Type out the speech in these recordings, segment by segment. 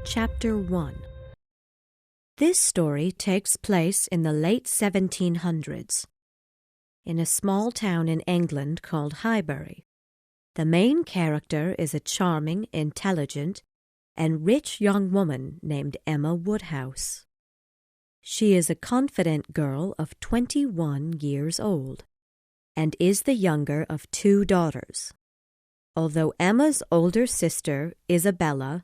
Chapter 1. This story takes place in the late 1700s. In a small town in England called Highbury, the main character is a charming, intelligent, and rich young woman named Emma Woodhouse. She is a confident girl of 21 years old and is the younger of 2 daughters. Although Emma's older sister, Isabella,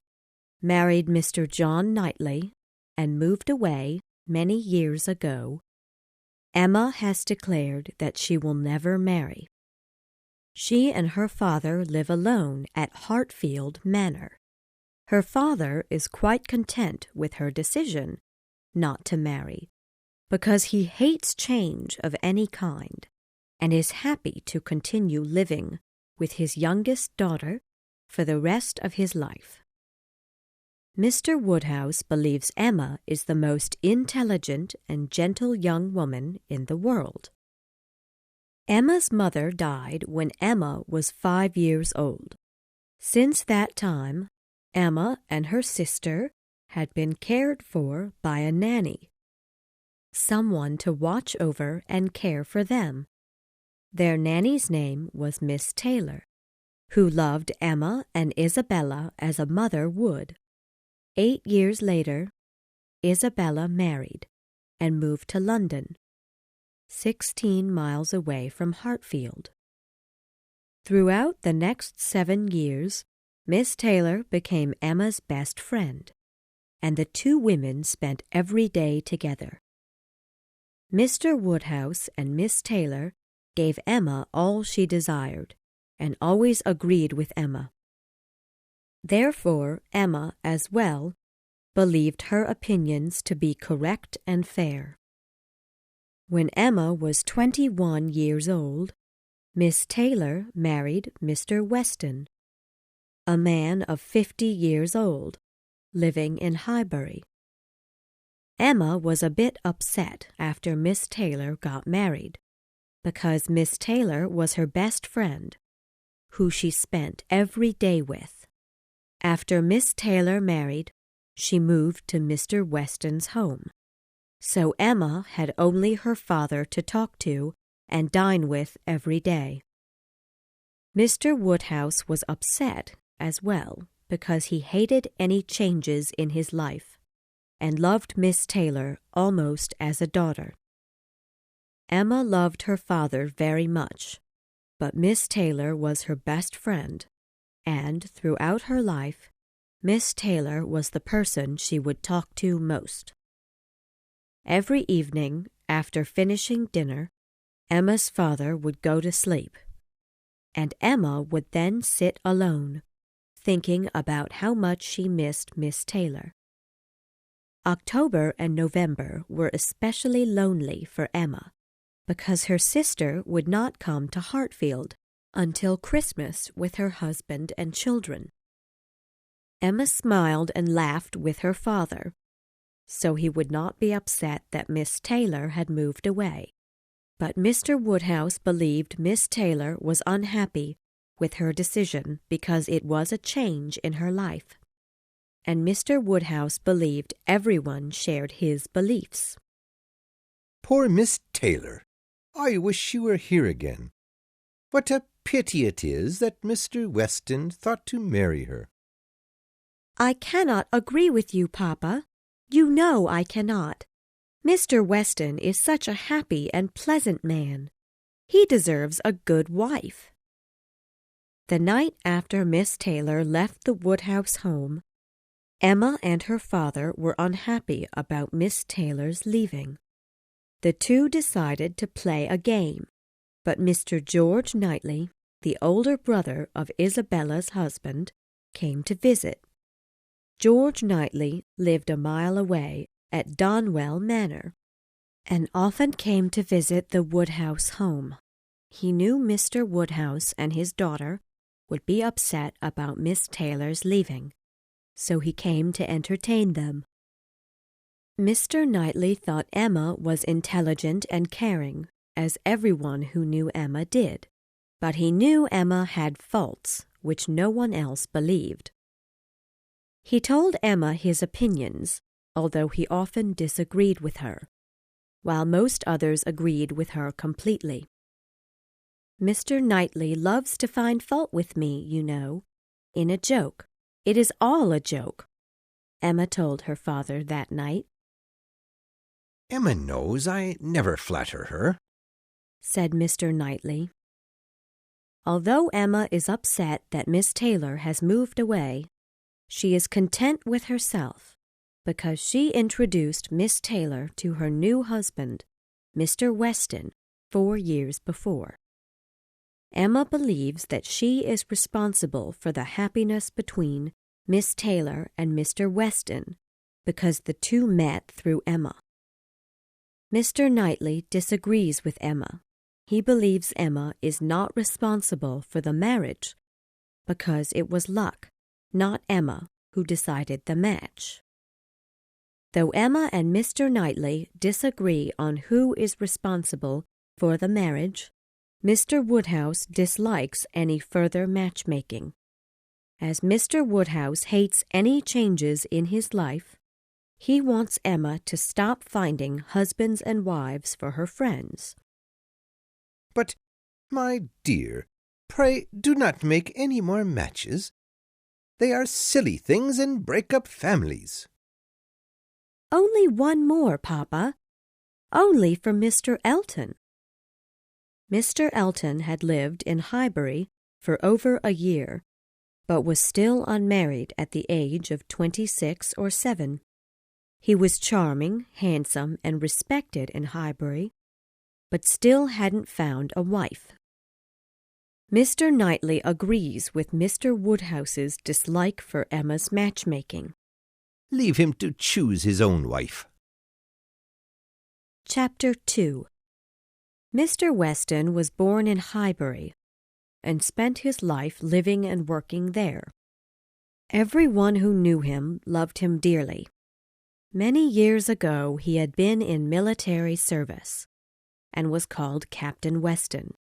married Mr. John Knightley and moved away many years ago, Emma has declared that she will never marry. She and her father live alone at Hartfield Manor. Her father is quite content with her decision not to marry, because he hates change of any kind and is happy to continue living with his youngest daughter for the rest of his life. Mr. Woodhouse believes Emma is the most intelligent and gentle young woman in the world. Emma's mother died when Emma was 5 years old. Since that time, Emma and her sister had been cared for by a nanny, someone to watch over and care for them. Their nanny's name was Miss Taylor, who loved Emma and Isabella as a mother would. 8 years later, Isabella married and moved to London, 16 miles away from Hartfield. Throughout the next 7 years, Miss Taylor became Emma's best friend, and the 2 women spent every day together. Mr. Woodhouse and Miss Taylor gave Emma all she desired, and always agreed with Emma. Therefore, Emma, as well, believed her opinions to be correct and fair. When Emma was 21 years old, Miss Taylor married Mr. Weston, a man of 50 years old, living in Highbury. Emma was a bit upset after Miss Taylor got married, because Miss Taylor was her best friend, who she spent every day with. After Miss Taylor married, she moved to Mr. Weston's home, so Emma had only her father to talk to and dine with every day. Mr. Woodhouse was upset as well because he hated any changes in his life and loved Miss Taylor almost as a daughter. Emma loved her father very much, but Miss Taylor was her best friend, and throughout her life, Miss Taylor was the person she would talk to most. Every evening, after finishing dinner, Emma's father would go to sleep, and Emma would then sit alone, thinking about how much she missed Miss Taylor. October and November were especially lonely for Emma, because her sister would not come to Hartfield until Christmas with her husband and children. Emma smiled and laughed with her father, so he would not be upset that Miss Taylor had moved away. But Mr. Woodhouse believed Miss Taylor was unhappy with her decision because it was a change in her life, and Mr. Woodhouse believed everyone shared his beliefs. Poor Miss Taylor! I wish she were here again. What a pity it is that Mr. Weston thought to marry her. I cannot agree with you, Papa. You know I cannot. Mr. Weston is such a happy and pleasant man. He deserves a good wife. The night after Miss Taylor left the Woodhouse home, Emma and her father were unhappy about Miss Taylor's leaving. The 2 decided to play a game, but Mr. George Knightley, the older brother of Isabella's husband, came to visit. George Knightley lived a mile away at Donwell Manor, and often came to visit the Woodhouse home. He knew Mr. Woodhouse and his daughter would be upset about Miss Taylor's leaving, so he came to entertain them. Mr. Knightley thought Emma was intelligent and caring, as everyone who knew Emma did, but he knew Emma had faults which no one else believed. He told Emma his opinions, although he often disagreed with her, while most others agreed with her completely. "Mr. Knightley loves to find fault with me, you know, in a joke. It is all a joke," Emma told her father that night. "Emma knows I never flatter her," said Mr. Knightley. Although Emma is upset that Miss Taylor has moved away, she is content with herself because she introduced Miss Taylor to her new husband, Mr. Weston, 4 years before. Emma believes that she is responsible for the happiness between Miss Taylor and Mr. Weston because the two met through Emma. Mr. Knightley disagrees with Emma. He believes Emma is not responsible for the marriage because it was luck, not Emma, who decided the match. Though Emma and Mr. Knightley disagree on who is responsible for the marriage, Mr. Woodhouse dislikes any further matchmaking. As Mr. Woodhouse hates any changes in his life, he wants Emma to stop finding husbands and wives for her friends. "But, my dear, pray do not make any more matches. They are silly things and break up families." "Only one more, Papa. Only for Mr. Elton." Mr. Elton had lived in Highbury for over a year, but was still unmarried at the age of 26 or 7. He was charming, handsome, and respected in Highbury, but still hadn't found a wife. Mr. Knightley agrees with Mr. Woodhouse's dislike for Emma's matchmaking. "Leave him to choose his own wife." Chapter 2. Mr. Weston was born in Highbury and spent his life living and working there. Everyone who knew him loved him dearly. Many years ago he had been in military service and was called Captain Weston.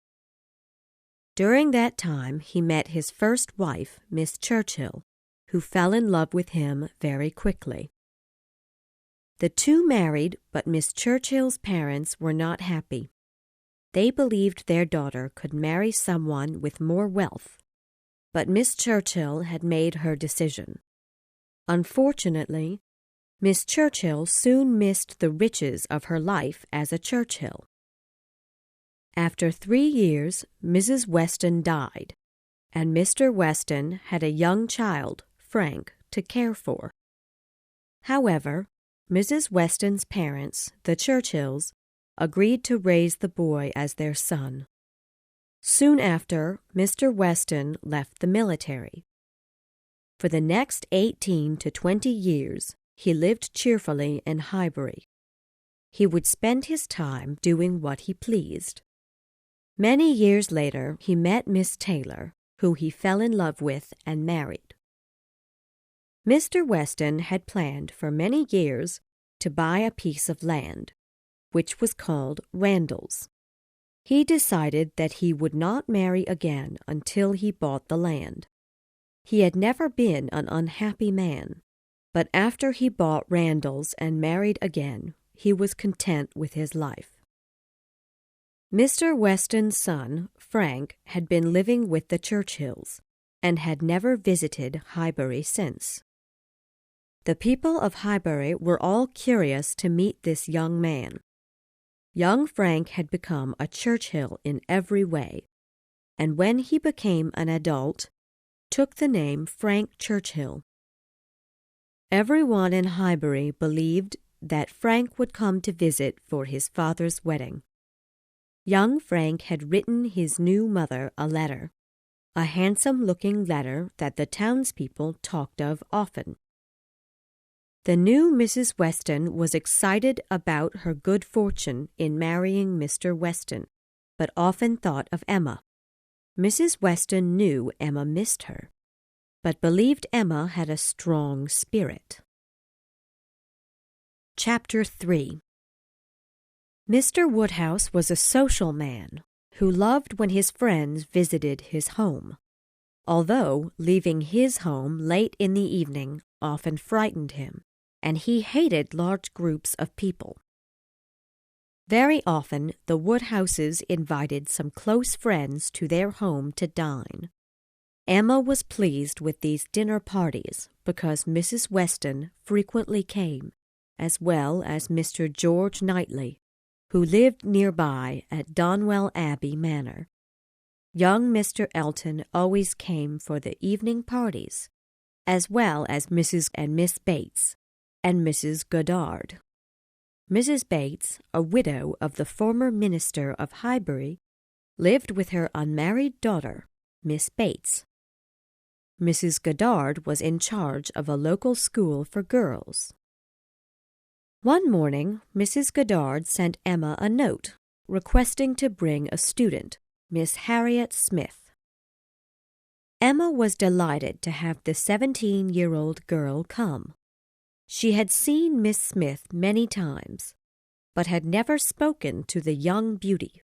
During that time he met his first wife, Miss Churchill, who fell in love with him very quickly. The two married, but Miss Churchill's parents were not happy. They believed their daughter could marry someone with more wealth, but Miss Churchill had made her decision. Unfortunately, Miss Churchill soon missed the riches of her life as a Churchill. After 3 years, Mrs. Weston died, and Mr. Weston had a young child, Frank, to care for. However, Mrs. Weston's parents, the Churchills, agreed to raise the boy as their son. Soon after, Mr. Weston left the military. For the next 18 to 20 years, he lived cheerfully in Highbury. He would spend his time doing what he pleased. Many years later, he met Miss Taylor, who he fell in love with and married. Mr. Weston had planned for many years to buy a piece of land, which was called Randall's. He decided that he would not marry again until he bought the land. He had never been an unhappy man, but after he bought Randall's and married again, he was content with his life. Mr. Weston's son, Frank, had been living with the Churchills and had never visited Highbury since. The people of Highbury were all curious to meet this young man. Young Frank had become a Churchill in every way, and when he became an adult, took the name Frank Churchill. Everyone in Highbury believed that Frank would come to visit for his father's wedding. Young Frank had written his new mother a letter, a handsome-looking letter that the townspeople talked of often. The new Mrs. Weston was excited about her good fortune in marrying Mr. Weston, but often thought of Emma. Mrs. Weston knew Emma missed her, but believed Emma had a strong spirit. Chapter 3. Mr. Woodhouse was a social man who loved when his friends visited his home. although leaving his home late in the evening often frightened him, and he hated large groups of people. Very often the Woodhouses invited some close friends to their home to dine. Emma was pleased with these dinner parties because Mrs. Weston frequently came, as well as Mr. George Knightley, who lived nearby at Donwell Abbey Manor. Young Mr. Elton always came for the evening parties, as well as Mrs. and Miss Bates and Mrs. Goddard. Mrs. Bates, a widow of the former minister of Highbury, lived with her unmarried daughter, Miss Bates. Mrs. Goddard was in charge of a local school for girls. One morning, Mrs. Goddard sent Emma a note requesting to bring a student, Miss Harriet Smith. Emma was delighted to have the 17-year-old girl come. She had seen Miss Smith many times, but had never spoken to the young beauty.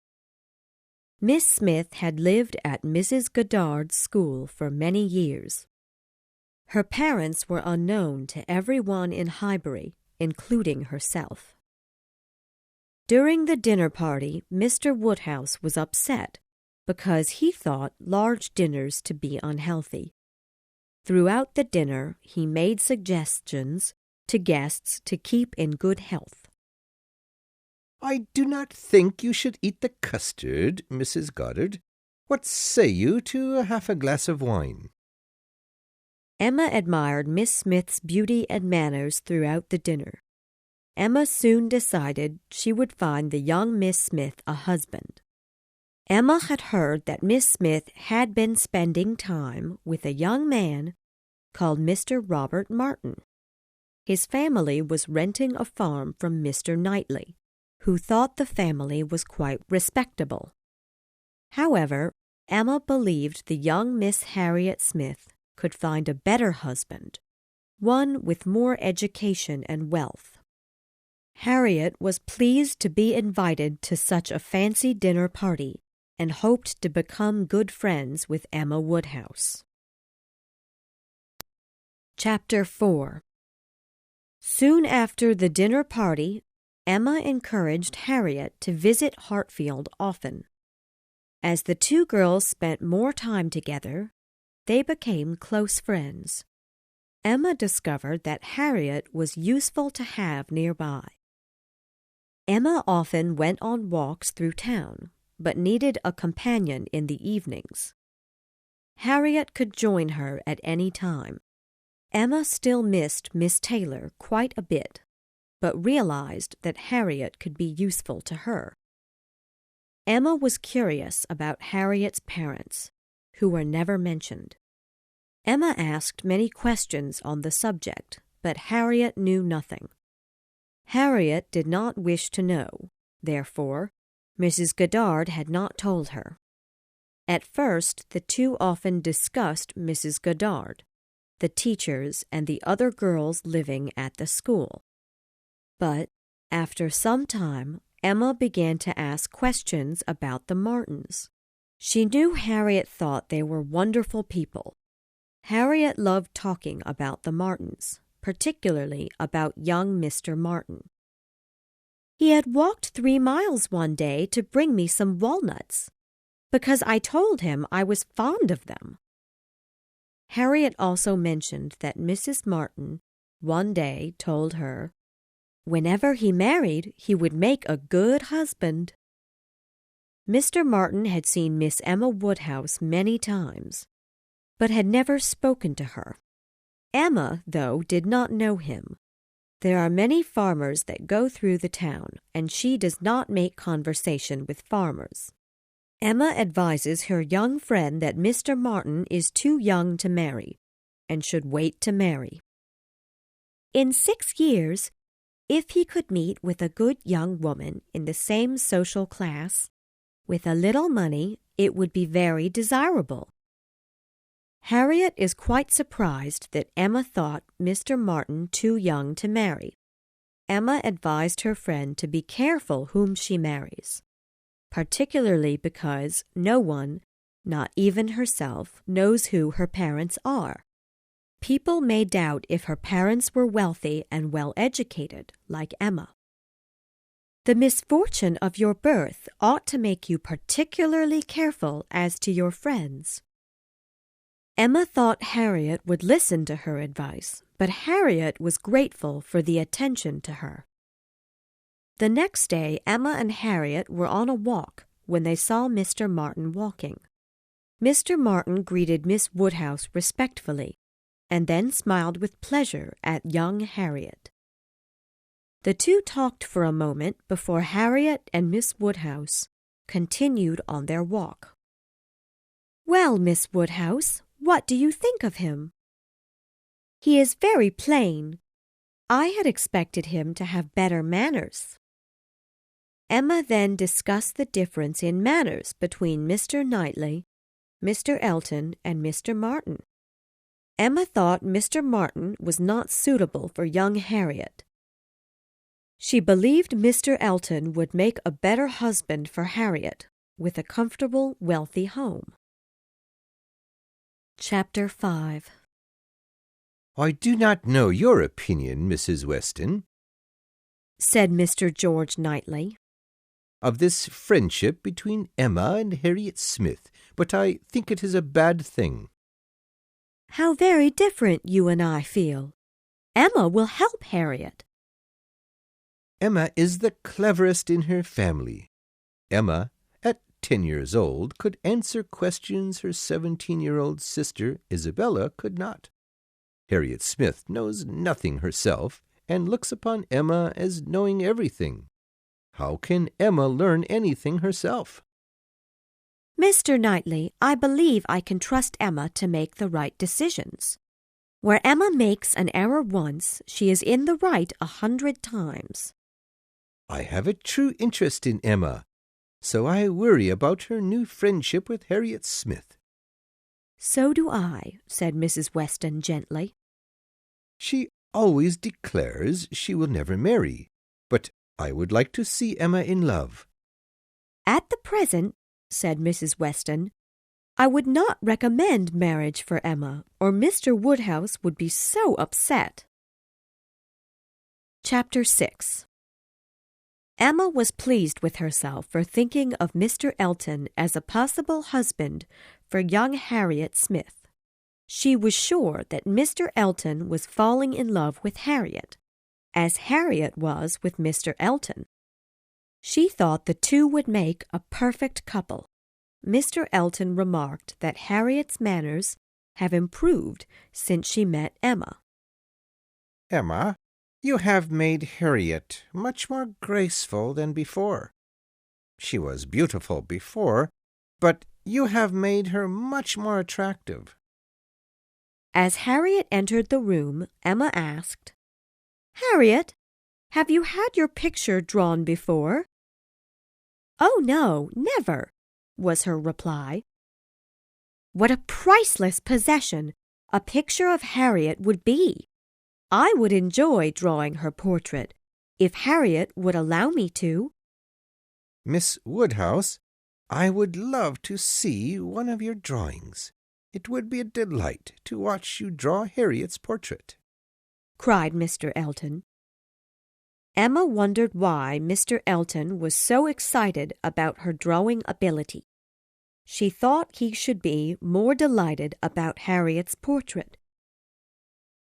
Miss Smith had lived at Mrs. Goddard's school for many years. Her parents were unknown to everyone in Highbury, including herself. During the dinner party, Mr. Woodhouse was upset because he thought large dinners to be unhealthy. Throughout the dinner, he made suggestions to guests to keep in good health. "I do not think you should eat the custard, Mrs. Goddard. What say you to half a glass of wine?" Emma admired Miss Smith's beauty and manners throughout the dinner. Emma soon decided she would find the young Miss Smith a husband. Emma had heard that Miss Smith had been spending time with a young man called Mr. Robert Martin. His family was renting a farm from Mr. Knightley, who thought the family was quite respectable. However, Emma believed the young Miss Harriet Smith could find a better husband, one with more education and wealth. Harriet was pleased to be invited to such a fancy dinner party and hoped to become good friends with Emma Woodhouse. Chapter 4. Soon after the dinner party, Emma encouraged Harriet to visit Hartfield often. As the two girls spent more time together, they became close friends. Emma discovered that Harriet was useful to have nearby. Emma often went on walks through town, but needed a companion in the evenings. Harriet could join her at any time. Emma still missed Miss Taylor quite a bit, but realized that Harriet could be useful to her. Emma was curious about Harriet's parents, who were never mentioned. Emma asked many questions on the subject, but Harriet knew nothing. Harriet did not wish to know, therefore, Mrs. Goddard had not told her. At first, the two often discussed Mrs. Goddard, the teachers, and the other girls living at the school. But after some time, Emma began to ask questions about the Martins. She knew Harriet thought they were wonderful people. Harriet loved talking about the Martins, particularly about young Mr. Martin. "He had walked 3 miles one day to bring me some walnuts, because I told him I was fond of them." Harriet also mentioned that Mrs. Martin one day told her, "Whenever he married, he would make a good husband." Mr. Martin had seen Miss Emma Woodhouse many times, but had never spoken to her. Emma, though, did not know him. There are many farmers that go through the town, and she does not make conversation with farmers. Emma advises her young friend that Mr. Martin is too young to marry, and should wait to marry. "In 6 years, if he could meet with a good young woman in the same social class, with a little money, it would be very desirable." Harriet is quite surprised that Emma thought Mr. Martin too young to marry. Emma advised her friend to be careful whom she marries, particularly because no one, not even herself, knows who her parents are. People may doubt if her parents were wealthy and well-educated, like Emma. The misfortune of your birth ought to make you particularly careful as to your friends. Emma thought Harriet would listen to her advice, but Harriet was grateful for the attention to her. The next day, Emma and Harriet were on a walk when they saw Mr. Martin walking. Mr. Martin greeted Miss Woodhouse respectfully, and then smiled with pleasure at young Harriet. The two talked for a moment before Harriet and Miss Woodhouse continued on their walk. "Well, Miss Woodhouse, what do you think of him?" "He is very plain. I had expected him to have better manners." Emma then discussed the difference in manners between Mr. Knightley, Mr. Elton, and Mr. Martin. Emma thought Mr. Martin was not suitable for young Harriet. She believed Mr. Elton would make a better husband for Harriet, with a comfortable, wealthy home. Chapter 5. "I do not know your opinion, Mrs. Weston," said Mr. George Knightley, "of this friendship between Emma and Harriet Smith, but I think it is a bad thing." "How very different you and I feel. Emma will help Harriet." "Emma is the cleverest in her family. Emma, at 10 years old, could answer questions her 17-year-old sister Isabella could not. Harriet Smith knows nothing herself, and looks upon Emma as knowing everything. How can Emma learn anything herself?" "Mr. Knightley, I believe I can trust Emma to make the right decisions. Where Emma makes an error once, she is in the right 100 times. "I have a true interest in Emma, so I worry about her new friendship with Harriet Smith." "So do I," said Mrs. Weston gently. "She always declares she will never marry, but I would like to see Emma in love." "At the present," said Mrs. Weston, "I would not recommend marriage for Emma, or Mr. Woodhouse would be so upset." Chapter 6. Emma was pleased with herself for thinking of Mr. Elton as a possible husband for young Harriet Smith. She was sure that Mr. Elton was falling in love with Harriet, as Harriet was with Mr. Elton. She thought the two would make a perfect couple. Mr. Elton remarked that Harriet's manners have improved since she met Emma. "Emma, you have made Harriet much more graceful than before. She was beautiful before, but you have made her much more attractive." As Harriet entered the room, Emma asked, "Harriet, have you had your picture drawn before?" "Oh, no, never," was her reply. "What a priceless possession a picture of Harriet would be! I would enjoy drawing her portrait, if Harriet would allow me to." "Miss Woodhouse, I would love to see one of your drawings. It would be a delight to watch you draw Harriet's portrait," cried Mr. Elton. Emma wondered why Mr. Elton was so excited about her drawing ability. She thought he should be more delighted about Harriet's portrait.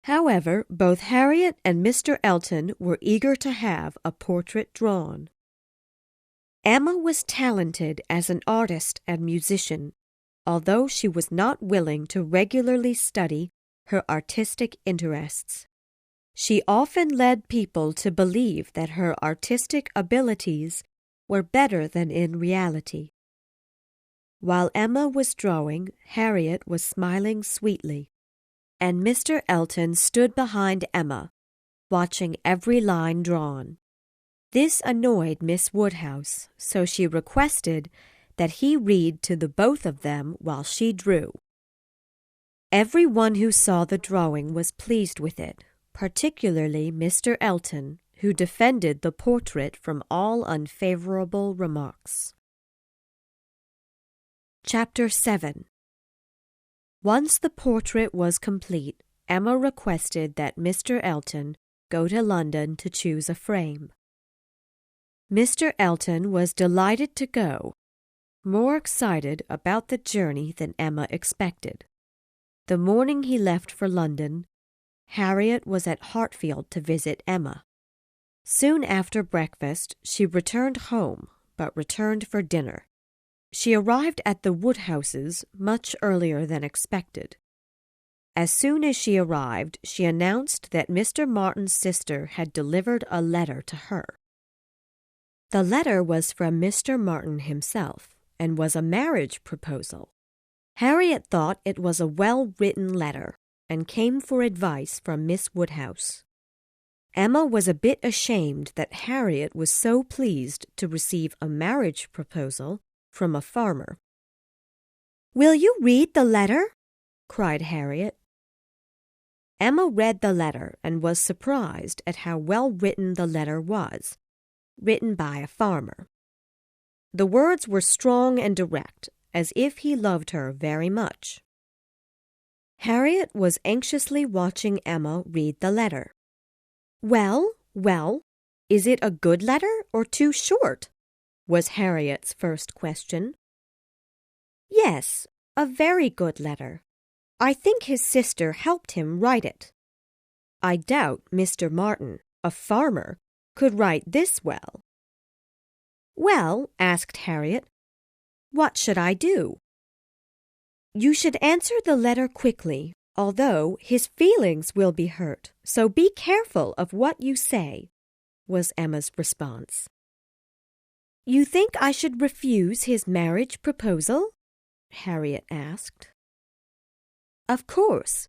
However, both Harriet and Mr. Elton were eager to have a portrait drawn. Emma was talented as an artist and musician, although she was not willing to regularly study her artistic interests. She often led people to believe that her artistic abilities were better than in reality. While Emma was drawing, Harriet was smiling sweetly, and Mr. Elton stood behind Emma, watching every line drawn. This annoyed Miss Woodhouse, so she requested that he read to the both of them while she drew. Every one who saw the drawing was pleased with it, particularly Mr. Elton, who defended the portrait from all unfavorable remarks. Chapter 7. Once the portrait was complete, Emma requested that Mr. Elton go to London to choose a frame. Mr. Elton was delighted to go, more excited about the journey than Emma expected. The morning he left for London, Harriet was at Hartfield to visit Emma. Soon after breakfast, she returned home, but returned for dinner. She arrived at the Woodhouses much earlier than expected. As soon as she arrived, she announced that Mr. Martin's sister had delivered a letter to her. The letter was from Mr. Martin himself, and was a marriage proposal. Harriet thought it was a well-written letter, and came for advice from Miss Woodhouse. Emma was a bit ashamed that Harriet was so pleased to receive a marriage proposal from a farmer. "Will you read the letter?" cried Harriet. Emma read the letter and was surprised at how well written the letter was, written by a farmer. The words were strong and direct, as if he loved her very much. Harriet was anxiously watching Emma read the letter. Well, is it a good letter or too short?" was Harriet's first question. "Yes, a very good letter. I think his sister helped him write it. I doubt Mr. Martin, a farmer, could write this well." "Well," asked Harriet, "what should I do?" "You should answer the letter quickly, although his feelings will be hurt, so be careful of what you say," was Emma's response. "You think I should refuse his marriage proposal?" Harriet asked. "Of course.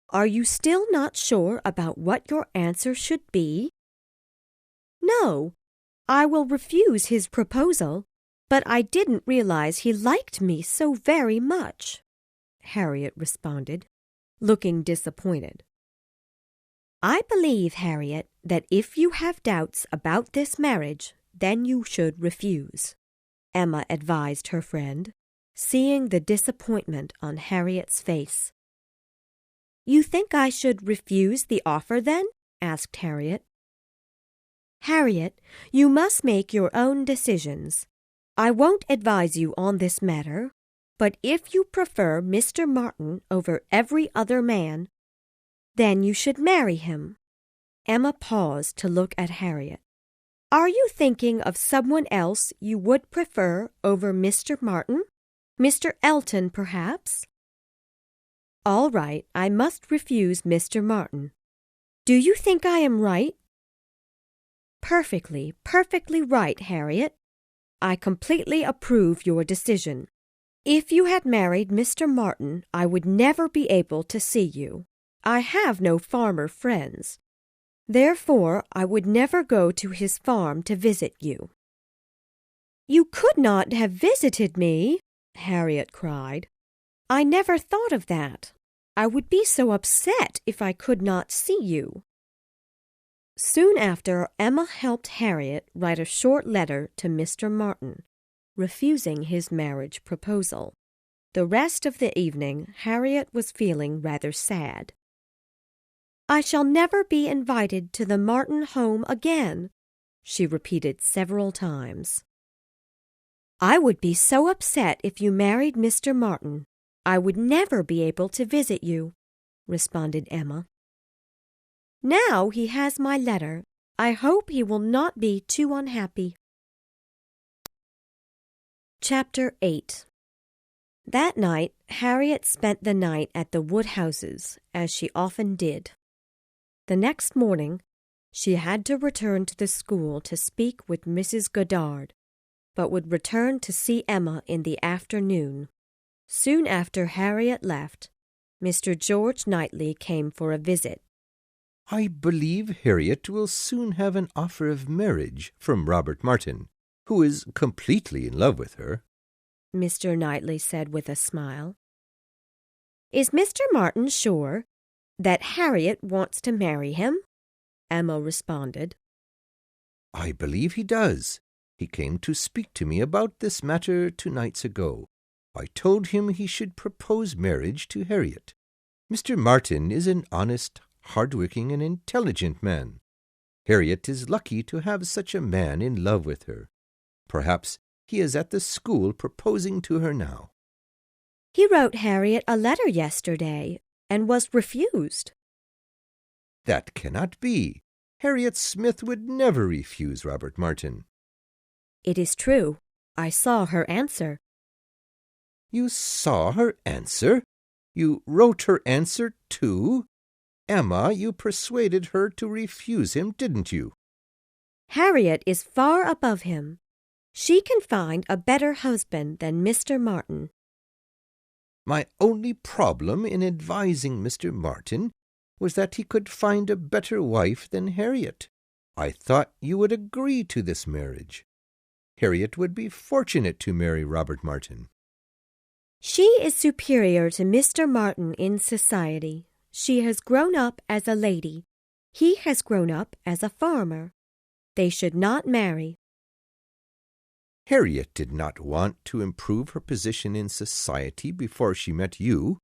Are you still not sure about what your answer should be?" "No, I will refuse his proposal, but I didn't realize he liked me so very much," Harriet responded, looking disappointed. "I believe, Harriet, that if you have doubts about this marriage, then you should refuse," Emma advised her friend, seeing the disappointment on Harriet's face. "You think I should refuse the offer, then?" asked Harriet. "Harriet, you must make your own decisions. I won't advise you on this matter, but if you prefer Mr. Martin over every other man, then you should marry him." Emma paused to look at Harriet. "Are you thinking of someone else you would prefer over Mr. Martin? Mr. Elton, perhaps?" "All right, I must refuse Mr. Martin. Do you think I am right?" "Perfectly right, Harriet. I completely approve your decision. If you had married Mr. Martin, I would never be able to see you. I have no farmer friends. Therefore, I would never go to his farm to visit you." "You could not have visited me," Harriet cried. "I never thought of that. I would be so upset if I could not see you." Soon after, Emma helped Harriet write a short letter to Mr. Martin, refusing his marriage proposal. The rest of the evening, Harriet was feeling rather sad. "I shall never be invited to the Martin home again," she repeated several times. "I would be so upset if you married Mr. Martin. I would never be able to visit you," responded Emma. "Now he has my letter. I hope he will not be too unhappy." Chapter 8. That night, Harriet spent the night at the Woodhouses, as she often did. The next morning, she had to return to the school to speak with Mrs. Goddard, but would return to see Emma in the afternoon. Soon after Harriet left, Mr. George Knightley came for a visit. "I believe Harriet will soon have an offer of marriage from Robert Martin, who is completely in love with her," Mr. Knightley said with a smile. "Is Mr. Martin sure that Harriet wants to marry him?" Emma responded. "I believe he does. He came to speak to me about this matter 2 nights ago. I told him he should propose marriage to Harriet. Mr. Martin is an honest, hard-working, and intelligent man. Harriet is lucky to have such a man in love with her. Perhaps he is at the school proposing to her now." "He wrote Harriet a letter yesterday and was refused." "That cannot be. Harriet Smith would never refuse Robert Martin." "It is true. I saw her answer." "You saw her answer? You wrote her answer too? Emma, you persuaded her to refuse him, didn't you?" "Harriet is far above him. She can find a better husband than Mr. Martin." "My only problem in advising Mr. Martin was that he could find a better wife than Harriet. I thought you would agree to this marriage. Harriet would be fortunate to marry Robert Martin." "She is superior to Mr. Martin in society. She has grown up as a lady. He has grown up as a farmer. They should not marry." "Harriet did not want to improve her position in society before she met you.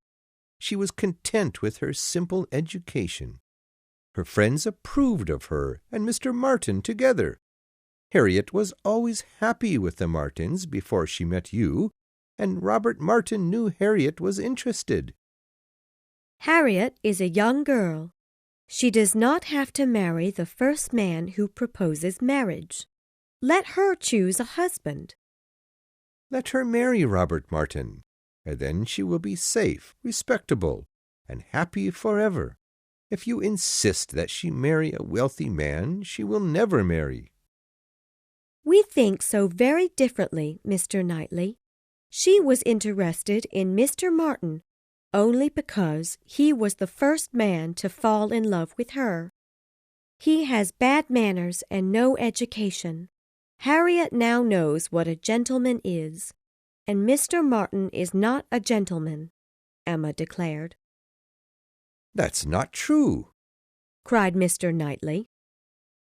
She was content with her simple education. Her friends approved of her and Mr. Martin together. Harriet was always happy with the Martins before she met you, and Robert Martin knew Harriet was interested." "Harriet is a young girl. She does not have to marry the first man who proposes marriage. Let her choose a husband." "Let her marry Robert Martin, and then she will be safe, respectable, and happy forever. If you insist that she marry a wealthy man, she will never marry." "We think so very differently, Mr. Knightley. She was interested in Mr. Martin only because he was the first man to fall in love with her. He has bad manners and no education. Harriet now knows what a gentleman is, and Mr. Martin is not a gentleman," Emma declared. "That's not true," cried Mr. Knightley.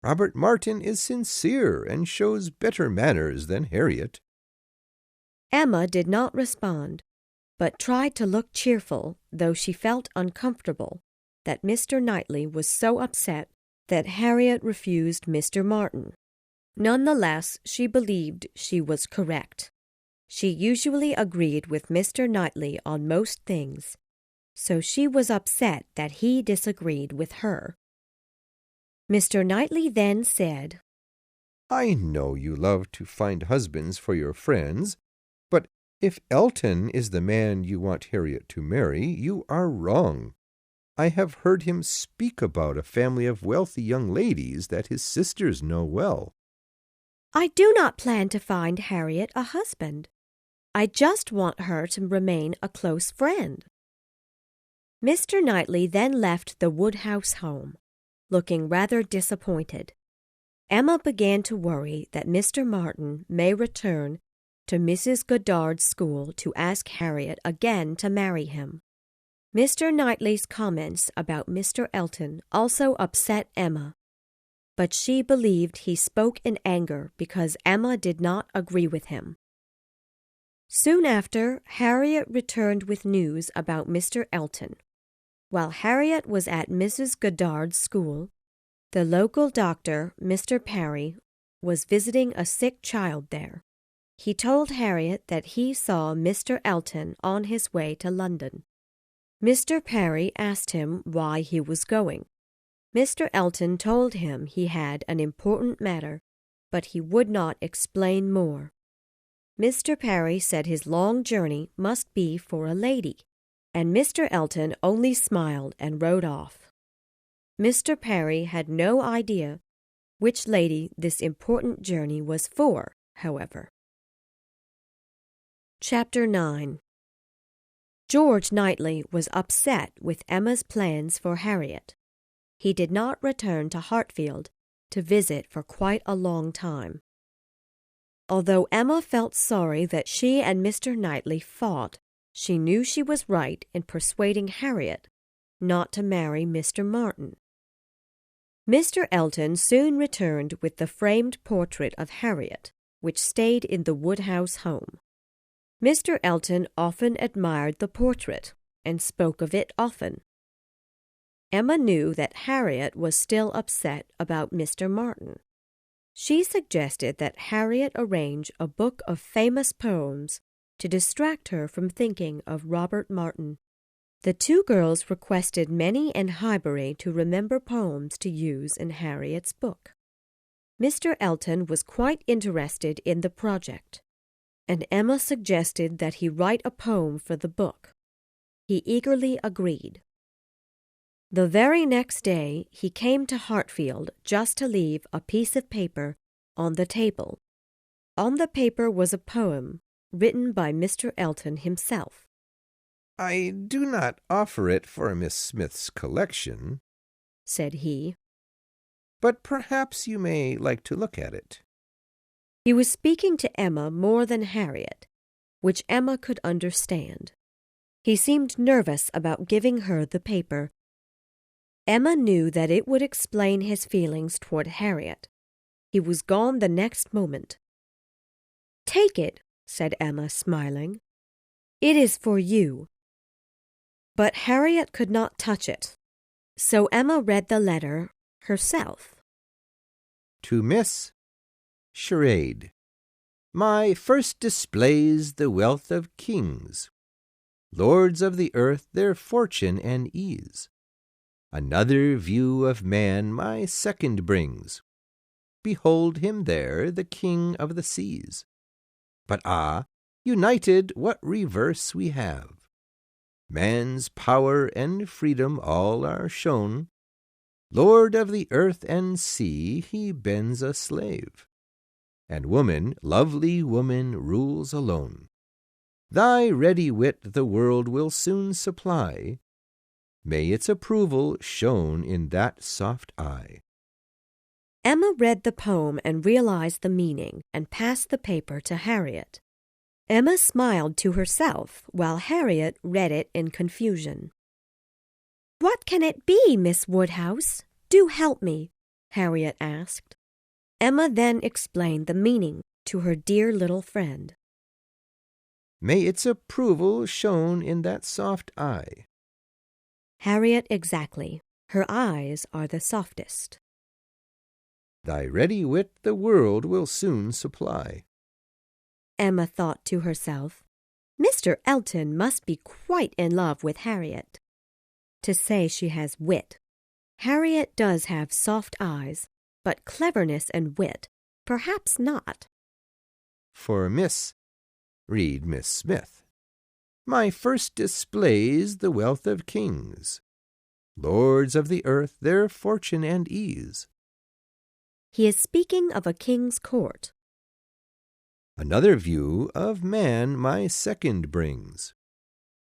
"Robert Martin is sincere and shows better manners than Harriet." Emma did not respond, but tried to look cheerful, though she felt uncomfortable that Mr. Knightley was so upset that Harriet refused Mr. Martin. Nonetheless, she believed she was correct. She usually agreed with Mr. Knightley on most things, so she was upset that he disagreed with her. Mr. Knightley then said, "I know you love to find husbands for your friends, but if Elton is the man you want Harriet to marry, you are wrong. I have heard him speak about a family of wealthy young ladies that his sisters know well." "I do not plan to find Harriet a husband. I just want her to remain a close friend." Mr. Knightley then left the Woodhouse home, looking rather disappointed. Emma began to worry that Mr. Martin may return to Mrs. Goddard's school to ask Harriet again to marry him. Mr. Knightley's comments about Mr. Elton also upset Emma, but she believed he spoke in anger because Emma did not agree with him. Soon after, Harriet returned with news about Mr. Elton. While Harriet was at Mrs. Goddard's school, the local doctor, Mr. Parry, was visiting a sick child there. He told Harriet that he saw Mr. Elton on his way to London. Mr. Parry asked him why he was going. Mr. Elton told him he had an important matter, but he would not explain more. Mr. Parry said his long journey must be for a lady, and Mr. Elton only smiled and rode off. Mr. Parry had no idea which lady this important journey was for, however. Chapter 9. George Knightley was upset with Emma's plans for Harriet. He did not return to Hartfield to visit for quite a long time. Although Emma felt sorry that she and Mr. Knightley fought, she knew she was right in persuading Harriet not to marry Mr. Martin. Mr. Elton soon returned with the framed portrait of Harriet, which stayed in the Woodhouse home. Mr. Elton often admired the portrait and spoke of it often. Emma knew that Harriet was still upset about Mr. Martin. She suggested that Harriet arrange a book of famous poems to distract her from thinking of Robert Martin. The two girls requested Minnie and Highbury to remember poems to use in Harriet's book. Mr. Elton was quite interested in the project, and Emma suggested that he write a poem for the book. He eagerly agreed. The very next day he came to Hartfield just to leave a piece of paper on the table. On the paper was a poem written by Mr. Elton himself. "I do not offer it for Miss Smith's collection," said he, "but perhaps you may like to look at it." He was speaking to Emma more than Harriet, which Emma could understand. He seemed nervous about giving her the paper. Emma knew that it would explain his feelings toward Harriet. He was gone the next moment. "Take it," said Emma, smiling. "It is for you." But Harriet could not touch it, so Emma read the letter herself. To Miss Charade. My first displays the wealth of kings, lords of the earth their fortune and ease. Another view of man my second brings. Behold him there, the king of the seas. But united what reverse we have. Man's power and freedom all are shown. Lord of the earth and sea, he bends a slave. And woman, lovely woman, rules alone. Thy ready wit the world will soon supply. May its approval shown in that soft eye. Emma read the poem and realized the meaning and passed the paper to Harriet. Emma smiled to herself while Harriet read it in confusion. "What can it be, Miss Woodhouse? Do help me," Harriet asked. Emma then explained the meaning to her dear little friend. May its approval shown in that soft eye. Harriet, exactly. Her eyes are the softest. Thy ready wit the world will soon supply. Emma thought to herself, Mr. Elton must be quite in love with Harriet. To say she has wit. Harriet does have soft eyes, but cleverness and wit, perhaps not. For read Miss Smith. My first displays the wealth of kings, lords of the earth their fortune and ease. He is speaking of a king's court. Another view of man my second brings.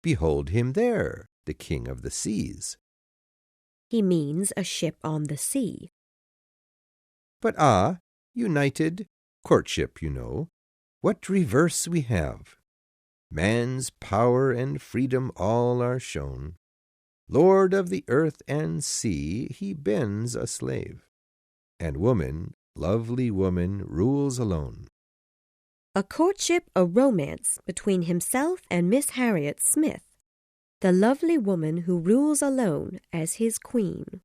Behold him there, the king of the seas. He means a ship on the sea. But united, courtship, you know, what reverse we have. Man's power and freedom all are shown. Lord of the earth and sea, he bends a slave. And woman, lovely woman, rules alone. A courtship, a romance between himself and Miss Harriet Smith, the lovely woman who rules alone as his queen.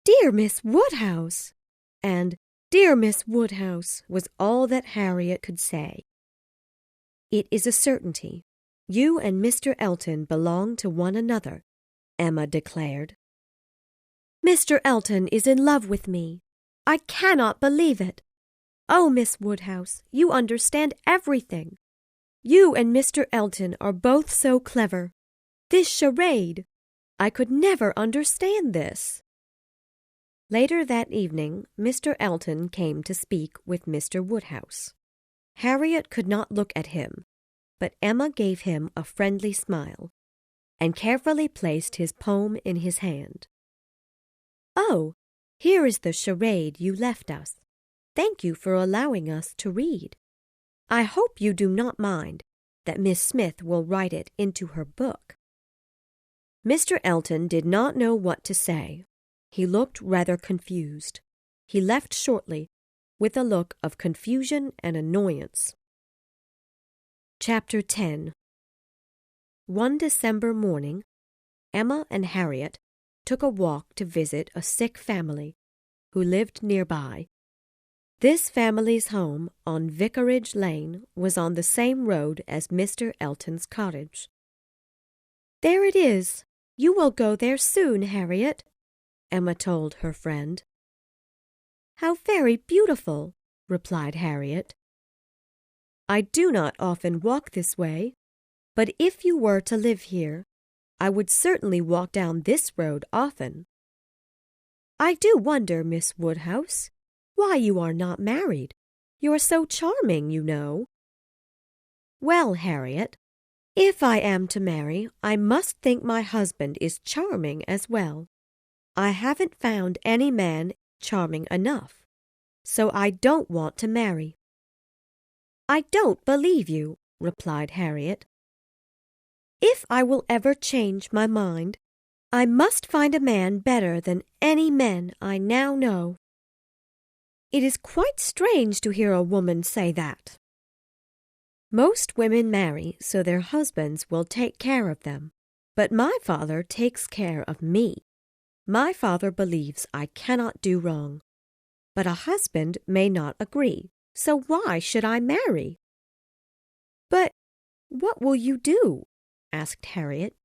"Dear Miss Woodhouse!" and "Dear Miss Woodhouse" was all that Harriet could say. "It is a certainty. You and Mr. Elton belong to one another," Emma declared. "Mr. Elton is in love with me. I cannot believe it. Oh, Miss Woodhouse, you understand everything. You and Mr. Elton are both so clever. This charade! I could never understand this." Later that evening, Mr. Elton came to speak with Mr. Woodhouse. Harriet could not look at him, but Emma gave him a friendly smile and carefully placed his poem in his hand. "Oh, here is the charade you left us. Thank you for allowing us to read. I hope you do not mind that Miss Smith will write it into her book." Mr. Elton did not know what to say. He looked rather confused. He left shortly, with a look of confusion and annoyance. Chapter 10. One December morning, Emma and Harriet took a walk to visit a sick family who lived nearby. This family's home on Vicarage Lane was on the same road as Mr. Elton's cottage. "There it is. You will go there soon, Harriet," Emma told her friend. "How very beautiful," replied Harriet. "I do not often walk this way, but if you were to live here, I would certainly walk down this road often. I do wonder, Miss Woodhouse, why you are not married. You are so charming, you know." "Well, Harriet, if I am to marry, I must think my husband is charming as well. I haven't found any man charming enough, so I don't want to marry." "I don't believe you," replied Harriet. "If I will ever change my mind, I must find a man better than any men I now know." "It is quite strange to hear a woman say that." "Most women marry so their husbands will take care of them, but my father takes care of me. My father believes I cannot do wrong, but a husband may not agree, so why should I marry?" "But what will you do?" asked Harriet.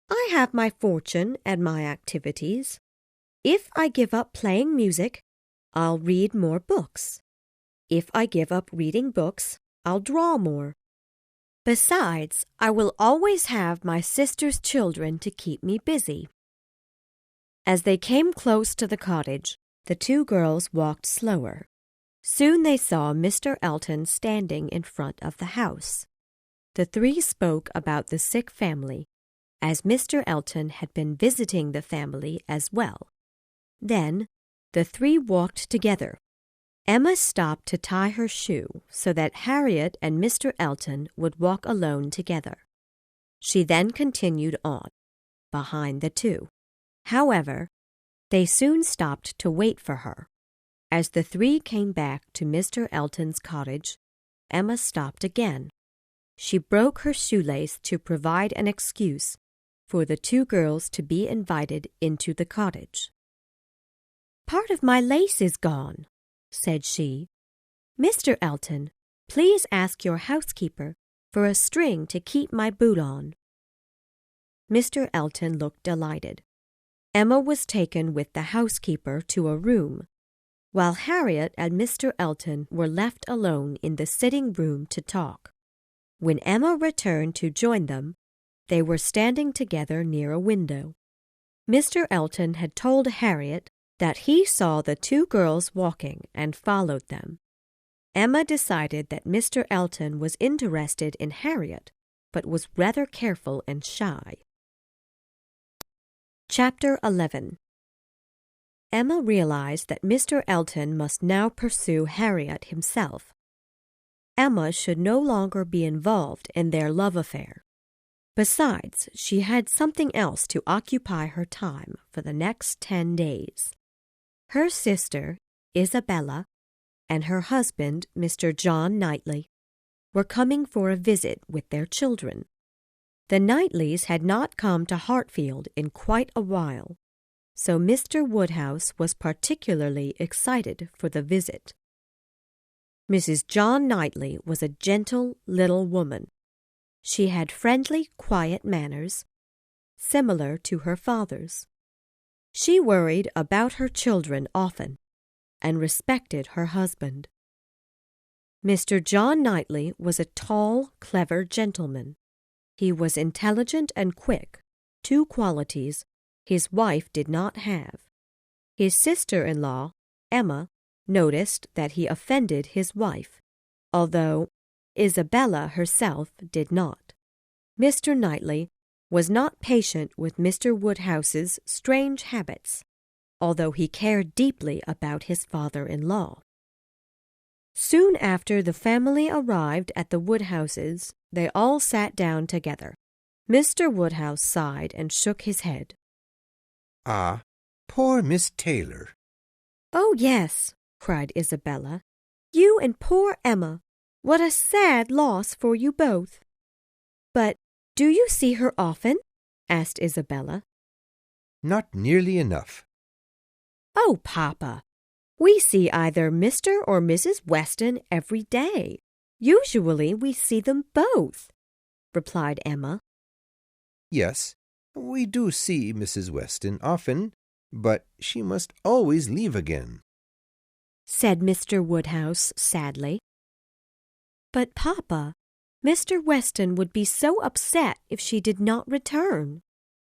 "I have my fortune and my activities. If I give up playing music, I'll read more books. If I give up reading books, I'll draw more. Besides, I will always have my sister's children to keep me busy." As they came close to the cottage, the two girls walked slower. Soon they saw Mr. Elton standing in front of the house. The three spoke about the sick family, as Mr. Elton had been visiting the family as well. Then the three walked together. Emma stopped to tie her shoe so that Harriet and Mr. Elton would walk alone together. She then continued on, behind the two. However, they soon stopped to wait for her. As the three came back to Mr. Elton's cottage, Emma stopped again. She broke her shoelace to provide an excuse for the two girls to be invited into the cottage. "Part of my lace is gone," said she. "Mr. Elton, please ask your housekeeper for a string to keep my boot on." Mr. Elton looked delighted. Emma was taken with the housekeeper to a room, while Harriet and Mr. Elton were left alone in the sitting room to talk. When Emma returned to join them, they were standing together near a window. Mr. Elton had told Harriet that he saw the two girls walking and followed them. Emma decided that Mr. Elton was interested in Harriet, but was rather careful and shy. Chapter 11. Emma realized that Mr. Elton must now pursue Harriet himself. Emma should no longer be involved in their love affair. Besides, she had something else to occupy her time for the next 10 days. Her sister, Isabella, and her husband, Mr. John Knightley, were coming for a visit with their children. The Knightleys had not come to Hartfield in quite a while, so Mr. Woodhouse was particularly excited for the visit. Mrs. John Knightley was a gentle little woman. She had friendly, quiet manners, similar to her father's. She worried about her children often and respected her husband. Mr. John Knightley was a tall, clever gentleman. He was intelligent and quick, two qualities his wife did not have. His sister-in-law, Emma, noticed that he offended his wife, although Isabella herself did not. Mr. Knightley was not patient with Mr. Woodhouse's strange habits, although he cared deeply about his father-in-law. Soon after the family arrived at the Woodhouses, they all sat down together. Mr. Woodhouse sighed and shook his head. "Ah, poor Miss Taylor." "Oh, yes," cried Isabella. "You and poor Emma. What a sad loss for you both. But do you see her often? Asked Isabella. Not nearly enough. Oh, Papa, we see either Mr. or Mrs. Weston every day. Usually we see them both, replied Emma. Yes, we do see Mrs. Weston often, but she must always leave again, said Mr. Woodhouse sadly. But, Papa, Mr. Weston would be so upset if she did not return.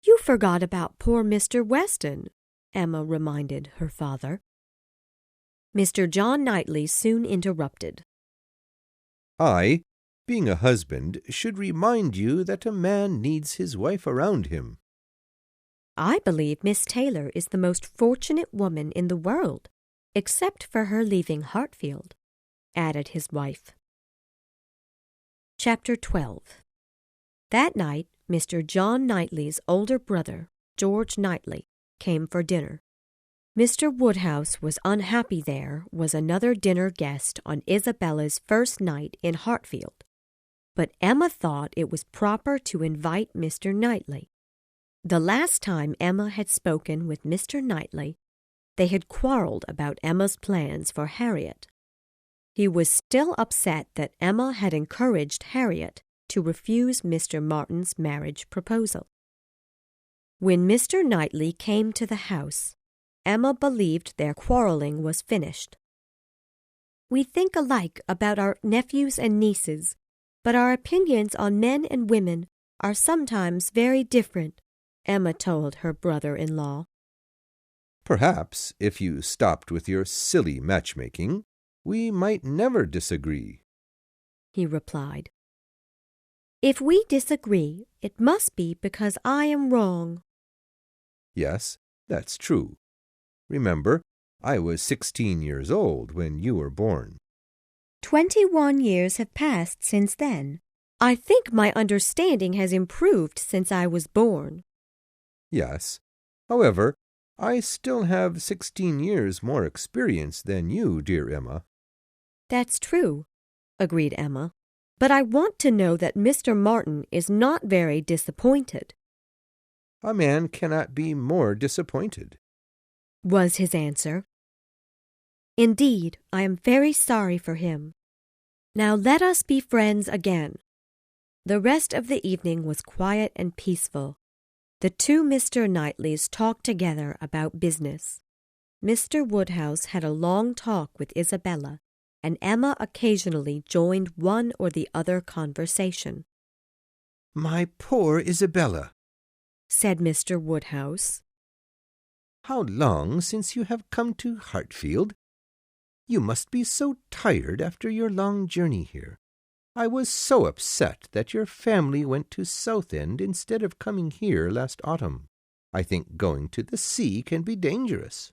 You forgot about poor Mr. Weston, Emma reminded her father. Mr. John Knightley soon interrupted. I, being a husband, should remind you that a man needs his wife around him. I believe Miss Taylor is the most fortunate woman in the world, except for her leaving Hartfield, added his wife. Chapter 12. That night, Mr. John Knightley's older brother, George Knightley, came for dinner. Mr. Woodhouse was unhappy there was another dinner guest on Isabella's first night in Hartfield, but Emma thought it was proper to invite Mr. Knightley. The last time Emma had spoken with Mr. Knightley, they had quarreled about Emma's plans for Harriet. He was still upset that Emma had encouraged Harriet to refuse Mr. Martin's marriage proposal. When Mr. Knightley came to the house, Emma believed their quarreling was finished. We think alike about our nephews and nieces, but our opinions on men and women are sometimes very different, Emma told her brother-in-law. Perhaps, if you stopped with your silly matchmaking, we might never disagree, he replied. If we disagree, it must be because I am wrong. Yes, that's true. Remember, I was 16 years old when you were born. 21 years have passed since then. I think my understanding has improved since I was born. Yes. However, I still have 16 years more experience than you, dear Emma. That's true, agreed Emma. But I want to know that Mr. Martin is not very disappointed. A man cannot be more disappointed, was his answer. Indeed, I am very sorry for him. Now let us be friends again. The rest of the evening was quiet and peaceful. The two Mr. Knightleys talked together about business. Mr. Woodhouse had a long talk with Isabella, and Emma occasionally joined one or the other conversation. My poor Isabella, said Mr. Woodhouse. How long since you have come to Hartfield? You must be so tired after your long journey here. I was so upset that your family went to Southend instead of coming here last autumn. I think going to the sea can be dangerous.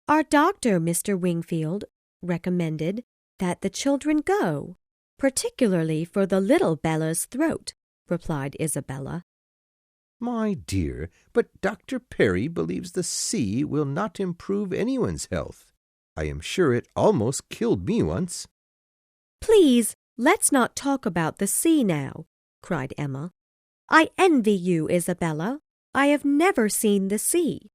Our doctor, Mr. Wingfield, recommended that the children go, particularly for the little Bella's throat, replied Isabella. My dear, but Dr. Perry believes the sea will not improve anyone's health. I am sure it almost killed me once. Please, let's not talk about the sea now, cried Emma. I envy you, Isabella. I have never seen the sea.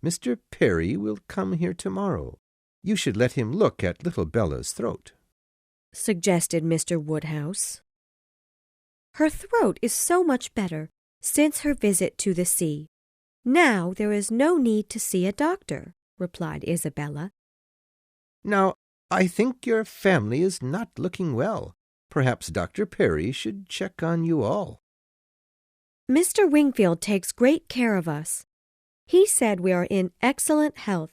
Mr. Perry will come here tomorrow. You should let him look at little Bella's throat, suggested Mr. Woodhouse. Her throat is so much better since her visit to the sea. Now there is no need to see a doctor, replied Isabella. Now, I think your family is not looking well. Perhaps Dr. Perry should check on you all. Mr. Wingfield takes great care of us. He said we are in excellent health.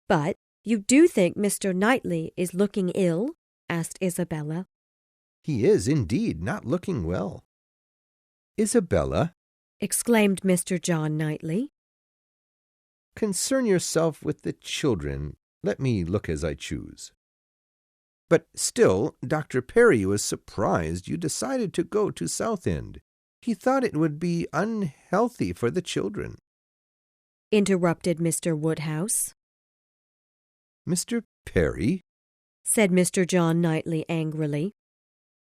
But you do think Mr. Knightley is looking ill? Asked Isabella. He is indeed not looking well. Isabella, exclaimed Mr. John Knightley, concern yourself with the children. Let me look as I choose. But still, Dr. Perry was surprised you decided to go to Southend. He thought it would be unhealthy for the children, interrupted Mr. Woodhouse. Mr. Perry, said Mr. John Knightley angrily.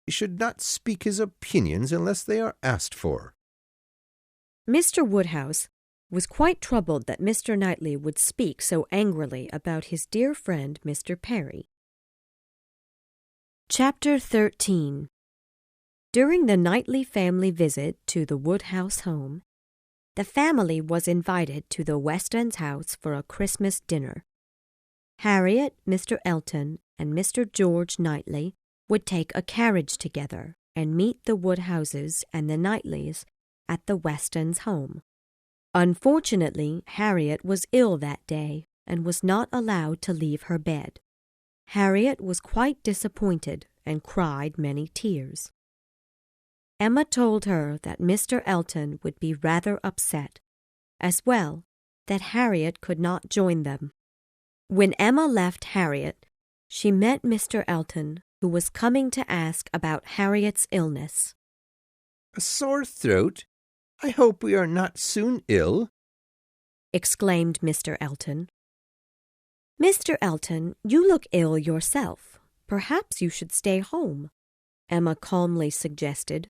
"He should not speak his opinions unless they are asked for." Mr. Woodhouse was quite troubled that Mr. Knightley would speak so angrily about his dear friend Mr. Perry. Chapter 13. During the Knightley family visit to the Woodhouse home, the family was invited to the Westons' house for a Christmas dinner. Harriet, Mr. Elton, and Mr. George Knightley would take a carriage together and meet the Woodhouses and the Knightleys at the Westons' home. Unfortunately, Harriet was ill that day and was not allowed to leave her bed. Harriet was quite disappointed and cried many tears. Emma told her that Mr. Elton would be rather upset, as well that Harriet could not join them. When Emma left Harriet, she met Mr. Elton, who was coming to ask about Harriet's illness. "A sore throat? I hope we are not soon ill," exclaimed Mr. Elton. "Mr. Elton, you look ill yourself. Perhaps you should stay home," Emma calmly suggested.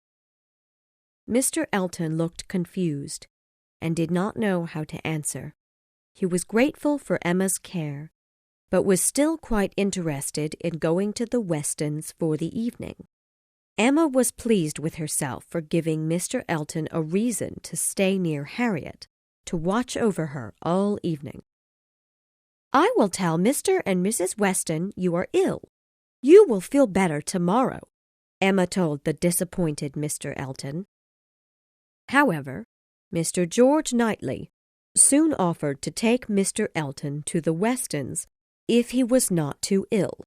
Mr. Elton looked confused and did not know how to answer. He was grateful for Emma's care, but was still quite interested in going to the Westons for the evening. Emma was pleased with herself for giving Mr. Elton a reason to stay near Harriet, to watch over her all evening. "I will tell Mr. and Mrs. Weston you are ill. You will feel better tomorrow," Emma told the disappointed Mr. Elton. However, Mr. George Knightley soon offered to take Mr. Elton to the Westons if he was not too ill.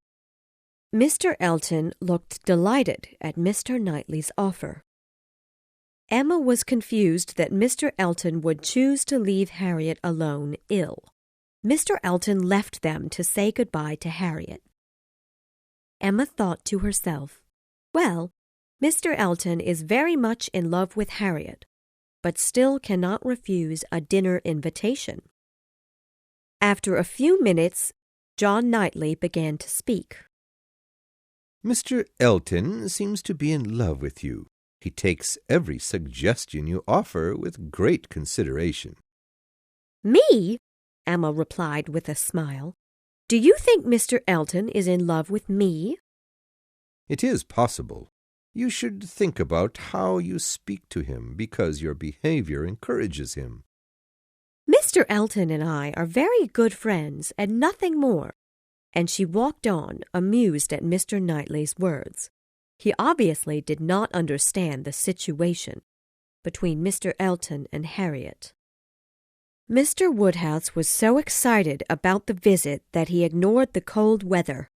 Mr. Elton looked delighted at Mr. Knightley's offer. Emma was confused that Mr. Elton would choose to leave Harriet alone ill. Mr. Elton left them to say goodbye to Harriet. Emma thought to herself, "Well, Mr. Elton is very much in love with Harriet, but still cannot refuse a dinner invitation." After a few minutes, John Knightley began to speak. "Mr. Elton seems to be in love with you. He takes every suggestion you offer with great consideration." "Me?" Emma replied with a smile. "Do you think Mr. Elton is in love with me?" "It is possible. You should think about how you speak to him, because your behavior encourages him." "Mr. Elton and I are very good friends and nothing more," and she walked on, amused at Mr. Knightley's words. He obviously did not understand the situation between Mr. Elton and Harriet. Mr. Woodhouse was so excited about the visit that he ignored the cold weather,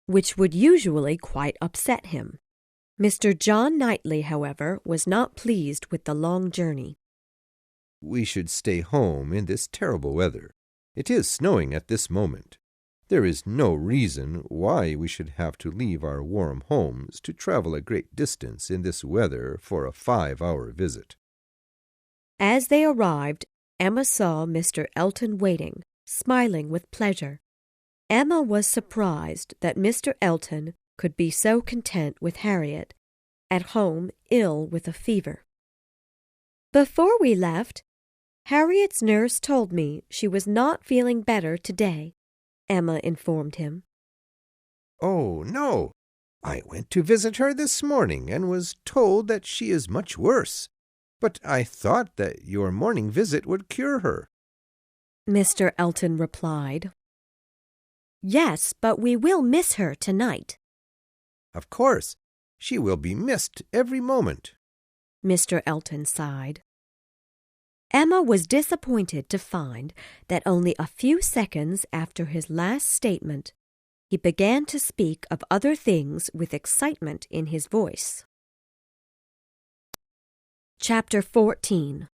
which would usually quite upset him. Mr. John Knightley, however, was not pleased with the long journey. "We should stay home in this terrible weather. It is snowing at this moment. There is no reason why we should have to leave our warm homes to travel a great distance in this weather for a 5-hour visit." As they arrived, Emma saw Mr. Elton waiting, smiling with pleasure. Emma was surprised that Mr. Elton could be so content with Harriet, at home ill with a fever. "Before we left, Harriet's nurse told me she was not feeling better today," Emma informed him. "Oh, no. I went to visit her this morning and was told that she is much worse. But I thought that your morning visit would cure her," Mr. Elton replied. "Yes, but we will miss her tonight." "Of course. She will be missed every moment," Mr. Elton sighed. Emma was disappointed to find that only a few seconds after his last statement, he began to speak of other things with excitement in his voice. Chapter 14.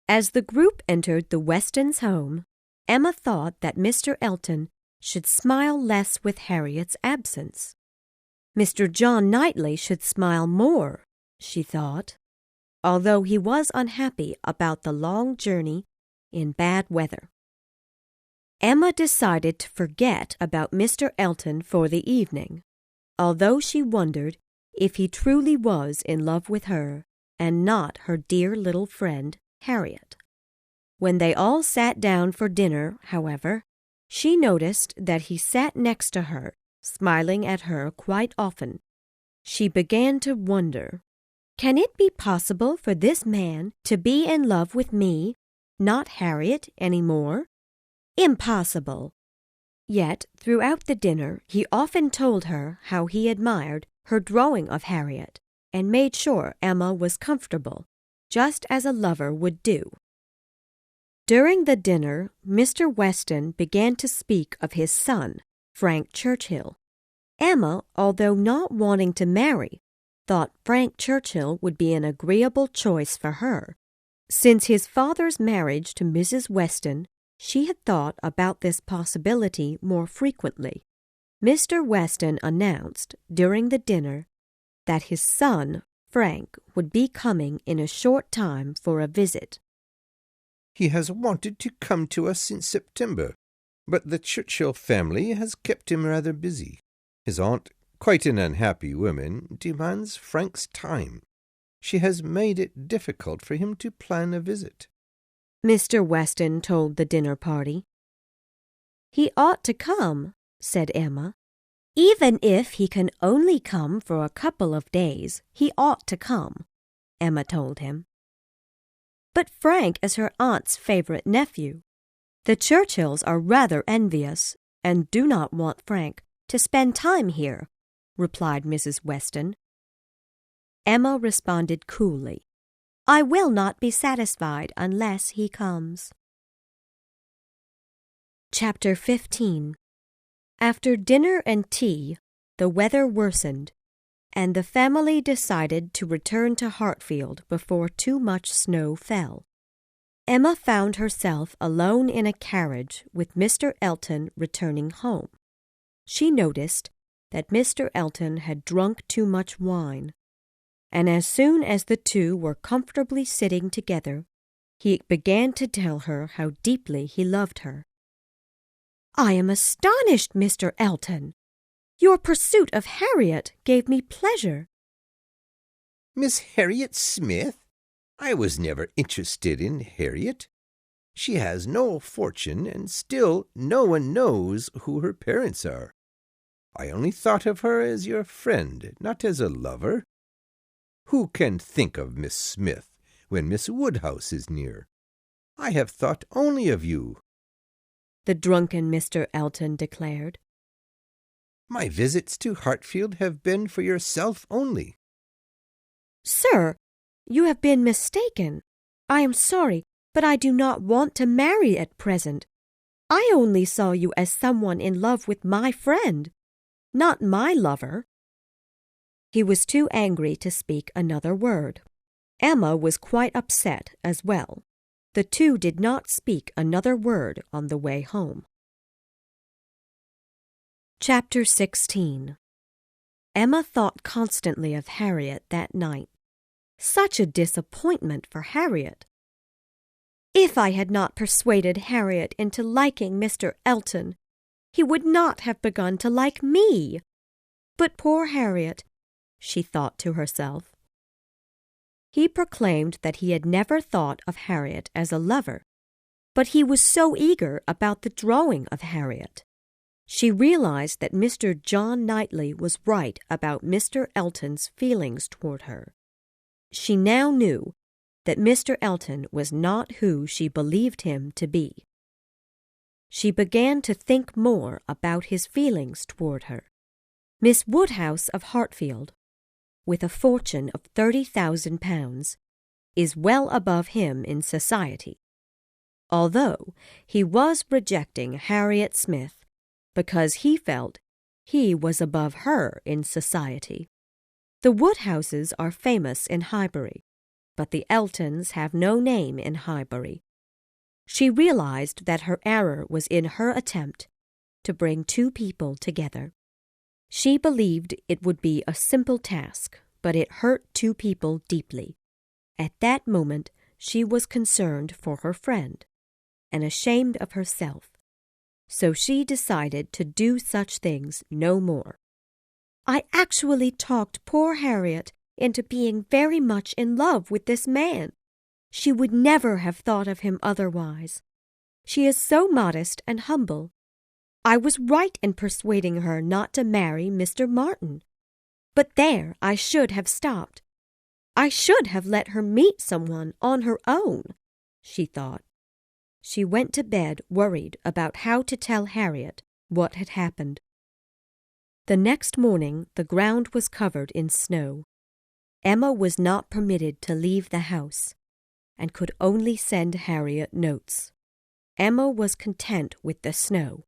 As the group entered the Westons' home, Emma thought that Mr. Elton should smile less with Harriet's absence. Mr. John Knightley should smile more, she thought, although he was unhappy about the long journey in bad weather. Emma decided to forget about Mr. Elton for the evening, although she wondered if he truly was in love with her and not her dear little friend, Harriet. When they all sat down for dinner, however, she noticed that he sat next to her, smiling at her quite often. She began to wonder, can it be possible for this man to be in love with me, not Harriet any more? Impossible. Yet, throughout the dinner, he often told her how he admired her drawing of Harriet and made sure Emma was comfortable, just as a lover would do. During the dinner, Mr. Weston began to speak of his son, Frank Churchill. Emma, although not wanting to marry, thought Frank Churchill would be an agreeable choice for her. Since his father's marriage to Mrs. Weston, she had thought about this possibility more frequently. Mr. Weston announced during the dinner that his son, Frank, would be coming in a short time for a visit. He has wanted to come to us since September, but the Churchill family has kept him rather busy. His aunt, quite an unhappy woman, demands Frank's time. She has made it difficult for him to plan a visit. Mr. Weston told the dinner party. He ought to come, said Emma. Even if he can only come for a couple of days, he ought to come, Emma told him. But Frank is her aunt's favorite nephew. The Churchills are rather envious and do not want Frank to spend time here, replied Mrs. Weston. Emma responded coolly, I will not be satisfied unless he comes. Chapter 15. After dinner and tea, the weather worsened, and the family decided to return to Hartfield before too much snow fell. Emma found herself alone in a carriage with Mr. Elton returning home. She noticed that Mr. Elton had drunk too much wine, and as soon as the two were comfortably sitting together, he began to tell her how deeply he loved her. I am astonished, Mr. Elton. Your pursuit of Harriet gave me pleasure. Miss Harriet Smith? I was never interested in Harriet. She has no fortune, and still no one knows who her parents are. I only thought of her as your friend, not as a lover. Who can think of Miss Smith when Miss Woodhouse is near? I have thought only of you, the drunken Mr. Elton declared. My visits to Hartfield have been for yourself only. Sir, you have been mistaken. I am sorry, but I do not want to marry at present. I only saw you as someone in love with my friend, not my lover. He was too angry to speak another word. Emma was quite upset as well. The two did not speak another word on the way home. Chapter 16. Emma thought constantly of Harriet that night. Such a disappointment for Harriet. If I had not persuaded Harriet into liking Mr. Elton, he would not have begun to like me. But poor Harriet, she thought to herself. He proclaimed that he had never thought of Harriet as a lover, but he was so eager about the drawing of Harriet. She realized that Mr. John Knightley was right about Mr. Elton's feelings toward her. She now knew that Mr. Elton was not who she believed him to be. She began to think more about his feelings toward her. Miss Woodhouse of Hartfield, with a fortune of £30,000, is well above him in society, although he was rejecting Harriet Smith because he felt he was above her in society. The Woodhouses are famous in Highbury, but the Eltons have no name in Highbury. She realized that her error was in her attempt to bring two people together. She believed it would be a simple task, but it hurt two people deeply. At that moment, she was concerned for her friend and ashamed of herself. so she decided to do such things no more. I actually talked poor Harriet into being very much in love with this man. She would never have thought of him otherwise. She is so modest and humble. I was right in persuading her not to marry Mr. Martin. But there I should have stopped. I should have let her meet someone on her own, she thought. She went to bed worried about how to tell Harriet what had happened. The next morning the ground was covered in snow. Emma was not permitted to leave the house, and could only send Harriet notes. Emma was content with the snow.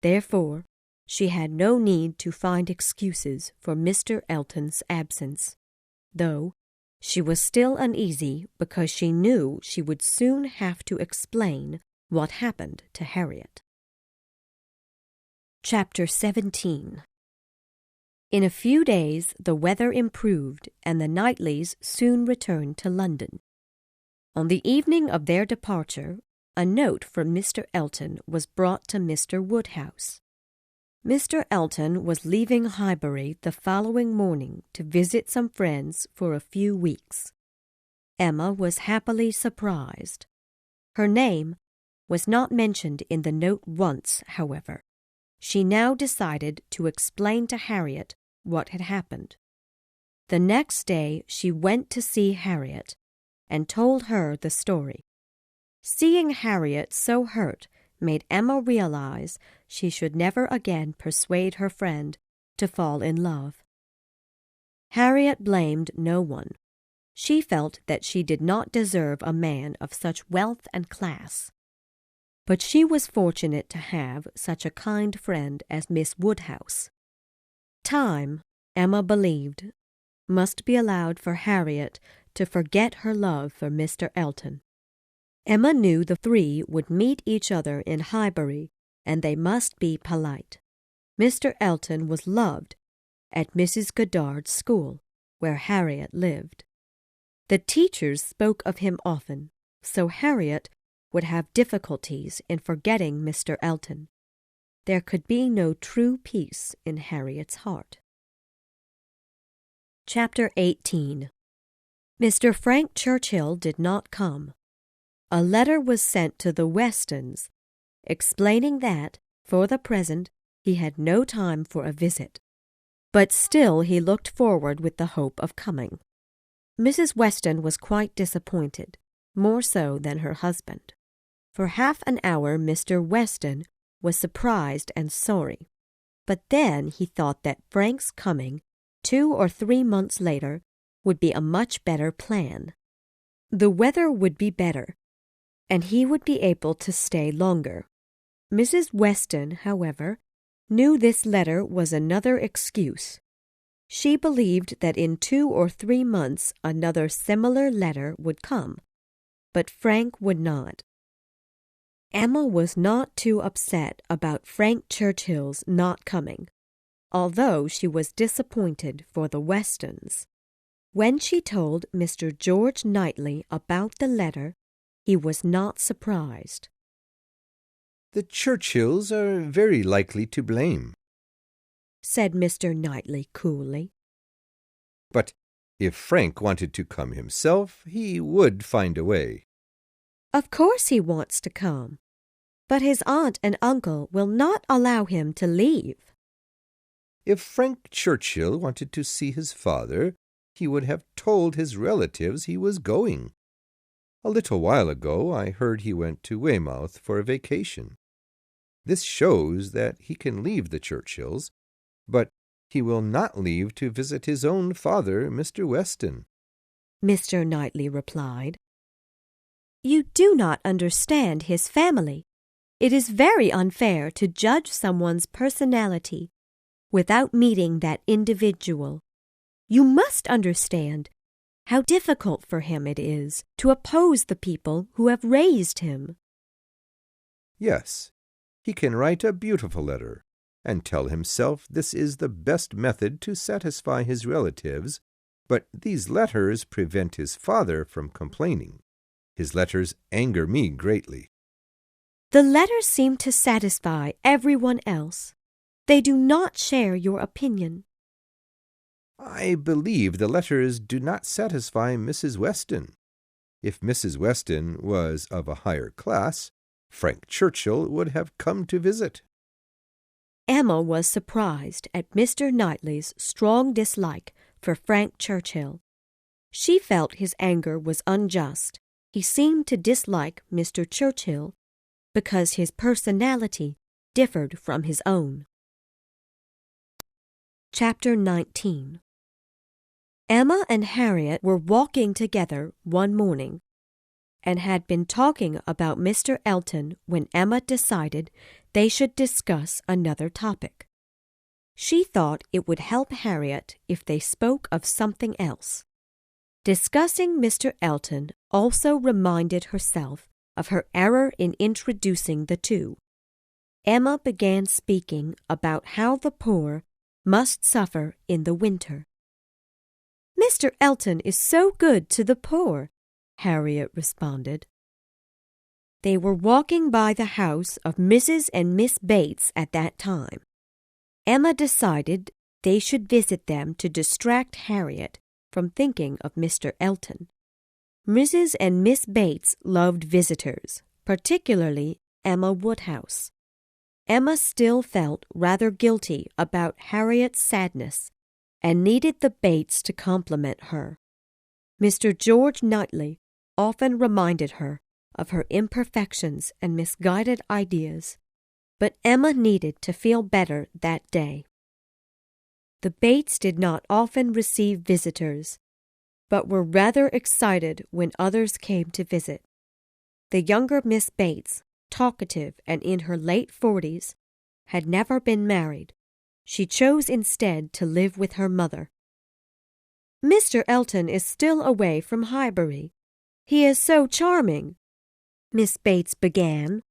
Therefore, she had no need to find excuses for Mr. Elton's absence, though she was still uneasy because she knew she would soon have to explain what happened to Harriet. Chapter 17. In a few days the weather improved, and the Knightleys soon returned to London. On the evening of their departure, a note from Mr. Elton was brought to Mr. Woodhouse. Mr. Elton was leaving Highbury the following morning to visit some friends for a few weeks. Emma was happily surprised. Her name was not mentioned in the note once, however. She now decided to explain to Harriet what had happened. The next day she went to see Harriet and told her the story. Seeing Harriet so hurt made Emma realize she should never again persuade her friend to fall in love. Harriet blamed no one. She felt that she did not deserve a man of such wealth and class. But she was fortunate to have such a kind friend as Miss Woodhouse. Time, Emma believed, must be allowed for Harriet to forget her love for Mr. Elton. Emma knew the three would meet each other in Highbury, and they must be polite. Mr. Elton was loved at Mrs. Goddard's school, where Harriet lived. The teachers spoke of him often, so Harriet would have difficulties in forgetting Mr. Elton. There could be no true peace in Harriet's heart. Chapter 18. Mr. Frank Churchill did not come. A letter was sent to the Westons, explaining that, for the present, he had no time for a visit, but still he looked forward with the hope of coming. Mrs. Weston was quite disappointed, more so than her husband. For half an hour Mr. Weston was surprised and sorry, but then he thought that Frank's coming 2 or 3 months later would be a much better plan. The weather would be better, and he would be able to stay longer. Mrs. Weston, however, knew this letter was another excuse. She believed that in 2 or 3 months another similar letter would come, but Frank would not. Emma was not too upset about Frank Churchill's not coming, although she was disappointed for the Westons. When she told Mr. George Knightley about the letter, he was not surprised. "The Churchills are very likely to blame," said Mr. Knightley coolly. "But if Frank wanted to come himself, he would find a way." "Of course he wants to come, but his aunt and uncle will not allow him to leave." "If Frank Churchill wanted to see his father, he would have told his relatives he was going. A little while ago I heard he went to Weymouth for a vacation. This shows that he can leave the Churchills, but he will not leave to visit his own father, Mr. Weston," Mr. Knightley replied. "You do not understand his family. It is very unfair to judge someone's personality without meeting that individual. You must understand how difficult for him it is to oppose the people who have raised him." "Yes, he can write a beautiful letter, and tell himself this is the best method to satisfy his relatives, but these letters prevent his father from complaining. His letters anger me greatly." The letters seem to satisfy everyone else. They do not share your opinion. I believe the letters do not satisfy Mrs. Weston. If Mrs. Weston was of a higher class, Frank Churchill would have come to visit. Emma was surprised at Mr. Knightley's strong dislike for Frank Churchill. She felt his anger was unjust. He seemed to dislike Mr. Churchill because his personality differed from his own. Chapter 19. Emma and Harriet were walking together one morning and had been talking about Mr. Elton when Emma decided they should discuss another topic. She thought it would help Harriet if they spoke of something else. Discussing Mr. Elton also reminded herself of her error in introducing the two. Emma began speaking about how the poor must suffer in the winter. "Mr. Elton is so good to the poor," Harriet responded. They were walking by the house of Mrs. and Miss Bates at that time. Emma decided they should visit them to distract Harriet from thinking of Mr. Elton. Mrs. and Miss Bates loved visitors, particularly Emma Woodhouse. Emma still felt rather guilty about Harriet's sadness and needed the Bates to compliment her. Mr. George Knightley often reminded her of her imperfections and misguided ideas, but Emma needed to feel better that day. The Bates did not often receive visitors, but were rather excited when others came to visit. The younger Miss Bates, talkative and in her late 40s, had never been married. She chose instead to live with her mother. "Mr. Elton is still away from Highbury. He is so charming," Miss Bates began.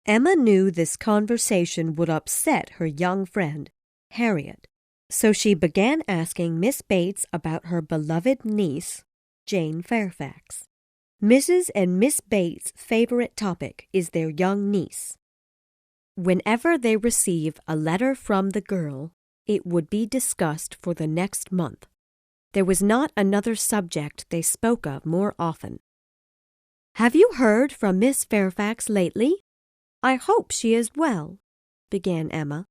Emma knew this conversation would upset her young friend, Harriet, so she began asking Miss Bates about her beloved niece, Jane Fairfax. Mrs. and Miss Bates' favorite topic is their young niece. Whenever they receive a letter from the girl, it would be discussed for the next month. There was not another subject they spoke of more often. "Have you heard from Miss Fairfax lately? I hope she is well," began Emma.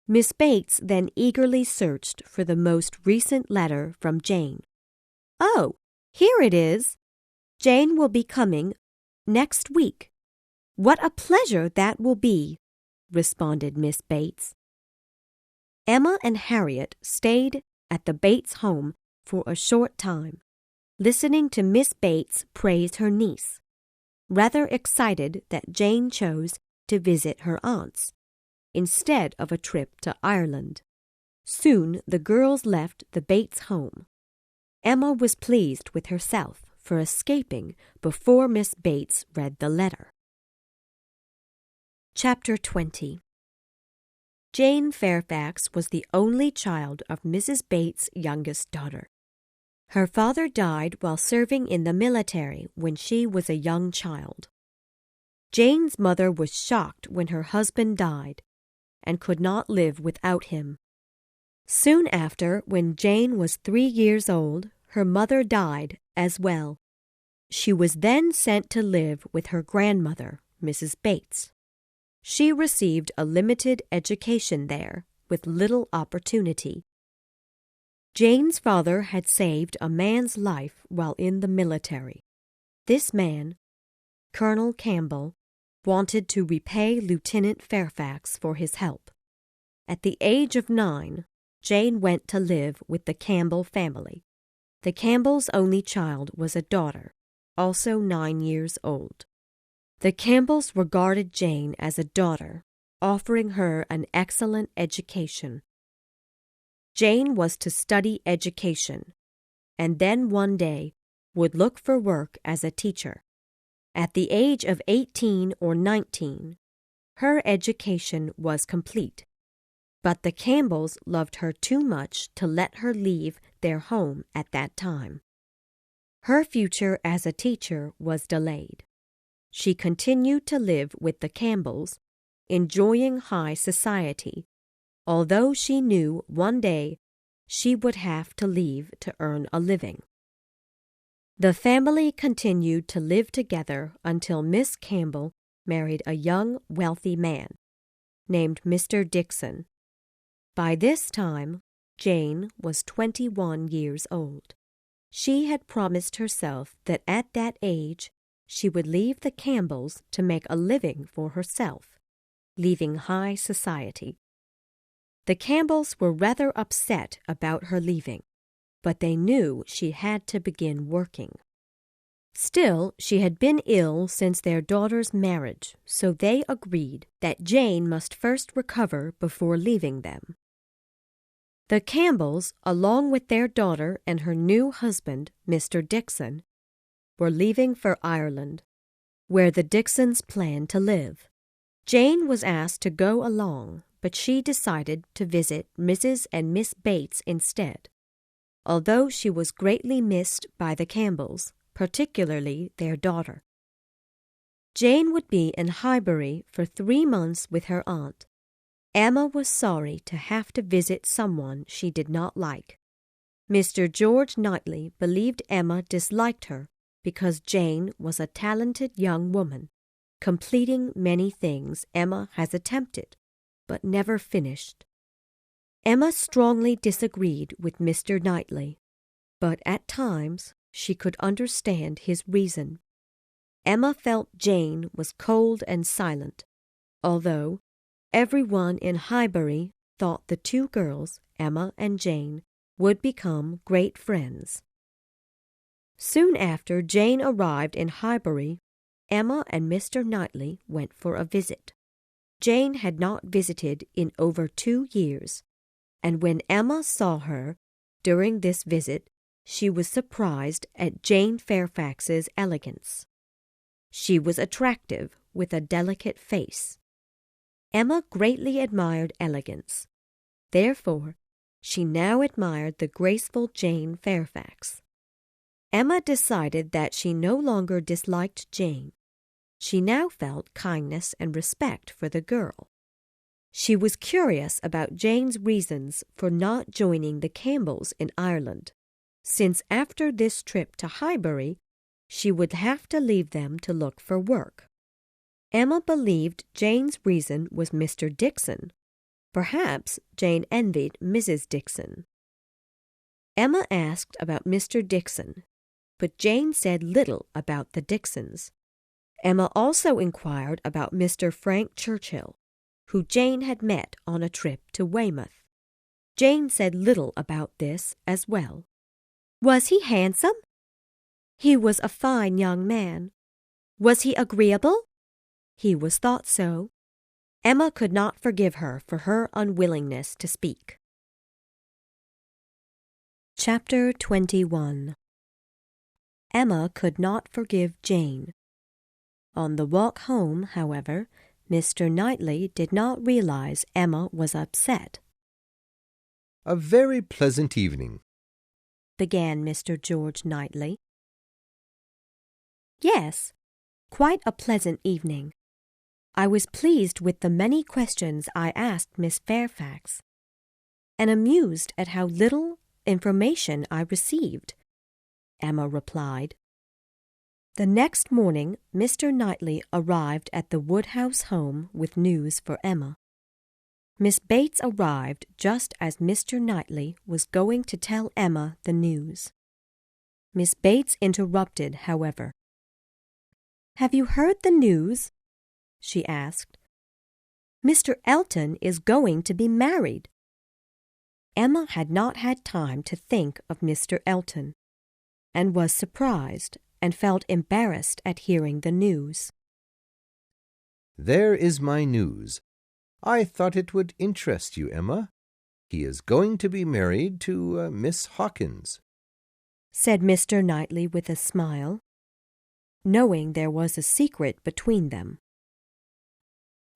Miss Bates then eagerly searched for the most recent letter from Jane. "Oh, here it is. Jane will be coming next week. What a pleasure that will be," responded Miss Bates. Emma and Harriet stayed at the Bates home for a short time, listening to Miss Bates praise her niece, rather excited that Jane chose to visit her aunts instead of a trip to Ireland. Soon the girls left the Bates home. Emma was pleased with herself for escaping before Miss Bates read the letter. Chapter 20. Jane Fairfax was the only child of Mrs. Bates' youngest daughter. Her father died while serving in the military when she was a young child. Jane's mother was shocked when her husband died and could not live without him. Soon after, when Jane was 3 years old, her mother died as well. She was then sent to live with her grandmother, Mrs. Bates. She received a limited education there, with little opportunity. Jane's father had saved a man's life while in the military. This man, Colonel Campbell, wanted to repay Lieutenant Fairfax for his help. At the age of 9, Jane went to live with the Campbell family. The Campbells' only child was a daughter, also 9 years old. The Campbells regarded Jane as a daughter, offering her an excellent education. Jane was to study education, and then one day would look for work as a teacher. At the age of 18 or 19, her education was complete, but the Campbells loved her too much to let her leave their home at that time. Her future as a teacher was delayed. she continued to live with the Campbells, enjoying high society, although she knew one day she would have to leave to earn a living. The family continued to live together until Miss Campbell married a young, wealthy man named Mr. Dixon. By this time, Jane was 21 years old. She had promised herself that at that age she would leave the Campbells to make a living for herself, leaving high society. The Campbells were rather upset about her leaving, but they knew she had to begin working. Still, she had been ill since their daughter's marriage, so they agreed that Jane must first recover before leaving them. The Campbells, along with their daughter and her new husband, Mr. Dixon, were leaving for Ireland, where the Dixons planned to live. Jane was asked to go along, but she decided to visit Mrs. and Miss Bates instead, although she was greatly missed by the Campbells, particularly their daughter. Jane would be in Highbury for 3 months with her aunt. Emma was sorry to have to visit someone she did not like. Mr. George Knightley believed Emma disliked her because Jane was a talented young woman, completing many things Emma has attempted, but never finished. Emma strongly disagreed with Mr. Knightley, but at times she could understand his reason. Emma felt Jane was cold and silent, although everyone in Highbury thought the two girls, Emma and Jane, would become great friends. Soon after Jane arrived in Highbury, Emma and Mr. Knightley went for a visit. Jane had not visited in over 2 years, and when Emma saw her during this visit, she was surprised at Jane Fairfax's elegance. She was attractive with a delicate face. Emma greatly admired elegance. Therefore, she now admired the graceful Jane Fairfax. Emma decided that she no longer disliked Jane. She now felt kindness and respect for the girl. She was curious about Jane's reasons for not joining the Campbells in Ireland, since after this trip to Highbury, she would have to leave them to look for work. Emma believed Jane's reason was Mr. Dixon. Perhaps Jane envied Mrs. Dixon. Emma asked about Mr. Dixon, but Jane said little about the Dixons. Emma also inquired about Mr. Frank Churchill, who Jane had met on a trip to Weymouth. Jane said little about this as well. Was he handsome? He was a fine young man. Was he agreeable? He was thought so. Emma could not forgive her for her unwillingness to speak. Chapter 21. Emma could not forgive Jane. On the walk home, however, Mr. Knightley did not realize Emma was upset. "A very pleasant evening," began Mr. George Knightley. Yes, quite a pleasant evening. I was pleased with the many questions I asked Miss Fairfax, and amused at how little information I received, Emma replied. The next morning, Mr. Knightley arrived at the Woodhouse home with news for Emma. Miss Bates arrived just as Mr. Knightley was going to tell Emma the news. Miss Bates interrupted, however. "Have you heard the news?" she asked. "Mr. Elton is going to be married." Emma had not had time to think of Mr. Elton, and was surprised and felt embarrassed at hearing the news. "There is my news. I thought it would interest you, Emma. He is going to be married to Miss Hawkins," said Mr. Knightley with a smile, knowing there was a secret between them.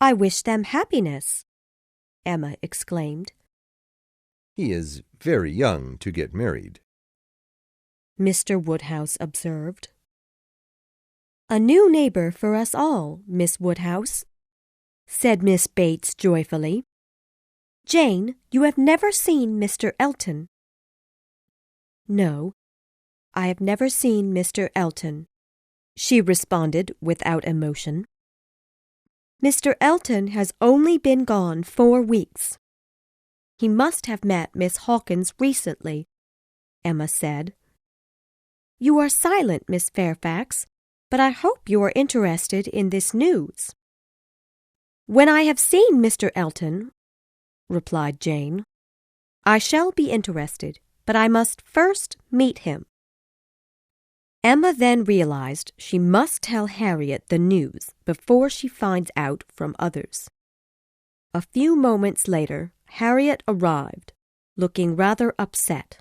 "I wish them happiness," Emma exclaimed. "He is very young to get married," Mr. Woodhouse observed. "A new neighbor for us all, Miss Woodhouse," said Miss Bates joyfully. "Jane, you have never seen Mr. Elton." "No, I have never seen Mr. Elton," she responded without emotion. "Mr. Elton has only been gone 4 weeks. He must have met Miss Hawkins recently," Emma said. "You are silent, Miss Fairfax, but I hope you are interested in this news." "When I have seen Mr. Elton," replied Jane, "I shall be interested, but I must first meet him." Emma then realized she must tell Harriet the news before she finds out from others. A few moments later, Harriet arrived, looking rather upset.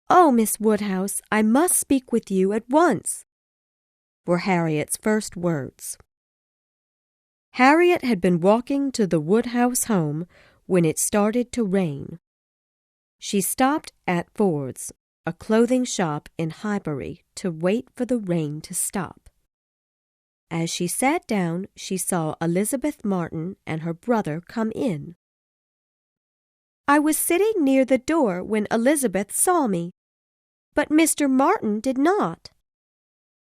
"Oh, Miss Woodhouse, I must speak with you at once," were Harriet's first words. Harriet had been walking to the Woodhouse home when it started to rain. She stopped at Ford's, a clothing shop in Highbury, to wait for the rain to stop. As she sat down, she saw Elizabeth Martin and her brother come in. "I was sitting near the door when Elizabeth saw me, but Mr. Martin did not.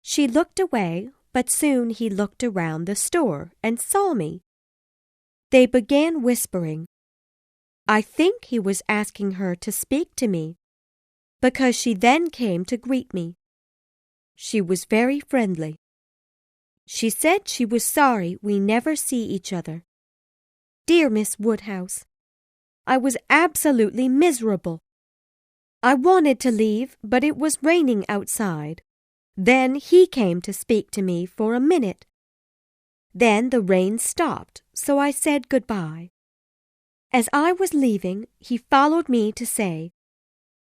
She looked away, but soon he looked around the store and saw me. They began whispering. I think he was asking her to speak to me, because she then came to greet me. She was very friendly. She said she was sorry we never see each other. Dear Miss Woodhouse, I was absolutely miserable. I wanted to leave, but it was raining outside. Then he came to speak to me for a minute. Then the rain stopped, so I said goodbye. As I was leaving, he followed me to say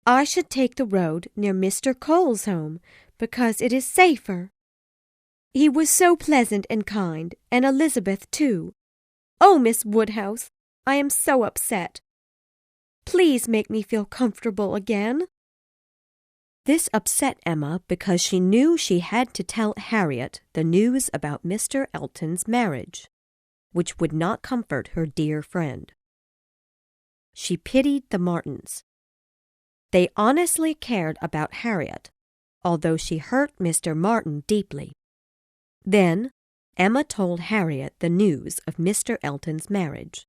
I should take the road near Mr. Cole's home because it is safer. He was so pleasant and kind, and Elizabeth too. Oh, Miss Woodhouse, I am so upset. Please make me feel comfortable again." This upset Emma because she knew she had to tell Harriet the news about Mr. Elton's marriage, which would not comfort her dear friend. She pitied the Martins. They honestly cared about Harriet, although she hurt Mr. Martin deeply. Then Emma told Harriet the news of Mr. Elton's marriage.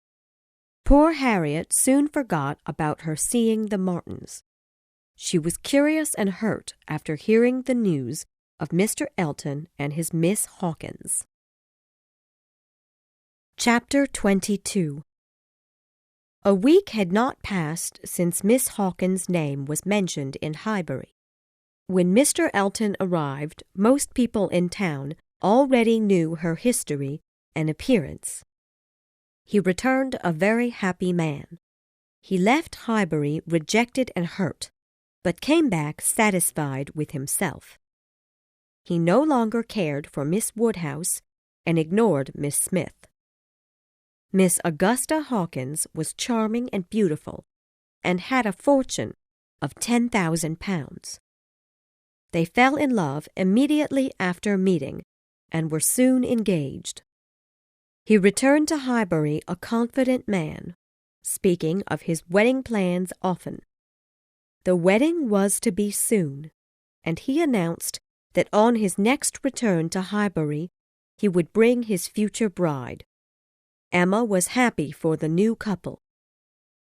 Poor Harriet soon forgot about her seeing the Martins. She was curious and hurt after hearing the news of Mr. Elton and his Miss Hawkins. Chapter 22. A week had not passed since Miss Hawkins' name was mentioned in Highbury. When Mr. Elton arrived, most people in town already knew her history and appearance. He returned a very happy man. He left Highbury rejected and hurt, but came back satisfied with himself. He no longer cared for Miss Woodhouse and ignored Miss Smith. Miss Augusta Hawkins was charming and beautiful, and had a fortune of £10,000. They fell in love immediately after meeting, and were soon engaged. He returned to Highbury a confident man, speaking of his wedding plans often. The wedding was to be soon, and he announced that on his next return to Highbury he would bring his future bride. Emma was happy for the new couple,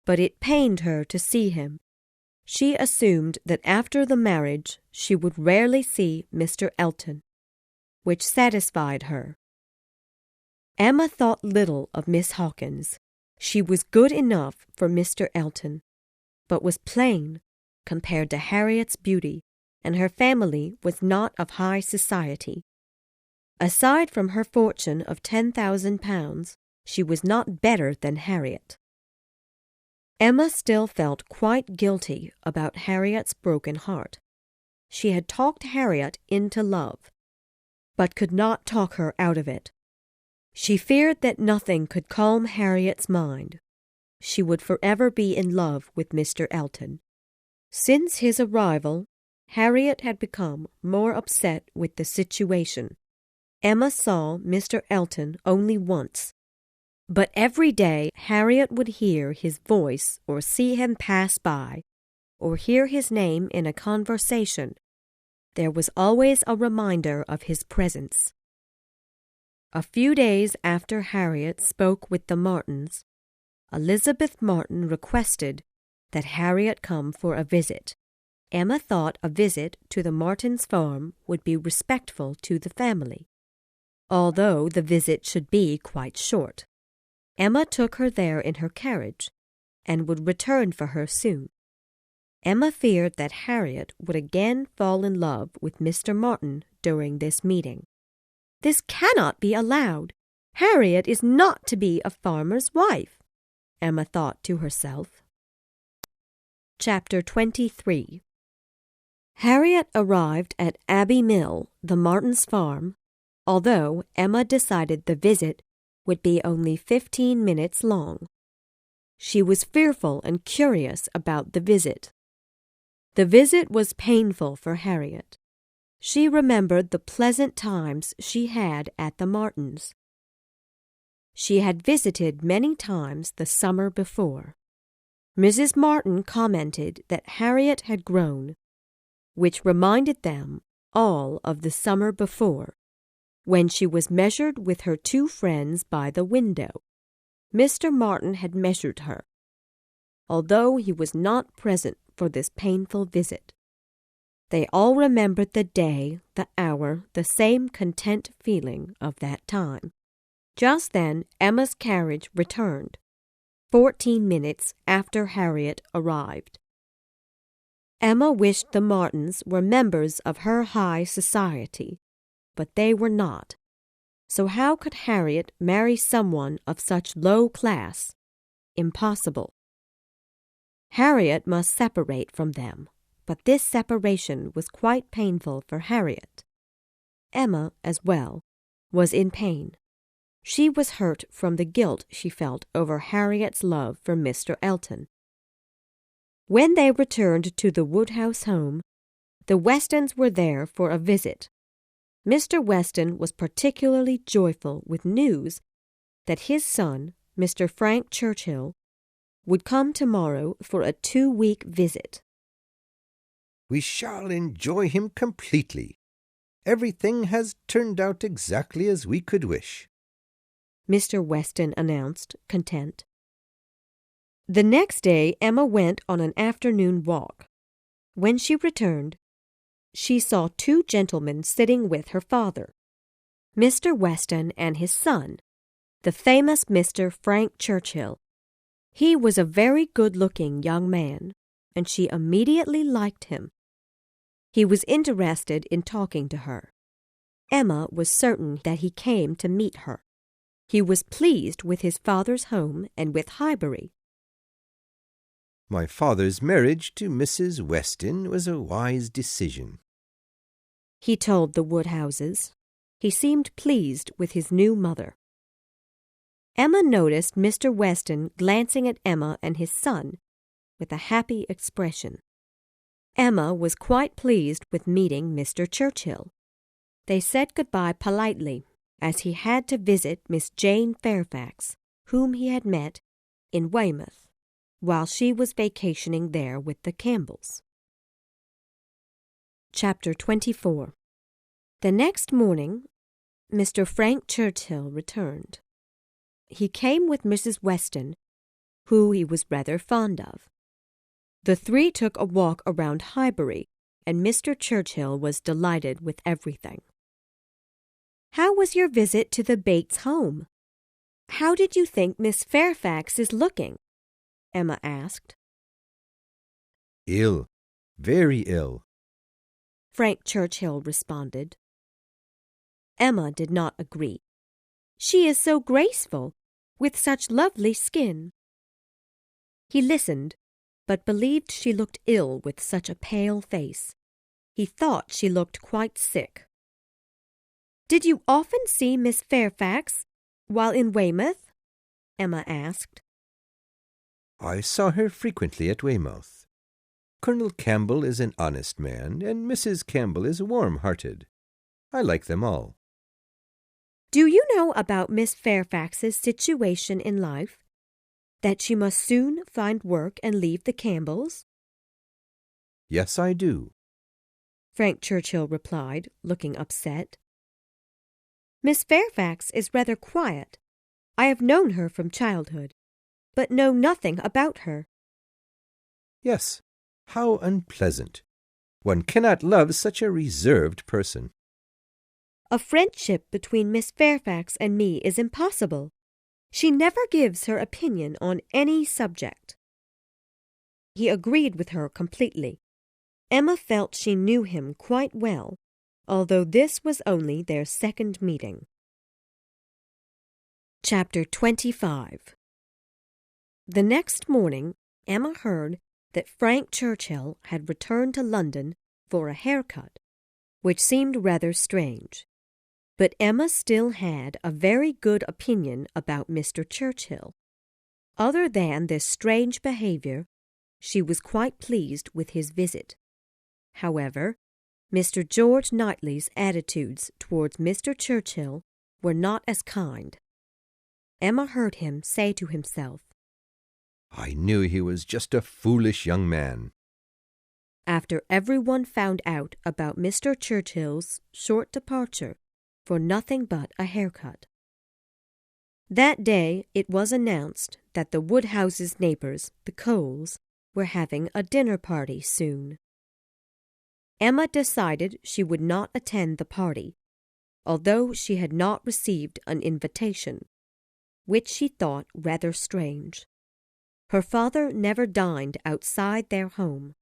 but it pained her to see him. She assumed that after the marriage she would rarely see Mr. Elton, which satisfied her. Emma thought little of Miss Hawkins. She was good enough for Mr. Elton, but was plain compared to Harriet's beauty, and her family was not of high society. Aside from her fortune of £10,000, she was not better than Harriet. Emma still felt quite guilty about Harriet's broken heart. She had talked Harriet into love, but could not talk her out of it. She feared that nothing could calm Harriet's mind. She would forever be in love with Mr. Elton. Since his arrival, Harriet had become more upset with the situation. Emma saw Mr. Elton only once, but every day Harriet would hear his voice or see him pass by or hear his name in a conversation. There was always a reminder of his presence. A few days after Harriet spoke with the Martins, Elizabeth Martin requested that Harriet come for a visit. Emma thought a visit to the Martins' farm would be respectful to the family, although the visit should be quite short. Emma took her there in her carriage and would return for her soon. Emma feared that Harriet would again fall in love with Mr. Martin during this meeting. "This cannot be allowed. Harriet is not to be a farmer's wife," Emma thought to herself. Chapter 23. Harriet arrived at Abbey Mill, the Martins' farm, although Emma decided the visit would be only 15 minutes long. She was fearful and curious about the visit. The visit was painful for Harriet. She remembered the pleasant times she had at the Martins. She had visited many times the summer before. Mrs. Martin commented that Harriet had grown, which reminded them all of the summer before, when she was measured with her two friends by the window. Mr. Martin had measured her, although he was not present for this painful visit. They all remembered the day, the hour, the same content feeling of that time. Just then Emma's carriage returned, 14 minutes after Harriet arrived. Emma wished the Martins were members of her high society, but they were not. So how could Harriet marry someone of such low class? Impossible. Harriet must separate from them, but this separation was quite painful for Harriet. Emma, as well, was in pain. She was hurt from the guilt she felt over Harriet's love for Mr. Elton. When they returned to the Woodhouse home, the Westons were there for a visit. Mr. Weston was particularly joyful with news that his son, Mr. Frank Churchill, would come tomorrow for a 2-week visit. "We shall enjoy him completely. Everything has turned out exactly as we could wish," Mr. Weston announced, content. The next day Emma went on an afternoon walk. When she returned, she saw 2 gentlemen sitting with her father, Mr. Weston and his son, the famous Mr. Frank Churchill. He was a very good-looking young man, and she immediately liked him. He was interested in talking to her. Emma was certain that he came to meet her. He was pleased with his father's home and with Highbury. "My father's marriage to Mrs. Weston was a wise decision," he told the Woodhouses. He seemed pleased with his new mother. Emma noticed Mr. Weston glancing at Emma and his son with a happy expression. Emma was quite pleased with meeting Mr. Churchill. They said goodbye politely, as he had to visit Miss Jane Fairfax, whom he had met in Weymouth, while she was vacationing there with the Campbells. Chapter 24. The next morning, Mr. Frank Churchill returned. He came with Mrs. Weston, who he was rather fond of. The 3 took a walk around Highbury, and Mr. Churchill was delighted with everything. "How was your visit to the Bates home? How did you think Miss Fairfax is looking?" Emma asked. "Ill, very ill," Frank Churchill responded. Emma did not agree. "She is so graceful, with such lovely skin." He listened, but believed she looked ill with such a pale face. He thought she looked quite sick. "Did you often see Miss Fairfax while in Weymouth?" Emma asked. "I saw her frequently at Weymouth. Colonel Campbell is an honest man, and Mrs. Campbell is warm-hearted. I like them all. Do you know about Miss Fairfax's situation in life? That she must soon find work and leave the Campbells? Yes, I do. Frank Churchill replied, looking upset. Miss Fairfax is rather quiet. I have known her from childhood, but know nothing about her. Yes, how unpleasant. One cannot love such a reserved person. A friendship between Miss Fairfax and me is impossible. She never gives her opinion on any subject. He agreed with her completely. Emma felt she knew him quite well, although this was only their second meeting. Chapter 25. The next morning, Emma heard that Frank Churchill had returned to London for a haircut, which seemed rather strange. But Emma still had a very good opinion about Mr. Churchill. Other than this strange behavior, she was quite pleased with his visit. However, Mr. George Knightley's attitudes towards Mr. Churchill were not as kind. Emma heard him say to himself, I knew he was just a foolish young man. After everyone found out about Mr. Churchill's short departure for nothing but a haircut. That day it was announced that the Woodhouse's neighbors, the Coles, were having a dinner party soon. Emma decided she would not attend the party, although she had not received an invitation, which she thought rather strange. Her father never dined outside their home,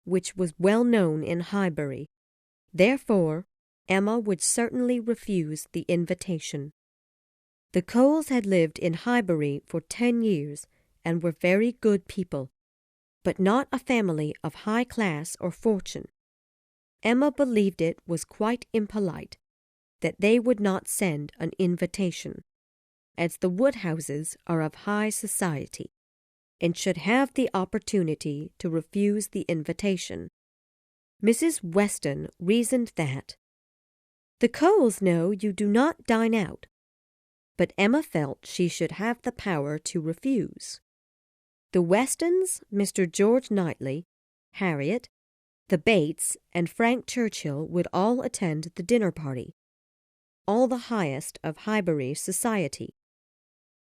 which was well known in Highbury. Therefore, Emma would certainly refuse the invitation. The Coles had lived in Highbury for 10 years and were very good people, but not a family of high class or fortune. Emma believed it was quite impolite that they would not send an invitation, as the Woodhouses are of high society, and should have the opportunity to refuse the invitation. Mrs. Weston reasoned that the Coles know you do not dine out, but Emma felt she should have the power to refuse. The Westons, Mr. George Knightley, Harriet, the Bates, and Frank Churchill would all attend the dinner party, all the highest of Highbury society.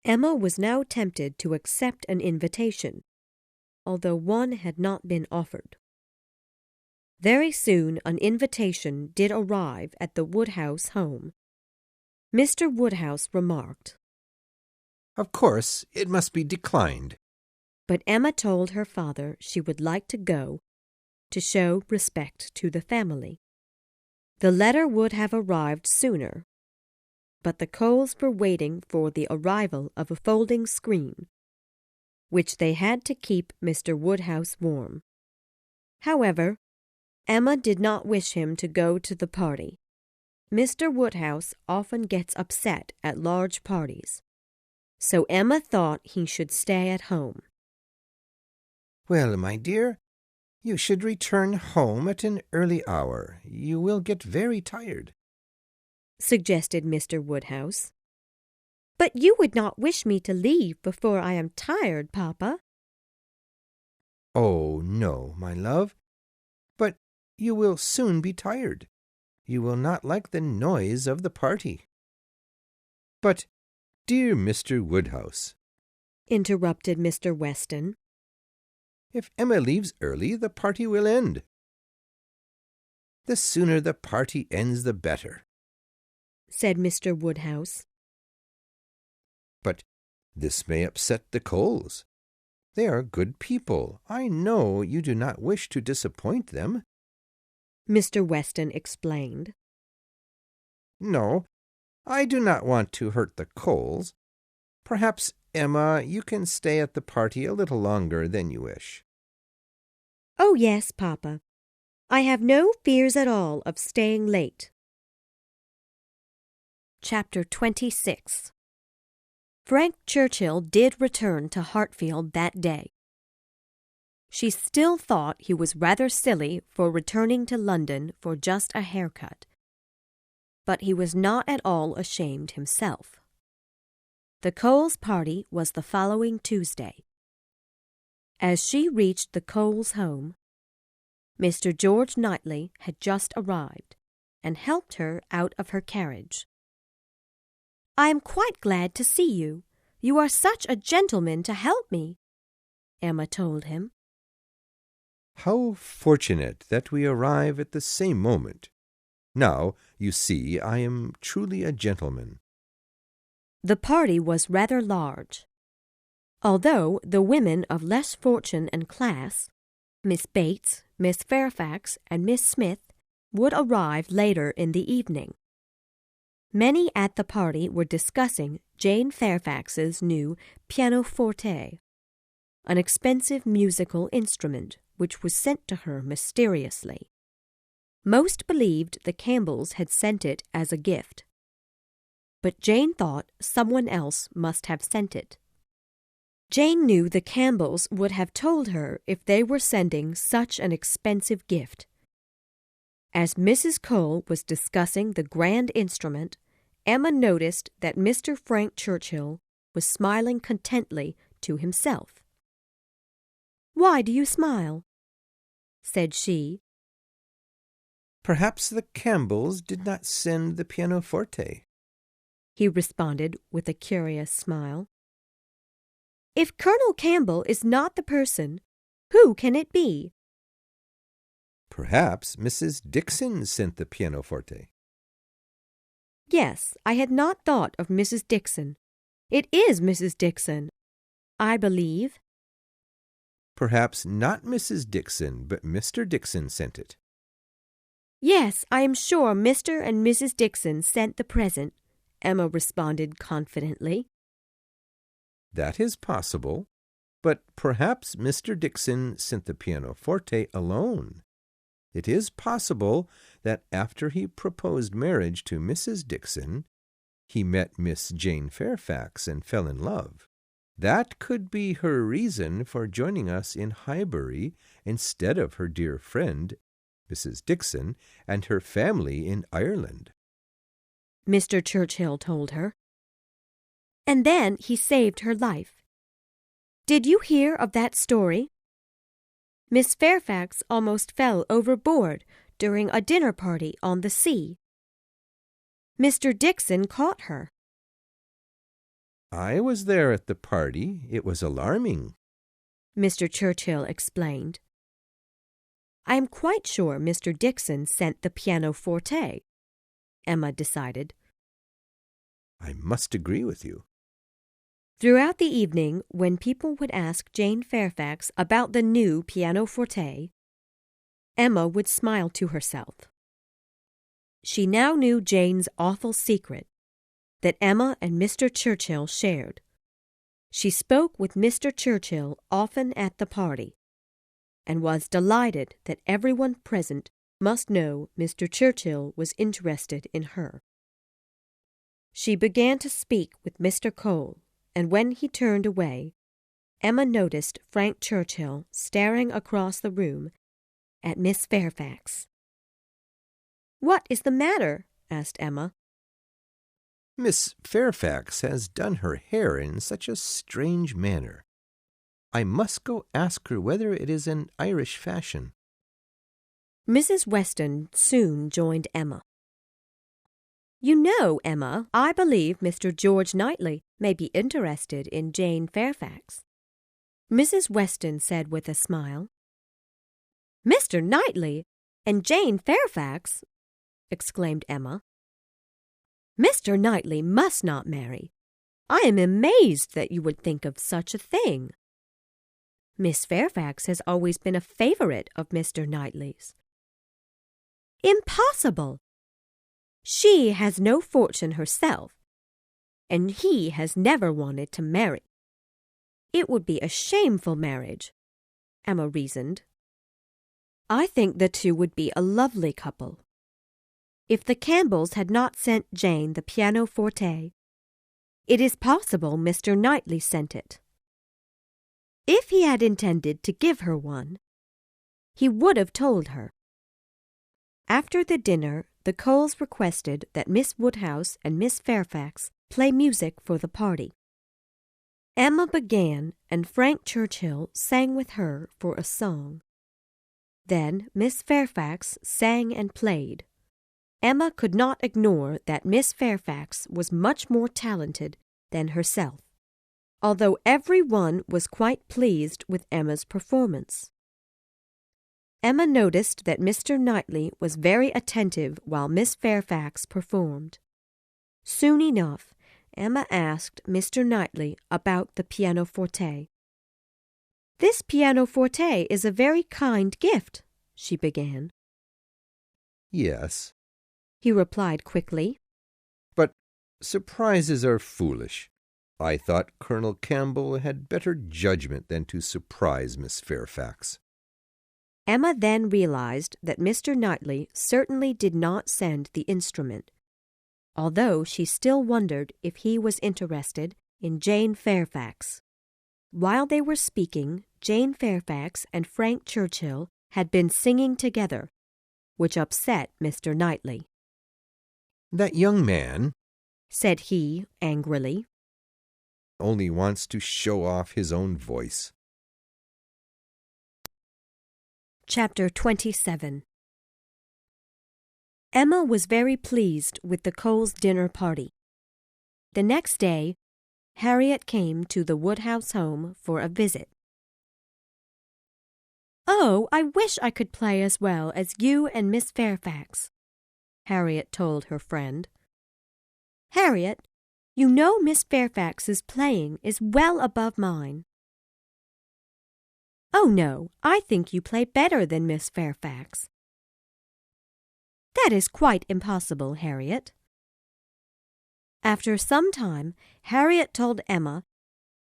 Emma was now tempted to accept an invitation, although one had not been offered. Very soon an invitation did arrive at the Woodhouse home. Mr. Woodhouse remarked, Of course, it must be declined. But Emma told her father she would like to go, to show respect to the family. The letter would have arrived sooner, but the Coles were waiting for the arrival of a folding screen, which they had to keep Mr. Woodhouse warm. However, Emma did not wish him to go to the party. Mr. Woodhouse often gets upset at large parties, so Emma thought he should stay at home. Well, my dear, you should return home at an early hour. You will get very tired, suggested Mr. Woodhouse. But you would not wish me to leave before I am tired, Papa. Oh, no, my love. But you will soon be tired. You will not like the noise of the party. But, dear Mr. Woodhouse, interrupted Mr. Weston, if Emma leaves early, the party will end. The sooner the party ends, the better, said Mr. Woodhouse. But this may upset the Coles. They are good people. I know you do not wish to disappoint them, Mr. Weston explained. No, I do not want to hurt the Coles. Perhaps, Emma, you can stay at the party a little longer than you wish. Oh, yes, Papa. I have no fears at all of staying late. Chapter 26. Frank Churchill did return to Hartfield that day. She still thought he was rather silly for returning to London for just a haircut. But he was not at all ashamed himself. The Coles party was the following Tuesday. As she reached the Coles home, Mr. George Knightley had just arrived and helped her out of her carriage. "I am quite glad to see you. You are such a gentleman to help me," Emma told him. "How fortunate that we arrive at the same moment. Now, you see, I am truly a gentleman." The party was rather large. Although the women of less fortune and class, Miss Bates, Miss Fairfax, and Miss Smith, would arrive later in the evening. Many at the party were discussing Jane Fairfax's new pianoforte, an expensive musical instrument which was sent to her mysteriously. Most believed the Campbells had sent it as a gift, but Jane thought someone else must have sent it. Jane knew the Campbells would have told her if they were sending such an expensive gift. As Mrs. Cole was discussing the grand instrument, Emma noticed that Mr. Frank Churchill was smiling contentedly to himself. "Why do you smile?" said she. "Perhaps the Campbells did not send the pianoforte," he responded with a curious smile. "If Colonel Campbell is not the person, who can it be?" "Perhaps Mrs. Dixon sent the pianoforte." "Yes, I had not thought of Mrs. Dixon. It is Mrs. Dixon, I believe." "Perhaps not Mrs. Dixon, but Mr. Dixon sent it." "Yes, I am sure Mr. and Mrs. Dixon sent the present," Emma responded confidently. "That is possible, but perhaps Mr. Dixon sent the pianoforte alone. It is possible that after he proposed marriage to Mrs. Dixon, he met Miss Jane Fairfax and fell in love. That could be her reason for joining us in Highbury instead of her dear friend, Mrs. Dixon, and her family in Ireland," Mr. Churchill told her. "And then he saved her life. Did you hear of that story? Miss Fairfax almost fell overboard during a dinner party on the sea. Mr. Dixon caught her." "I was there at the party. It was alarming," Mr. Churchill explained. "I am quite sure Mr. Dixon sent the pianoforte," Emma decided. "I must agree with you." Throughout the evening, when people would ask Jane Fairfax about the new pianoforte, Emma would smile to herself. She now knew Jane's awful secret that Emma and Mr. Churchill shared. She spoke with Mr. Churchill often at the party, and was delighted that everyone present must know Mr. Churchill was interested in her. She began to speak with Mr. Cole, and when he turned away, Emma noticed Frank Churchill staring across the room at Miss Fairfax. "What is the matter?" asked Emma. "Miss Fairfax has done her hair in such a strange manner. I must go ask her whether it is an Irish fashion." Mrs. Weston soon joined Emma. "You know, Emma, I believe Mr. George Knightley may be interested in Jane Fairfax," Mrs. Weston said with a smile. "Mr. Knightley and Jane Fairfax!" exclaimed Emma. "Mr. Knightley must not marry. I am amazed that you would think of such a thing. Miss Fairfax has always been a favorite of Mr. Knightley's." "Impossible! She has no fortune herself, and he has never wanted to marry. It would be a shameful marriage," Emma reasoned. "I think the two would be a lovely couple. If the Campbells had not sent Jane the pianoforte, it is possible Mr. Knightley sent it." If he had intended to give her one, he would have told her. After the dinner, the Coles requested that Miss Woodhouse and Miss Fairfax play music for the party. Emma began, and Frank Churchill sang with her for a song. Then Miss Fairfax sang and played. Emma could not ignore that Miss Fairfax was much more talented than herself, although every one was quite pleased with Emma's performance. Emma noticed that Mr. Knightley was very attentive while Miss Fairfax performed. Soon enough, Emma asked Mr. Knightley about the pianoforte. "This pianoforte is a very kind gift," she began. "Yes," he replied quickly. "but surprises are foolish. I thought Colonel Campbell had better judgment than to surprise Miss Fairfax." Emma then realized that Mr. Knightley certainly did not send the instrument, although she still wondered if he was interested in Jane Fairfax. While they were speaking, Jane Fairfax and Frank Churchill had been singing together, which upset Mr. Knightley. "That young man," said he angrily, "only wants to show off his own voice." Chapter 27. Emma was very pleased with the Coles' dinner party. The next day, Harriet came to the Woodhouse home for a visit. "Oh, I wish I could play as well as you and Miss Fairfax," Harriet told her friend. "Harriet, you know Miss Fairfax's playing is well above mine." "Oh, no, I think you play better than Miss Fairfax." "That is quite impossible, Harriet." After some time, Harriet told Emma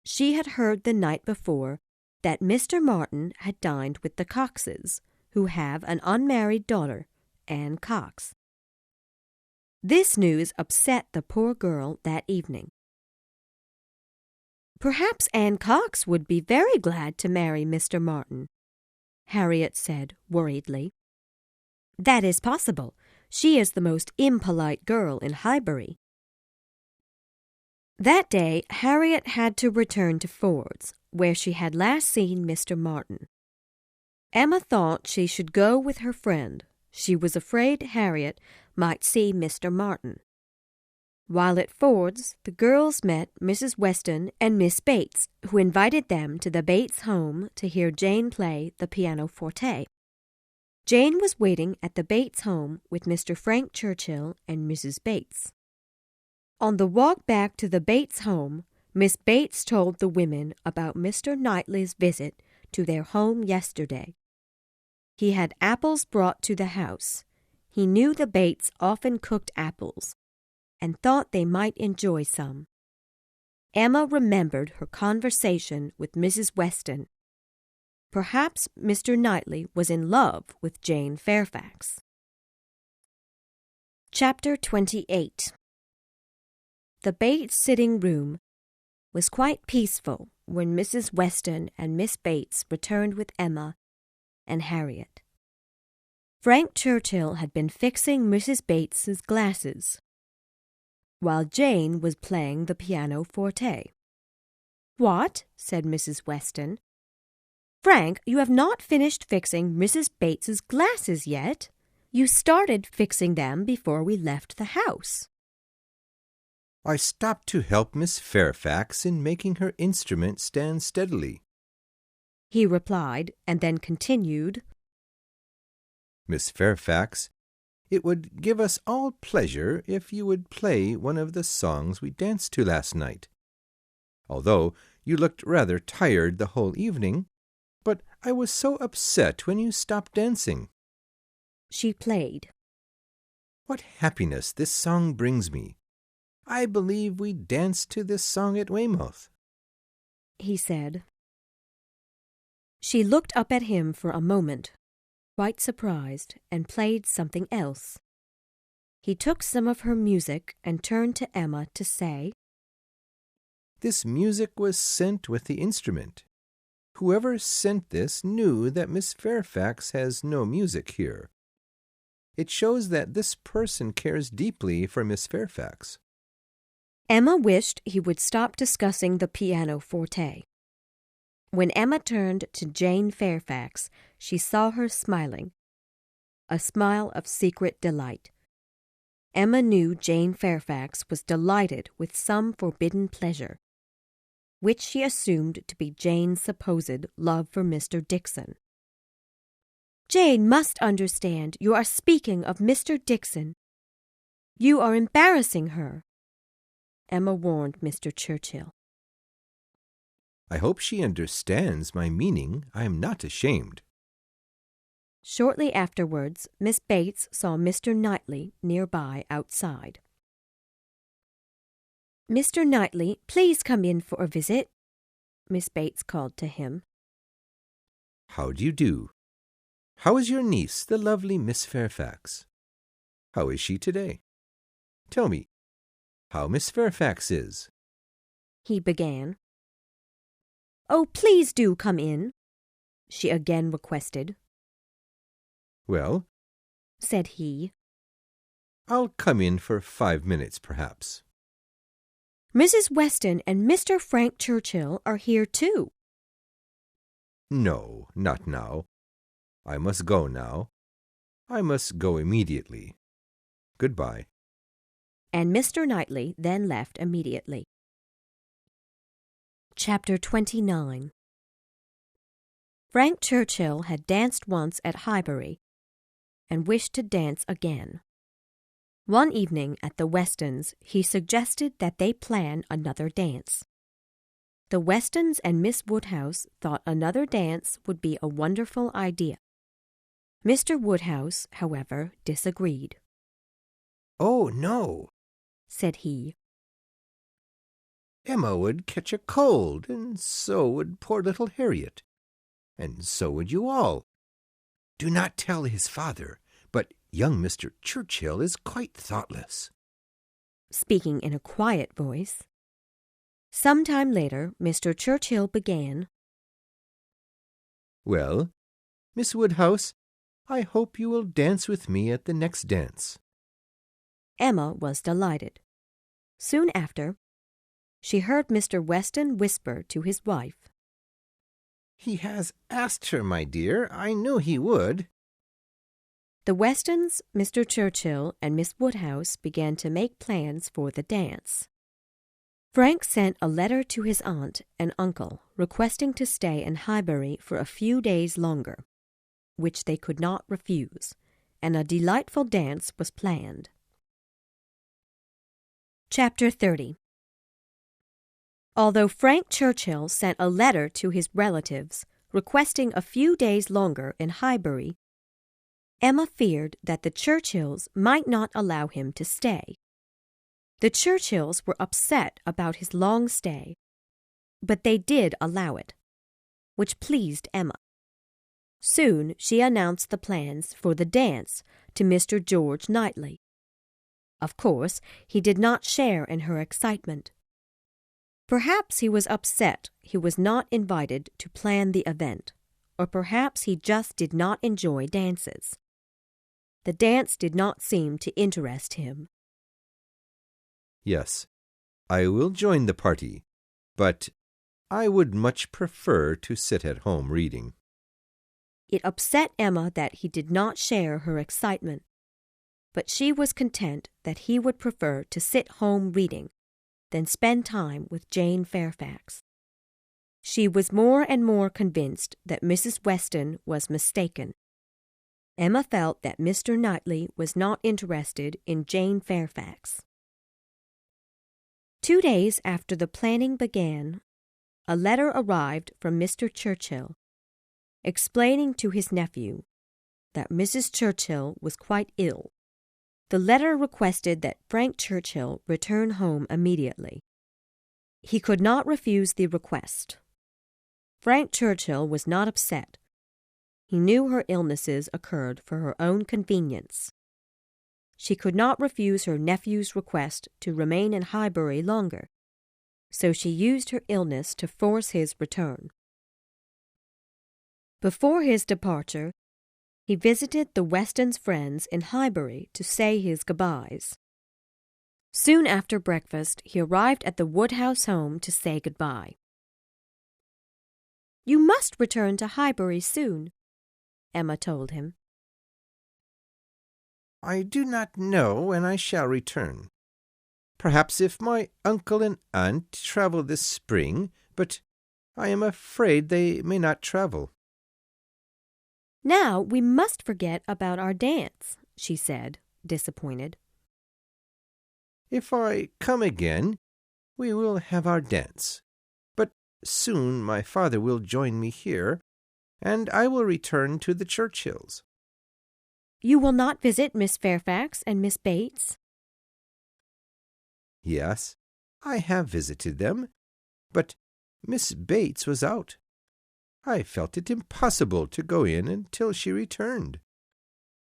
she had heard the night before that Mr. Martin had dined with the Coxes, who have an unmarried daughter, Anne Cox. This news upset the poor girl that evening. "Perhaps Anne Cox would be very glad to marry Mr. Martin," Harriet said worriedly. "That is possible. She is the most impolite girl in Highbury." That day, Harriet had to return to Ford's, where she had last seen Mr. Martin. Emma thought she should go with her friend. She was afraid Harriet might see Mr. Martin. While at Ford's, the girls met Mrs. Weston and Miss Bates, who invited them to the Bates home to hear Jane play the pianoforte. Jane was waiting at the Bates home with Mr. Frank Churchill and Mrs. Bates. On the walk back to the Bates home, Miss Bates told the women about Mr. Knightley's visit to their home yesterday. He had apples brought to the house. He knew the Bates often cooked apples, and thought they might enjoy some. Emma remembered her conversation with Mrs. Weston. Perhaps Mr. Knightley was in love with Jane Fairfax. Chapter 28. The Bates sitting room was quite peaceful when Mrs. Weston and Miss Bates returned with Emma and Harriet. Frank Churchill had been fixing Mrs. Bates's glasses, while Jane was playing the pianoforte. "What?" said Mrs. Weston. "Frank, you have not finished fixing Mrs. Bates's glasses yet. You started fixing them before we left the house." "I stopped to help Miss Fairfax in making her instrument stand steadily," he replied, and then continued, "Miss Fairfax, it would give us all pleasure if you would play one of the songs we danced to last night. Although you looked rather tired the whole evening, but I was so upset when you stopped dancing." She played. "What happiness this song brings me. I believe we danced to this song at Weymouth," he said. She looked up at him for a moment, quite surprised, and played something else. He took some of her music and turned to Emma to say, "This music was sent with the instrument. Whoever sent this knew that Miss Fairfax has no music here. It shows that this person cares deeply for Miss Fairfax. Emma wished he would stop discussing the pianoforte. When Emma turned to Jane Fairfax, she saw her smiling, a smile of secret delight. Emma knew Jane Fairfax was delighted with some forbidden pleasure, which she assumed to be Jane's supposed love for Mr. Dixon. "Jane must understand you are speaking of Mr. Dixon. You are embarrassing her," Emma warned Mr. Churchill. I hope she understands my meaning. I am not ashamed. Shortly afterwards, Miss Bates saw Mr. Knightley nearby outside. "Mr. Knightley, please come in for a visit," Miss Bates called to him. How do you do? How is your niece, the lovely Miss Fairfax? How is she today? Tell me, how Miss Fairfax is?" he began. "Oh, please do come in," she again requested. "Well," said he, "I'll come in for 5 minutes, perhaps." "Mrs. Weston and Mr. Frank Churchill are here too." "No, not now. I must go now. I must go immediately. Goodbye." And Mr. Knightley then left immediately. Chapter 29. Frank Churchill had danced once at Highbury, and wished to dance again. One evening at the Westons, he suggested that they plan another dance. The Westons and Miss Woodhouse thought another dance would be a wonderful idea. Mr. Woodhouse, however, disagreed. "Oh, no," said he. "Emma would catch a cold, and so would poor little Harriet, and so would you all. Do not tell his father, but young Mr. Churchill is quite thoughtless." Speaking in a quiet voice. Some time later, Mr. Churchill began, "Well, Miss Woodhouse, I hope you will dance with me at the next dance." Emma was delighted. Soon after, she heard Mr. Weston whisper to his wife, "He has asked her, my dear. I knew he would." The Westons, Mr. Churchill, and Miss Woodhouse began to make plans for the dance. Frank sent a letter to his aunt and uncle requesting to stay in Highbury for a few days longer, which they could not refuse, and a delightful dance was planned. Chapter 30. Although Frank Churchill sent a letter to his relatives requesting a few days longer in Highbury, Emma feared that the Churchills might not allow him to stay. The Churchills were upset about his long stay, but they did allow it, which pleased Emma. Soon she announced the plans for the dance to Mr. George Knightley. Of course, he did not share in her excitement. Perhaps he was upset he was not invited to plan the event, or perhaps he just did not enjoy dances. The dance did not seem to interest him. "Yes, I will join the party, but I would much prefer to sit at home reading." It upset Emma that he did not share her excitement, but she was content that he would prefer to sit home reading than spend time with Jane Fairfax. She was more and more convinced that Mrs. Weston was mistaken. Emma felt that Mr. Knightley was not interested in Jane Fairfax. 2 days after the planning began, a letter arrived from Mr. Churchill, explaining to his nephew that Mrs. Churchill was quite ill. The letter requested that Frank Churchill return home immediately. He could not refuse the request. Frank Churchill was not upset. He knew her illnesses occurred for her own convenience. She could not refuse her nephew's request to remain in Highbury longer, so she used her illness to force his return. Before his departure, he visited the Westons' friends in Highbury to say his goodbyes. Soon after breakfast, he arrived at the Woodhouse home to say goodbye. "You must return to Highbury soon," Emma told him. "I do not know when I shall return. Perhaps if my uncle and aunt travel this spring, but I am afraid they may not travel." "Now we must forget about our dance," she said, disappointed. "If I come again, we will have our dance. But soon my father will join me here, and I will return to the Churchills." "You will not visit Miss Fairfax and Miss Bates?" "Yes, I have visited them, but Miss Bates was out. I felt it impossible to go in until she returned.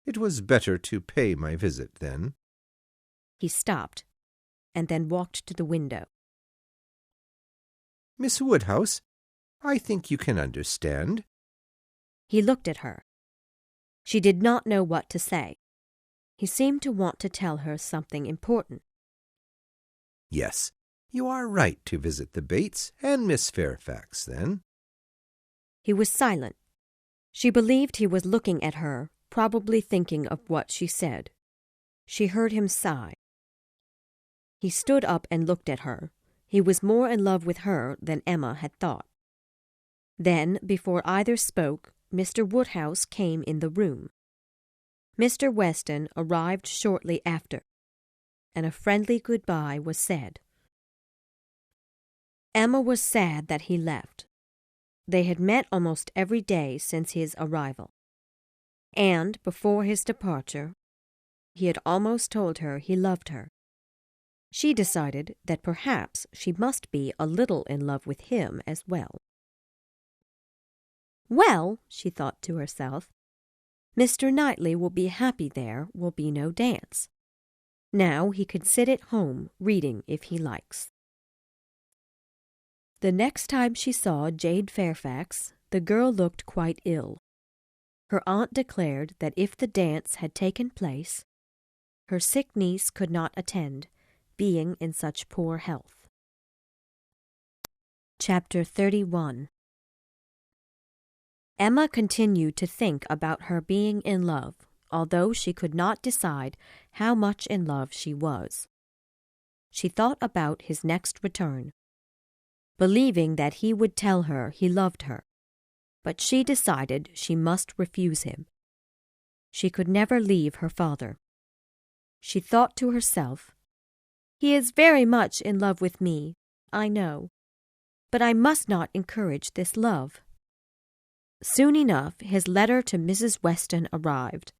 It was better to pay my visit then." He stopped, and then walked to the window. "Miss Woodhouse, I think you can understand." He looked at her. She did not know what to say. He seemed to want to tell her something important. "Yes, you are right to visit the Bates and Miss Fairfax, then." He was silent. She believed he was looking at her, probably thinking of what she said. She heard him sigh. He stood up and looked at her. He was more in love with her than Emma had thought. Then, before either spoke, Mr. Woodhouse came in the room. Mr. Weston arrived shortly after, and a friendly goodbye was said. Emma was sad that he left. They had met almost every day since his arrival, and before his departure, he had almost told her he loved her. She decided that perhaps she must be a little in love with him as well. "Well," she thought to herself, "Mr. Knightley will be happy there will be no dance. Now he can sit at home reading if he likes." The next time she saw Jane Fairfax, the girl looked quite ill. Her aunt declared that if the dance had taken place, her sick niece could not attend, being in such poor health. Chapter 31. Emma continued to think about her being in love, although she could not decide how much in love she was. She thought about his next return, believing that he would tell her he loved her, but she decided she must refuse him. She could never leave her father. She thought to herself, "He is very much in love with me, I know, but I must not encourage this love." Soon enough his letter to Mrs. Weston arrived.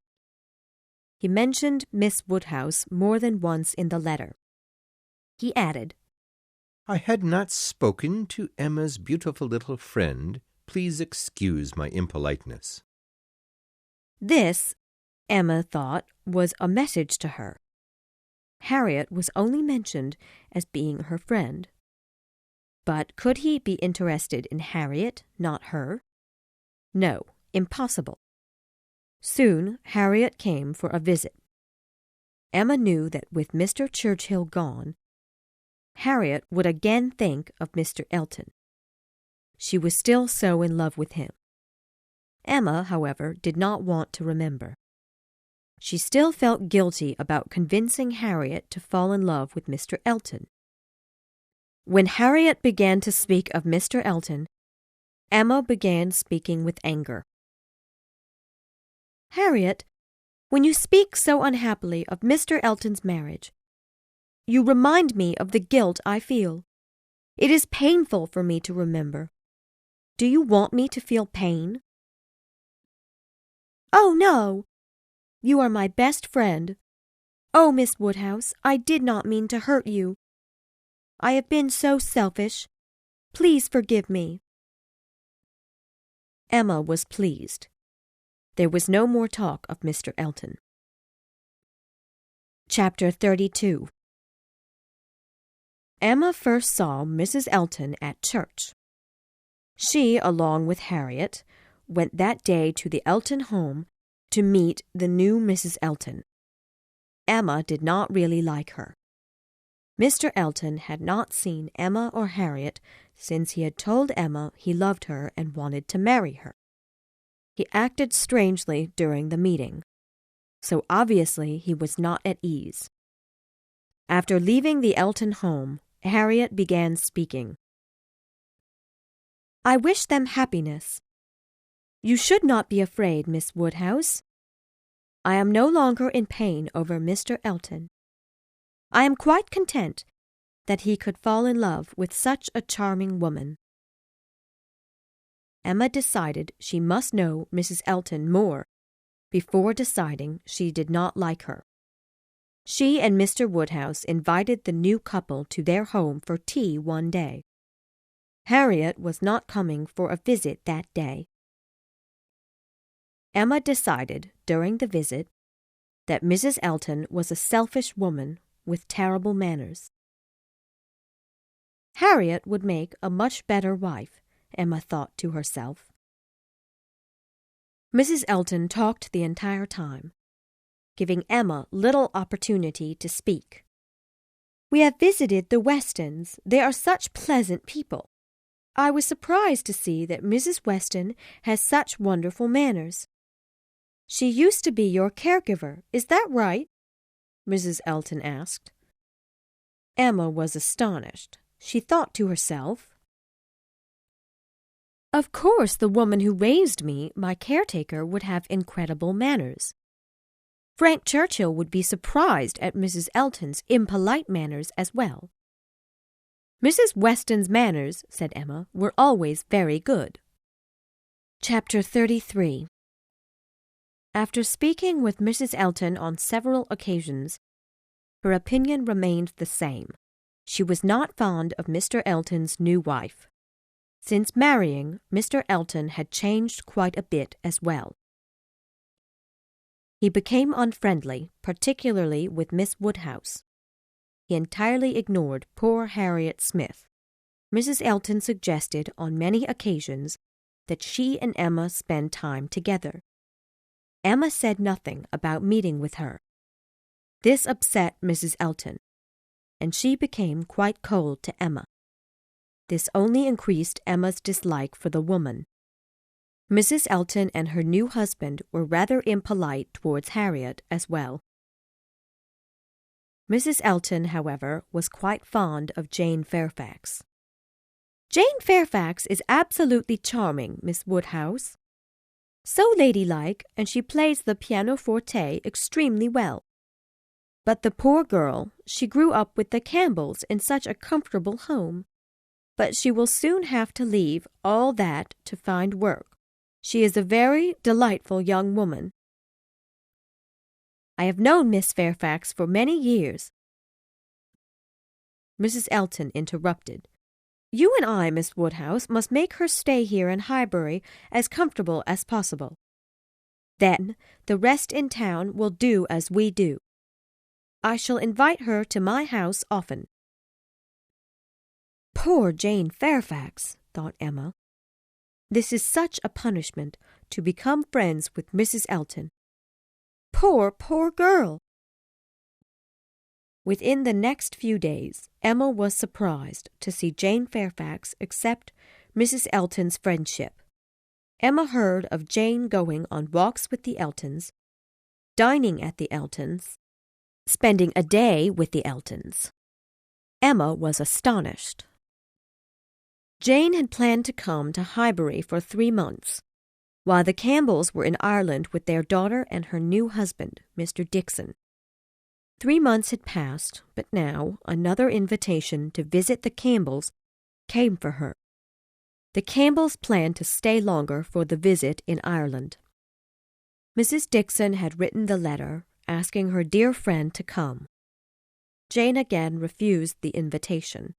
He mentioned Miss Woodhouse more than once in the letter. He added, "I had not spoken to Emma's beautiful little friend. Please excuse my impoliteness." This, Emma thought, was a message to her. Harriet was only mentioned as being her friend. But could he be interested in Harriet, not her? No, impossible. Soon Harriet came for a visit. Emma knew that with Mr. Churchill gone, Harriet would again think of Mr. Elton. She was still so in love with him. Emma, however, did not want to remember. She still felt guilty about convincing Harriet to fall in love with Mr. Elton. When Harriet began to speak of Mr. Elton, Emma began speaking with anger. "Harriet, when you speak so unhappily of Mr. Elton's marriage, you remind me of the guilt I feel. It is painful for me to remember. Do you want me to feel pain?" "Oh, no. You are my best friend. Oh, Miss Woodhouse, I did not mean to hurt you. I have been so selfish. Please forgive me." Emma was pleased. There was no more talk of Mr. Elton. Chapter 32. Emma first saw Mrs. Elton at church. She, along with Harriet, went that day to the Elton home to meet the new Mrs. Elton. Emma did not really like her. Mr. Elton had not seen Emma or Harriet since he had told Emma he loved her and wanted to marry her. He acted strangely during the meeting, so obviously he was not at ease. After leaving the Elton home, Harriet began speaking. "I wish them happiness. You should not be afraid, Miss Woodhouse. I am no longer in pain over Mr. Elton. I am quite content that he could fall in love with such a charming woman." Emma decided she must know Mrs. Elton more before deciding she did not like her. She and Mr. Woodhouse invited the new couple to their home for tea one day. Harriet was not coming for a visit that day. Emma decided during the visit that Mrs. Elton was a selfish woman with terrible manners. Harriet would make a much better wife, Emma thought to herself. Mrs. Elton talked the entire time, giving Emma little opportunity to speak. "We have visited the Westons. They are such pleasant people. I was surprised to see that Mrs. Weston has such wonderful manners. She used to be your caregiver, is that right?" Mrs. Elton asked. Emma was astonished. She thought to herself, "Of course the woman who raised me, my caretaker, would have incredible manners. Frank Churchill would be surprised at Mrs. Elton's impolite manners as well." "Mrs. Weston's manners," said Emma, "were always very good." Chapter 33. After speaking with Mrs. Elton on several occasions, her opinion remained the same. She was not fond of Mr. Elton's new wife. Since marrying, Mr. Elton had changed quite a bit as well. He became unfriendly, particularly with Miss Woodhouse. He entirely ignored poor Harriet Smith. Mrs. Elton suggested on many occasions that she and Emma spend time together. Emma said nothing about meeting with her. This upset Mrs. Elton, and she became quite cold to Emma. This only increased Emma's dislike for the woman. Mrs. Elton and her new husband were rather impolite towards Harriet as well. Mrs. Elton, however, was quite fond of Jane Fairfax. "Jane Fairfax is absolutely charming, Miss Woodhouse. So ladylike, and she plays the pianoforte extremely well. But the poor girl, she grew up with the Campbells in such a comfortable home. But she will soon have to leave all that to find work. She is a very delightful young woman." "I have known Miss Fairfax for many years." Mrs. Elton interrupted. "You and I, Miss Woodhouse, must make her stay here in Highbury as comfortable as possible. Then the rest in town will do as we do. I shall invite her to my house often." "Poor Jane Fairfax," thought Emma. "This is such a punishment, to become friends with Mrs. Elton. Poor, poor girl!" Within the next few days, Emma was surprised to see Jane Fairfax accept Mrs. Elton's friendship. Emma heard of Jane going on walks with the Eltons, dining at the Eltons, spending a day with the Eltons. Emma was astonished. Jane had planned to come to Highbury for 3 months, while the Campbells were in Ireland with their daughter and her new husband, Mr. Dixon. 3 months had passed, but now another invitation to visit the Campbells came for her. The Campbells planned to stay longer for the visit in Ireland. Mrs. Dixon had written the letter asking her dear friend to come. Jane again refused the invitation.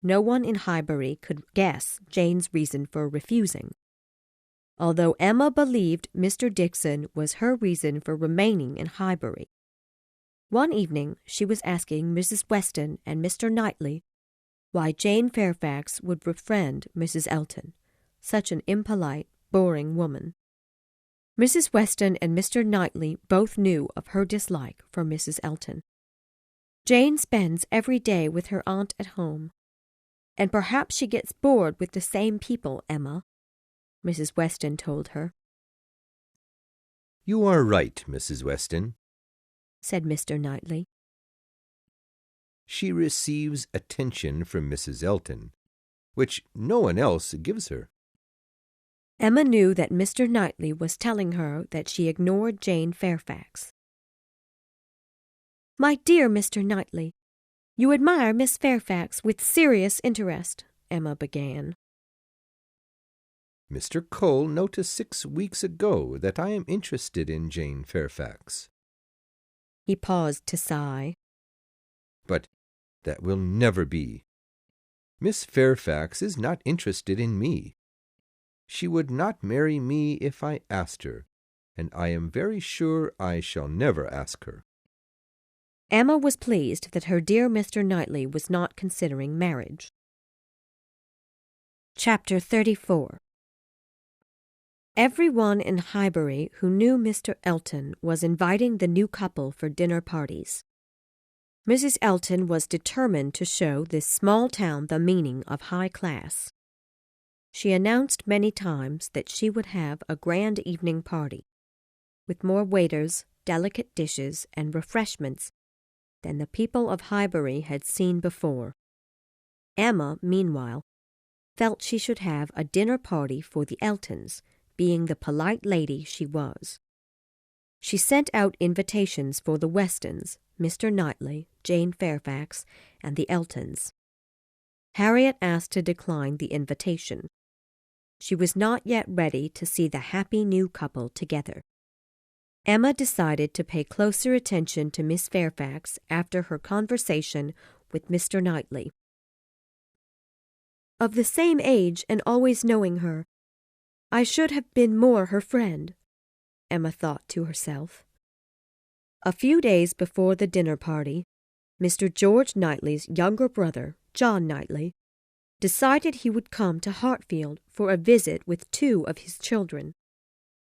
No one in Highbury could guess Jane's reason for refusing. Although Emma believed Mr. Dixon was her reason for remaining in Highbury. One evening she was asking Mrs. Weston and Mr. Knightley why Jane Fairfax would befriend Mrs. Elton, such an impolite, boring woman. Mrs. Weston and Mr. Knightley both knew of her dislike for Mrs. Elton. Jane spends every day with her aunt at home, and perhaps she gets bored with the same people, Emma, Mrs. Weston told her. You are right, Mrs. Weston, said Mr. Knightley. She receives attention from Mrs. Elton, which no one else gives her. Emma knew that Mr. Knightley was telling her that she ignored Jane Fairfax. My dear Mr. Knightley, you admire Miss Fairfax with serious interest, Emma began. Mr. Cole noticed 6 weeks ago that I am interested in Jane Fairfax. He paused to sigh. But that will never be. Miss Fairfax is not interested in me. She would not marry me if I asked her, and I am very sure I shall never ask her. Emma was pleased that her dear Mr. Knightley was not considering marriage. Chapter 34. Everyone in Highbury who knew Mr. Elton was inviting the new couple for dinner parties. Mrs. Elton was determined to show this small town the meaning of high class. She announced many times that she would have a grand evening party, with more waiters, delicate dishes, and refreshments than the people of Highbury had seen before. Emma, meanwhile, felt she should have a dinner party for the Eltons, being the polite lady she was. She sent out invitations for the Westons, Mr. Knightley, Jane Fairfax, and the Eltons. Harriet asked to decline the invitation. She was not yet ready to see the happy new couple together. Emma decided to pay closer attention to Miss Fairfax after her conversation with Mr. Knightley. Of the same age and always knowing her, I should have been more her friend, Emma thought to herself. A few days before the dinner party, Mr. George Knightley's younger brother, John Knightley, decided he would come to Hartfield for a visit with 2 of his children.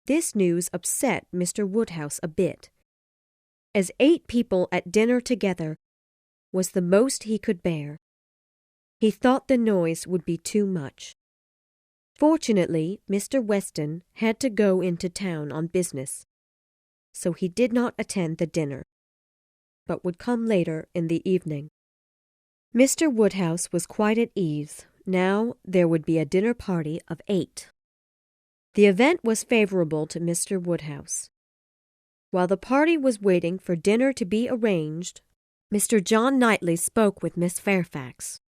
This news upset Mr. Woodhouse a bit, as 8 people at dinner together was the most he could bear. He thought the noise would be too much. Fortunately, Mr. Weston had to go into town on business, so he did not attend the dinner, but would come later in the evening. Mr. Woodhouse was quite at ease. Now there would be a dinner party of 8. The event was favorable to Mr. Woodhouse. While the party was waiting for dinner to be arranged, Mr. John Knightley spoke with Miss Fairfax.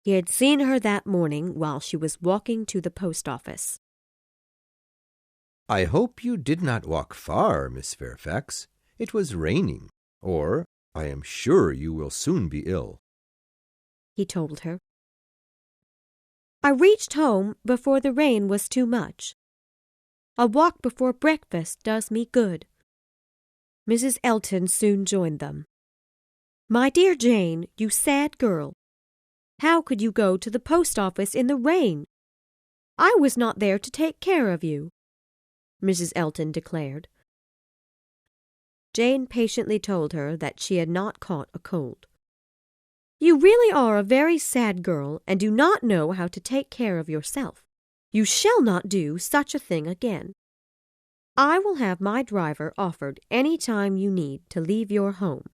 He had seen her that morning while she was walking to the post office. I hope you did not walk far, Miss Fairfax. It was raining, or I am sure you will soon be ill, he told her. I reached home before the rain was too much. A walk before breakfast does me good. Mrs. Elton soon joined them. My dear Jane, you sad girl. How could you go to the post office in the rain? I was not there to take care of you, Mrs. Elton declared. Jane patiently told her that she had not caught a cold. You really are a very sad girl and do not know how to take care of yourself. You shall not do such a thing again. I will have my driver offered any time you need to leave your home.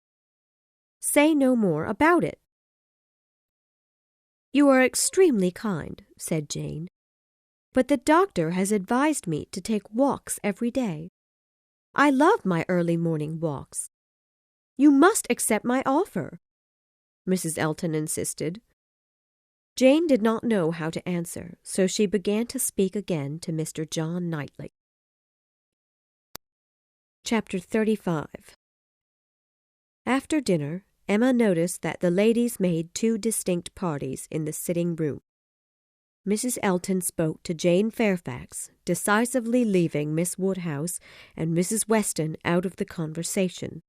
Say no more about it. You are extremely kind, said Jane, but the doctor has advised me to take walks every day. I love my early morning walks. You must accept my offer, Mrs. Elton insisted. Jane did not know how to answer, so she began to speak again to Mr. John Knightley. Chapter 35. After dinner, Emma noticed that the ladies made 2 distinct parties in the sitting room. Mrs. Elton spoke to Jane Fairfax, decisively leaving Miss Woodhouse and Mrs. Weston out of the conversation.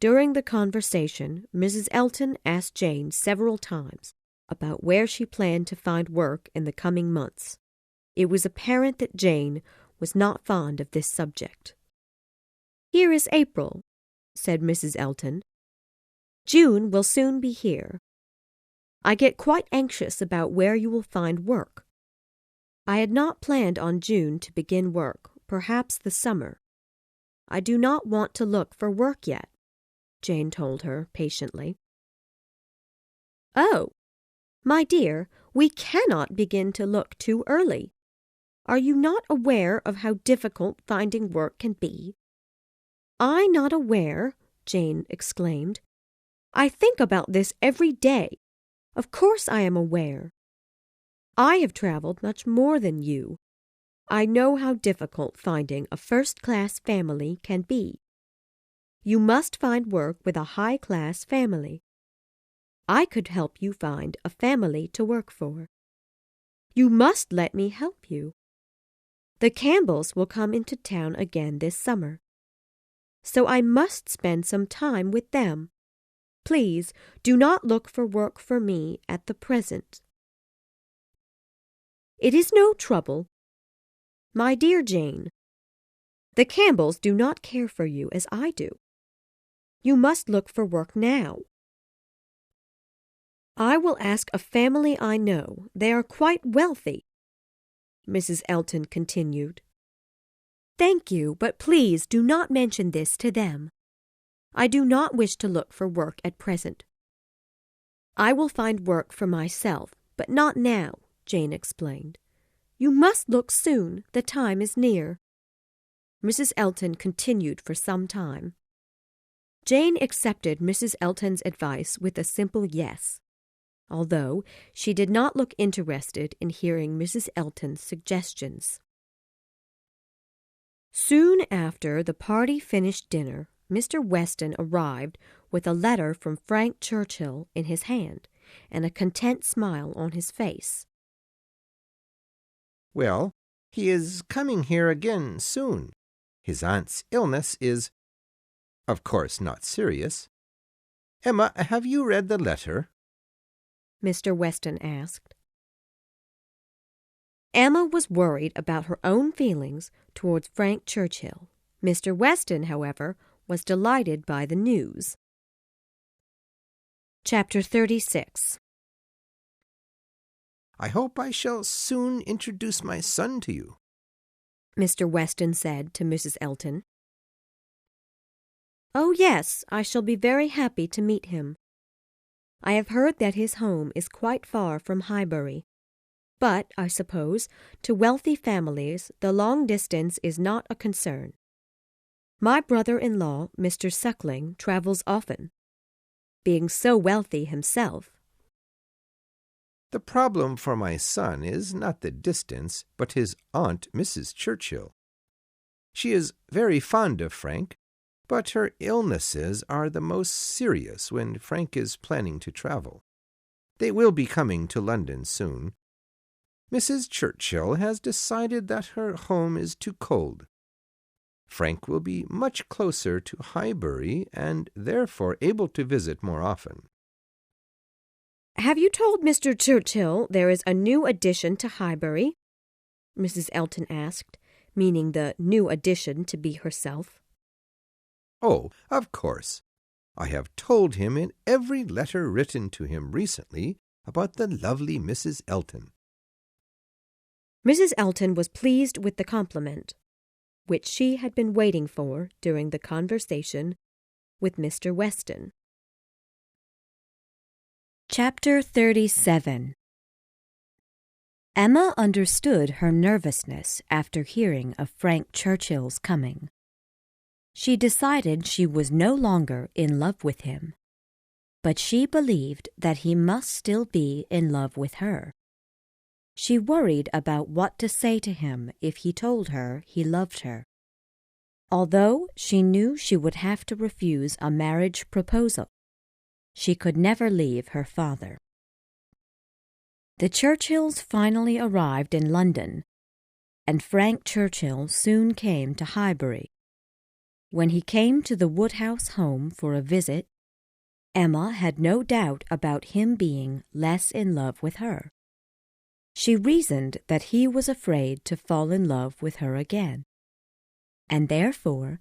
During the conversation, Mrs. Elton asked Jane several times about where she planned to find work in the coming months. It was apparent that Jane was not fond of this subject. "Here is April," said Mrs. Elton. "June will soon be here. I get quite anxious about where you will find work. I had not planned on June to begin work, perhaps the summer. I do not want to look for work yet," Jane told her patiently. "Oh, my dear, we cannot begin to look too early. Are you not aware of how difficult finding work can be?" "I not aware!" Jane exclaimed. "I think about this every day. Of course I am aware. I have traveled much more than you. I know how difficult finding a first-class family can be. You must find work with a high-class family. I could help you find a family to work for. You must let me help you. The Campbells will come into town again this summer, so I must spend some time with them. Please do not look for work for me at the present." "It is no trouble. My dear Jane, the Campbells do not care for you as I do. You must look for work now. I will ask a family I know. They are quite wealthy," Mrs. Elton continued. "Thank you, but please do not mention this to them. I do not wish to look for work at present. I will find work for myself, but not now," Jane explained. "You must look soon. The time is near." Mrs. Elton continued for some time. Jane accepted Mrs. Elton's advice with a simple yes, although she did not look interested in hearing Mrs. Elton's suggestions. Soon after the party finished dinner, Mr. Weston arrived with a letter from Frank Churchill in his hand and a content smile on his face. "Well, he is coming here again soon. His aunt's illness is, of course, not serious. Emma, have you read the letter?" Mr. Weston asked. Emma was worried about her own feelings towards Frank Churchill. Mr. Weston, however, was delighted by the news. Chapter 36. "I hope I shall soon introduce my son to you," Mr. Weston said to Mrs. Elton. "Oh, yes, I shall be very happy to meet him. I have heard that his home is quite far from Highbury, but, I suppose, to wealthy families the long distance is not a concern. My brother-in-law, Mr. Suckling, travels often, being so wealthy himself." "The problem for my son is not the distance, but his aunt, Mrs. Churchill. She is very fond of Frank, but her illnesses are the most serious when Frank is planning to travel. They will be coming to London soon. Mrs. Churchill has decided that her home is too cold. Frank will be much closer to Highbury and therefore able to visit more often." "Have you told Mr. Churchill there is a new addition to Highbury?" Mrs. Elton asked, meaning the new addition to be herself. "Oh, of course. I have told him in every letter written to him recently about the lovely Mrs. Elton." Mrs. Elton was pleased with the compliment, which she had been waiting for during the conversation with Mr. Weston. Chapter 37. Emma understood her nervousness after hearing of Frank Churchill's coming. She decided she was no longer in love with him, but she believed that he must still be in love with her. She worried about what to say to him if he told her he loved her. Although she knew she would have to refuse a marriage proposal, she could never leave her father. The Churchills finally arrived in London, and Frank Churchill soon came to Highbury. When he came to the Woodhouse home for a visit, Emma had no doubt about him being less in love with her. She reasoned that he was afraid to fall in love with her again, and therefore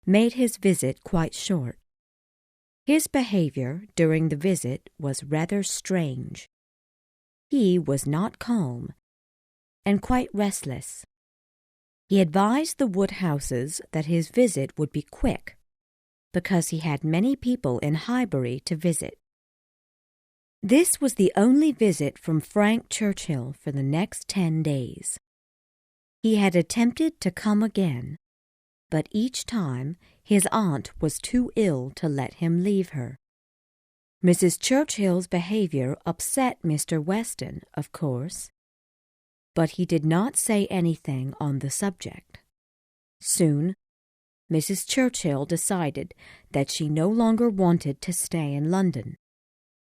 made his visit quite short. His behavior during the visit was rather strange. He was not calm, and quite restless. He advised the Woodhouses that his visit would be quick, because he had many people in Highbury to visit. This was the only visit from Frank Churchill for the next 10 days. He had attempted to come again, but each time his aunt was too ill to let him leave her. Mrs. Churchill's behavior upset Mr. Weston, of course, but he did not say anything on the subject. Soon, Mrs. Churchill decided that she no longer wanted to stay in London,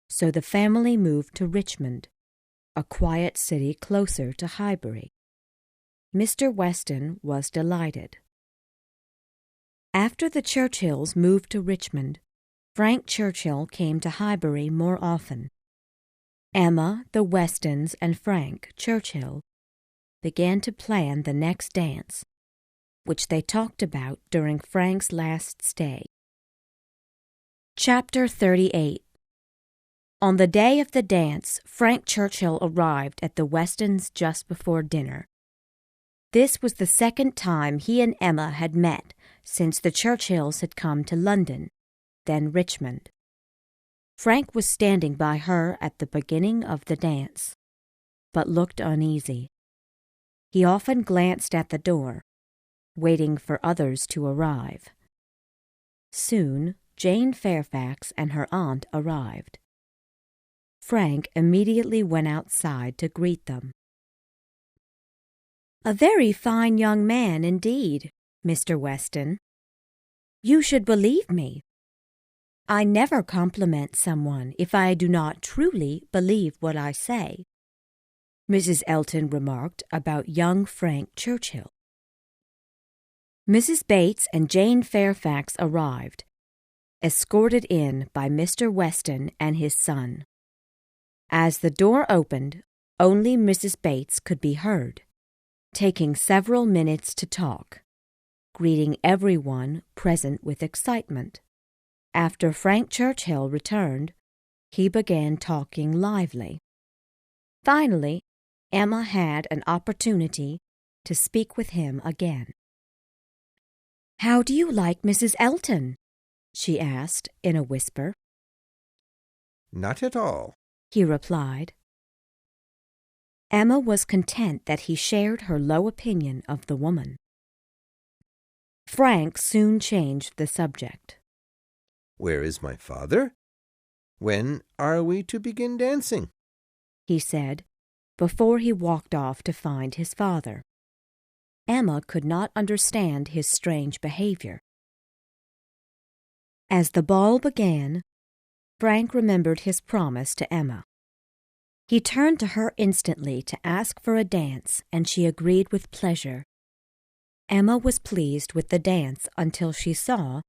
so the family moved to Richmond, a quiet city closer to Highbury. Mr. Weston was delighted. After the Churchills moved to Richmond, Frank Churchill came to Highbury more often. Emma, the Westons, and Frank Churchill began to plan the next dance, which they talked about during Frank's last stay. Chapter 38. On the day of the dance, Frank Churchill arrived at the Westons just before dinner. This was the second time he and Emma had met since the Churchills had come to London, then Richmond. Frank was standing by her at the beginning of the dance, but looked uneasy. He often glanced at the door, waiting for others to arrive. Soon, Jane Fairfax and her aunt arrived. Frank immediately went outside to greet them. "A very fine young man indeed, Mr. Weston. You should believe me. I never compliment someone if I do not truly believe what I say," Mrs. Elton remarked about young Frank Churchill. Mrs. Bates and Jane Fairfax arrived, escorted in by Mr. Weston and his son. As the door opened, only Mrs. Bates could be heard, taking several minutes to talk, greeting everyone present with excitement. After Frank Churchill returned, he began talking lively. Finally, Emma had an opportunity to speak with him again. "How do you like Mrs. Elton?" she asked in a whisper. "Not at all," he replied. Emma was content that he shared her low opinion of the woman. Frank soon changed the subject. "Where is my father? When are we to begin dancing?" he said, before he walked off to find his father. Emma could not understand his strange behavior. As the ball began, Frank remembered his promise to Emma. He turned to her instantly to ask for a dance, and she agreed with pleasure. Emma was pleased with the dance until she saw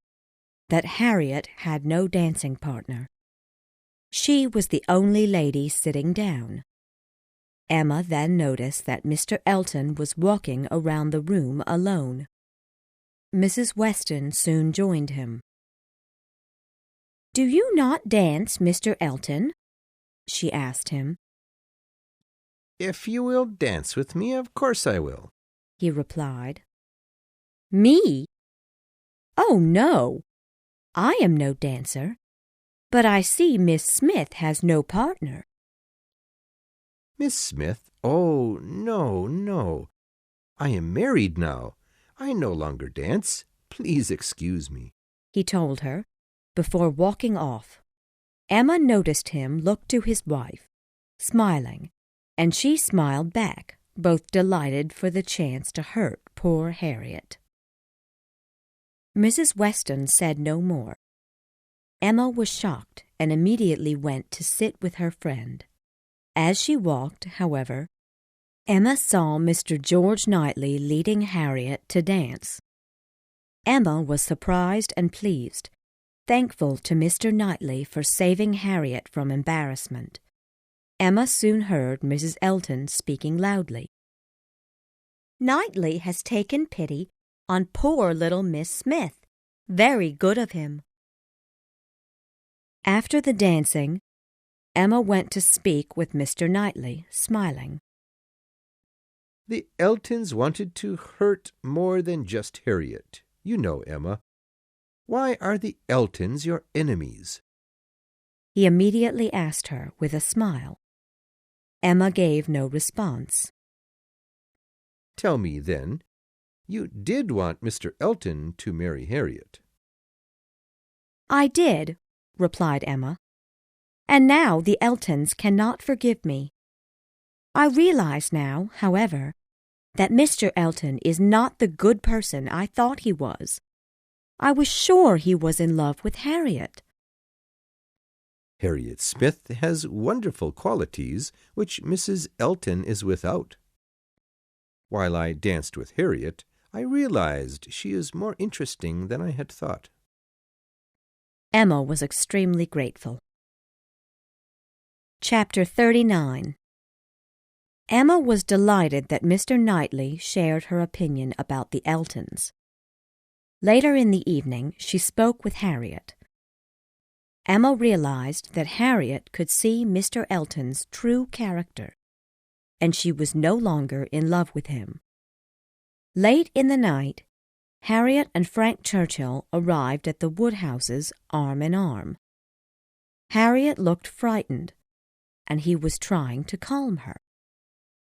that Harriet had no dancing partner. She was the only lady sitting down. Emma then noticed that Mr. Elton was walking around the room alone. Mrs. Weston soon joined him. "Do you not dance, Mr. Elton?" she asked him. "If you will dance with me, of course I will," he replied. "Me? Oh, no. I am no dancer, but I see Miss Smith has no partner." "Miss Smith? Oh, no, no. I am married now. I no longer dance. Please excuse me," he told her, before walking off. Emma noticed him look to his wife, smiling, and she smiled back, both delighted for the chance to hurt poor Harriet. Mrs. Weston said no more. Emma was shocked and immediately went to sit with her friend. As she walked, however, Emma saw Mr. George Knightley leading Harriet to dance. Emma was surprised and pleased, thankful to Mr. Knightley for saving Harriet from embarrassment. Emma soon heard Mrs. Elton speaking loudly. "Knightley has taken pity on poor little Miss Smith. Very good of him." After the dancing, Emma went to speak with Mr. Knightley, smiling. "The Eltons wanted to hurt more than just Harriet. You know, Emma. Why are the Eltons your enemies?" He immediately asked her with a smile. Emma gave no response. "Tell me, then, you did want Mr. Elton to marry Harriet." "I did," replied Emma. "And now the Eltons cannot forgive me. I realize now, however, that Mr. Elton is not the good person I thought he was. I was sure he was in love with Harriet." "Harriet Smith has wonderful qualities which Mrs. Elton is without. While I danced with Harriet, I realized she is more interesting than I had thought." Emma was extremely grateful. Chapter 39. Emma was delighted that Mr. Knightley shared her opinion about the Eltons. Later in the evening, she spoke with Harriet. Emma realized that Harriet could see Mr. Elton's true character, and she was no longer in love with him. Late in the night, Harriet and Frank Churchill arrived at the Woodhouses arm in arm. Harriet looked frightened, and he was trying to calm her.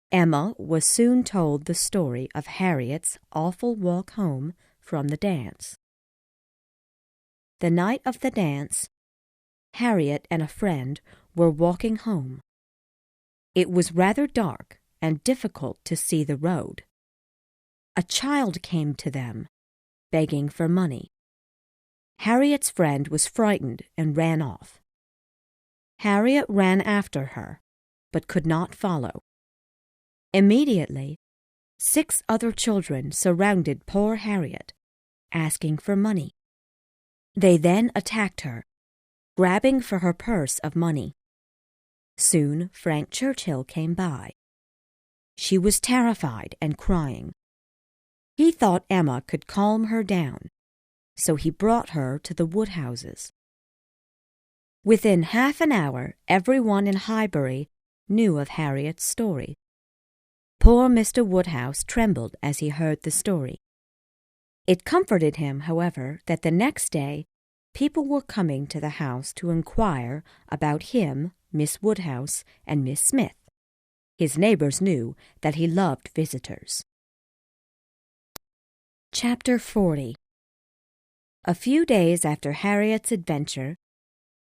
Emma was soon told the story of Harriet's awful walk home from the dance. The night of the dance, Harriet and a friend were walking home. It was rather dark and difficult to see the road. A child came to them, begging for money. Harriet's friend was frightened and ran off. Harriet ran after her, but could not follow. Immediately, 6 other children surrounded poor Harriet, asking for money. They then attacked her, grabbing for her purse of money. Soon Frank Churchill came by. She was terrified and crying. He thought Emma could calm her down, so he brought her to the Woodhouses. Within half an hour, everyone in Highbury knew of Harriet's story. Poor Mr. Woodhouse trembled as he heard the story. It comforted him, however, that the next day people were coming to the house to inquire about him, Miss Woodhouse, and Miss Smith. His neighbors knew that he loved visitors. Chapter 40. A few days after Harriet's adventure,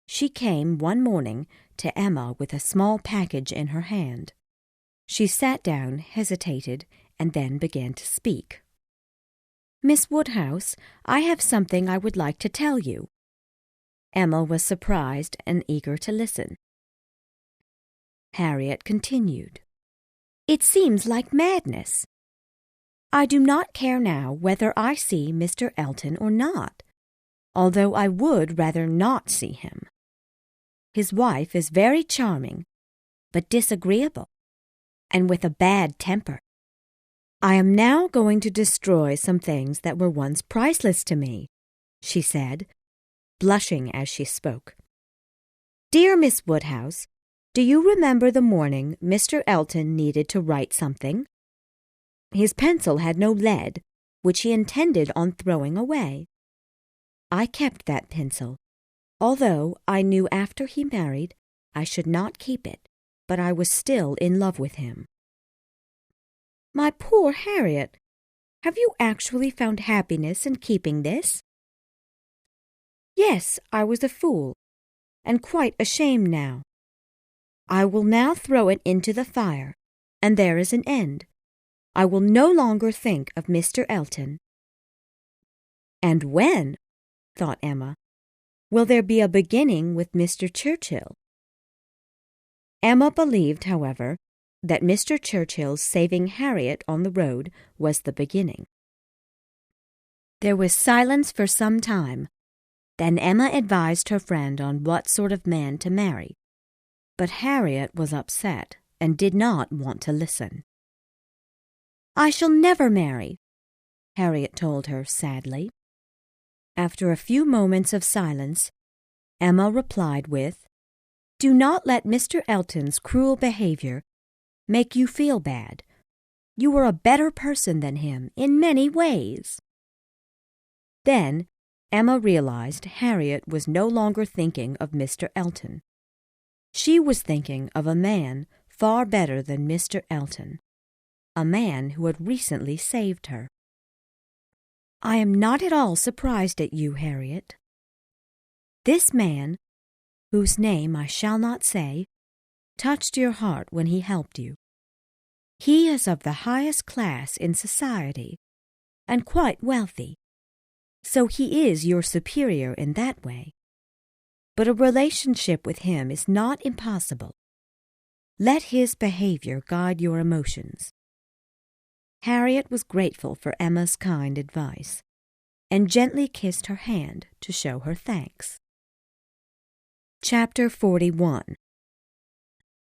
she came one morning to Emma with a small package in her hand. She sat down, hesitated, and then began to speak. "Miss Woodhouse, I have something I would like to tell you." Emma was surprised and eager to listen. Harriet continued, "It seems like madness. I do not care now whether I see Mr. Elton or not, although I would rather not see him. His wife is very charming, but disagreeable, and with a bad temper. I am now going to destroy some things that were once priceless to me," she said, blushing as she spoke. "Dear Miss Woodhouse, do you remember the morning Mr. Elton needed to write something? His pencil had no lead, which he intended on throwing away. I kept that pencil, although I knew after he married I should not keep it, but I was still in love with him." "My poor Harriet, have you actually found happiness in keeping this?" "Yes, I was a fool, and quite ashamed now. I will now throw it into the fire, and there is an end. I will no longer think of Mr. Elton." "And when," thought Emma, "will there be a beginning with Mr. Churchill?" Emma believed, however, that Mr. Churchill's saving Harriet on the road was the beginning. There was silence for some time. Then Emma advised her friend on what sort of man to marry. But Harriet was upset and did not want to listen. "I shall never marry," Harriet told her sadly. After a few moments of silence, Emma replied with, "Do not let Mr. Elton's cruel behavior make you feel bad. You are a better person than him in many ways." Then Emma realized Harriet was no longer thinking of Mr. Elton. She was thinking of a man far better than Mr. Elton, a man who had recently saved her. "I am not at all surprised at you, Harriet. This man, whose name I shall not say, touched your heart when he helped you. He is of the highest class in society and quite wealthy, so he is your superior in that way. But a relationship with him is not impossible. Let his behavior guide your emotions." Harriet was grateful for Emma's kind advice and gently kissed her hand to show her thanks. Chapter 41.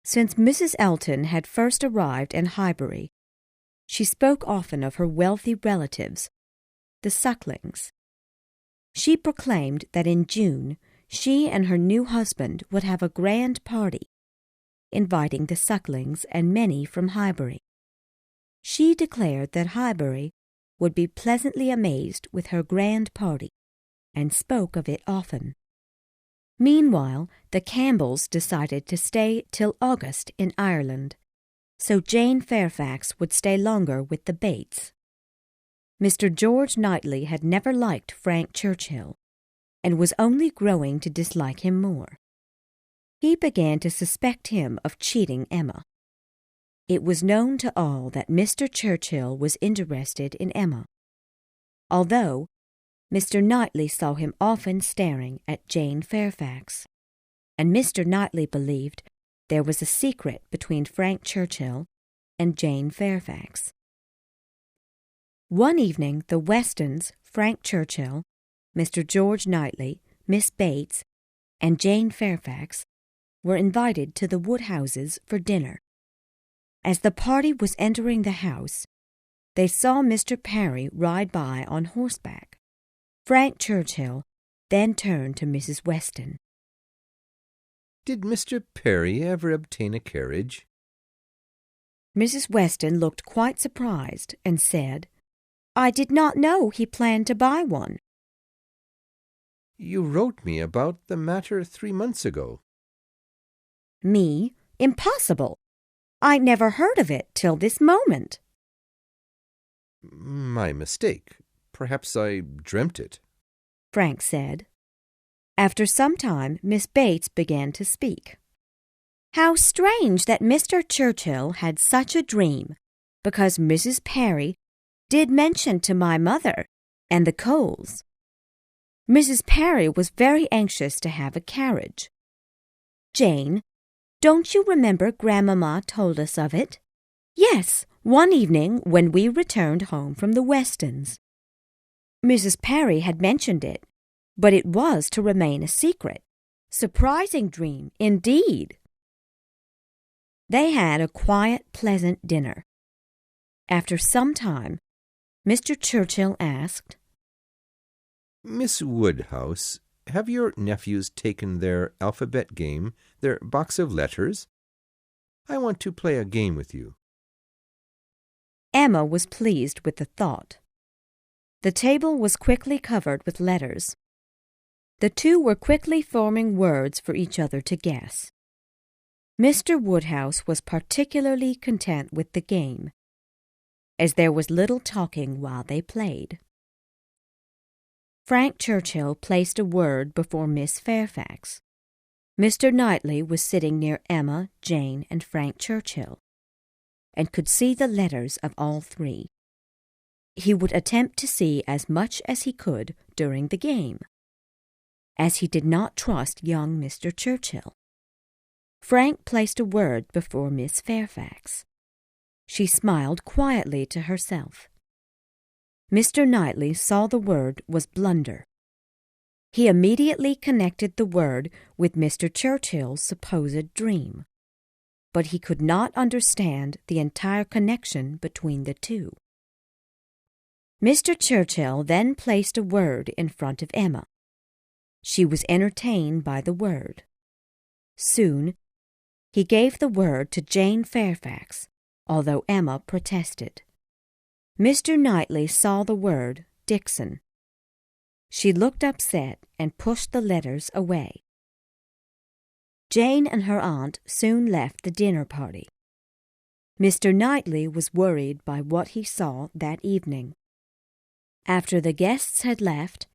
Since Mrs. Elton had first arrived in Highbury, she spoke often of her wealthy relatives, the Sucklings. She proclaimed that in June she and her new husband would have a grand party, inviting the Sucklings and many from Highbury. She declared that Highbury would be pleasantly amazed with her grand party, and spoke of it often. Meanwhile, the Campbells decided to stay till August in Ireland, so Jane Fairfax would stay longer with the Bates. Mr. George Knightley had never liked Frank Churchill, and was only growing to dislike him more. He began to suspect him of cheating Emma. It was known to all that Mr. Churchill was interested in Emma, although Mr. Knightley saw him often staring at Jane Fairfax, and Mr. Knightley believed there was a secret between Frank Churchill and Jane Fairfax. One evening the Westons, Frank Churchill, Mr. George Knightley, Miss Bates, and Jane Fairfax were invited to the Woodhouses for dinner. As the party was entering the house, they saw Mr. Parry ride by on horseback. Frank Churchill then turned to Mrs. Weston. "Did Mr. Parry ever obtain a carriage?" Mrs. Weston looked quite surprised and said, "I did not know he planned to buy one." "You wrote me about the matter 3 months ago." "Me? Impossible! I never heard of it till this moment." "My mistake. Perhaps I dreamt it," Frank said. After some time, Miss Bates began to speak. "How strange that Mr. Churchill had such a dream, because Mrs. Parry did mention to my mother and the Coles. Mrs. Parry was very anxious to have a carriage. Jane, don't you remember Grandmamma told us of it? Yes, one evening when we returned home from the Westons. Mrs. Parry had mentioned it, but it was to remain a secret. Surprising dream, indeed." They had a quiet, pleasant dinner. After some time, Mr. Churchill asked, "Miss Woodhouse, have your nephews taken their alphabet game, their box of letters? I want to play a game with you." Emma was pleased with the thought. The table was quickly covered with letters. The two were quickly forming words for each other to guess. Mr. Woodhouse was particularly content with the game, as there was little talking while they played. Frank Churchill placed a word before Miss Fairfax. Mr. Knightley was sitting near Emma, Jane, and Frank Churchill, and could see the letters of all three. He would attempt to see as much as he could during the game, as he did not trust young Mr. Churchill. Frank placed a word before Miss Fairfax. She smiled quietly to herself. Mr. Knightley saw the word was blunder. He immediately connected the word with Mr. Churchill's supposed dream, but he could not understand the entire connection between the two. Mr. Churchill then placed a word in front of Emma. She was entertained by the word. Soon, he gave the word to Jane Fairfax, although Emma protested. Mr. Knightley saw the word Dixon. She looked upset and pushed the letters away. Jane and her aunt soon left the dinner party. Mr. Knightley was worried by what he saw that evening. After the guests had left,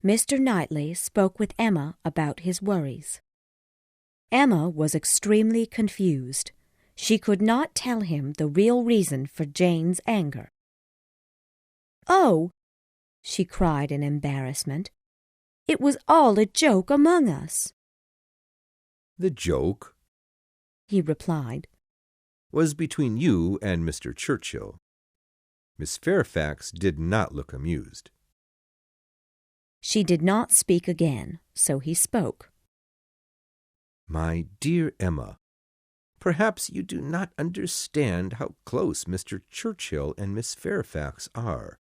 Mr. Knightley spoke with Emma about his worries. Emma was extremely confused. She could not tell him the real reason for Jane's anger. "Oh," she cried in embarrassment, "it was all a joke among us." "The joke," he replied, "was between you and Mr. Churchill." Miss Fairfax did not look amused. She did not speak again, so he spoke. "My dear Emma, perhaps you do not understand how close Mr. Churchill and Miss Fairfax are.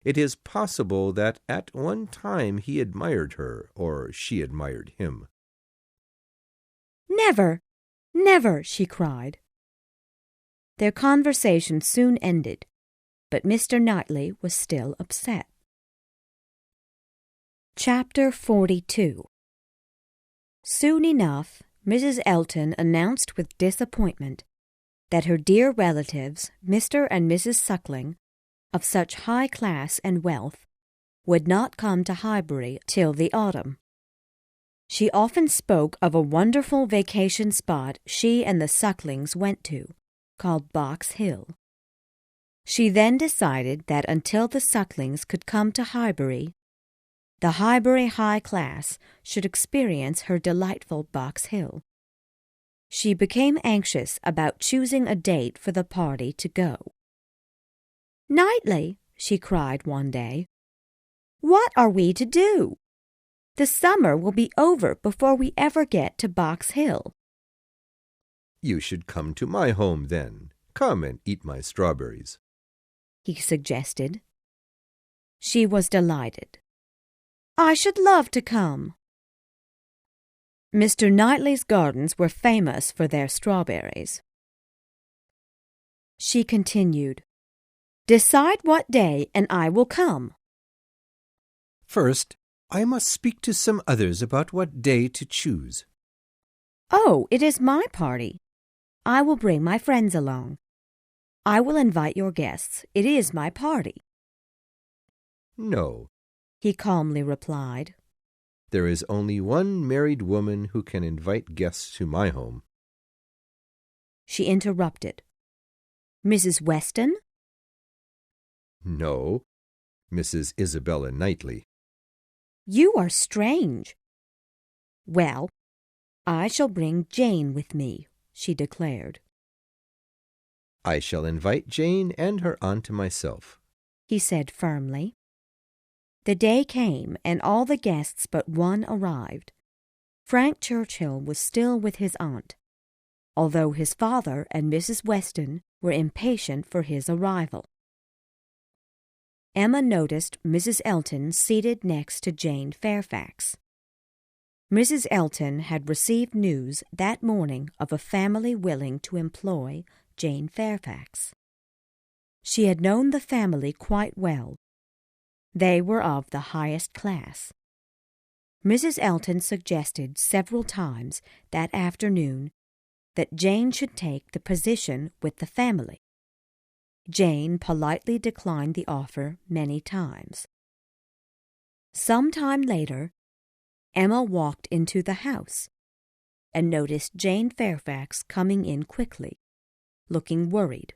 It is possible that at one time he admired her, or she admired him." "Never, never," she cried. Their conversation soon ended, but Mr. Knightley was still upset. Chapter 42. Soon enough, Mrs. Elton announced with disappointment that her dear relatives, Mr. and Mrs. Suckling, of such high class and wealth, would not come to Highbury till the autumn. She often spoke of a wonderful vacation spot she and the Sucklings went to, called Box Hill. She then decided that until the Sucklings could come to Highbury, the Highbury high class should experience her delightful Box Hill. She became anxious about choosing a date for the party to go. "Knightley," she cried one day, "what are we to do? The summer will be over before we ever get to Box Hill." "You should come to my home then. Come and eat my strawberries," he suggested. She was delighted. "I should love to come." Mr. Knightley's gardens were famous for their strawberries. She continued, "Decide what day and I will come." "First, I must speak to some others about what day to choose." "Oh, it is my party. I will bring my friends along. I will invite your guests. It is my party." "No," he calmly replied. "there is only one married woman who can invite guests to my home." She interrupted. "Mrs. Weston?" "No, Mrs. Isabella Knightley." "You are strange." "Well, I shall bring Jane with me," she declared. "I shall invite Jane and her aunt myself," he said firmly. The day came, and all the guests but one arrived. Frank Churchill was still with his aunt, although his father and Mrs. Weston were impatient for his arrival. Emma noticed Mrs. Elton seated next to Jane Fairfax. Mrs. Elton had received news that morning of a family willing to employ Jane Fairfax. She had known the family quite well. They were of the highest class. Mrs. Elton suggested several times that afternoon that Jane should take the position with the family. Jane politely declined the offer many times. Some time later, Emma walked into the house and noticed Jane Fairfax coming in quickly, looking worried.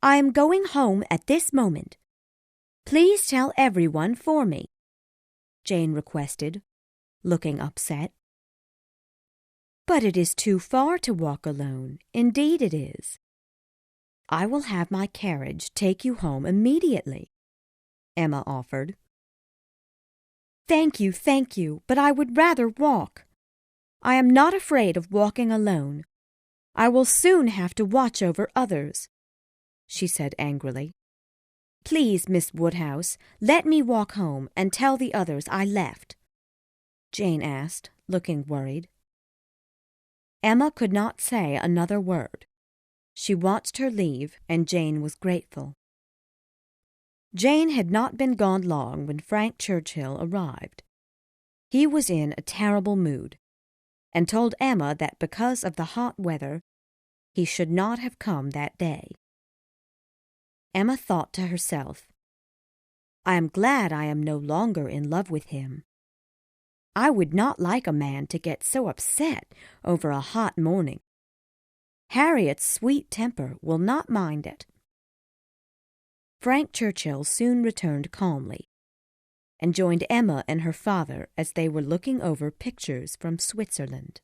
"I am going home at this moment. Please tell everyone for me," Jane requested, looking upset. "But it is too far to walk alone. Indeed it is." "I will have my carriage take you home immediately," Emma offered. Thank you, but I would rather walk. I am not afraid of walking alone. I will soon have to watch over others, she said angrily. Please, Miss Woodhouse, let me walk home and tell the others I left, Jane asked, looking worried. Emma could not say another word. She watched her leave, and Jane was grateful. Jane had not been gone long when Frank Churchill arrived. He was in a terrible mood, and told Emma that because of the hot weather, he should not have come that day. Emma thought to herself, I am glad I am no longer in love with him. I would not like a man to get so upset over a hot morning. Harriet's sweet temper will not mind it. Frank Churchill soon returned calmly, and joined Emma and her father as they were looking over pictures from Switzerland.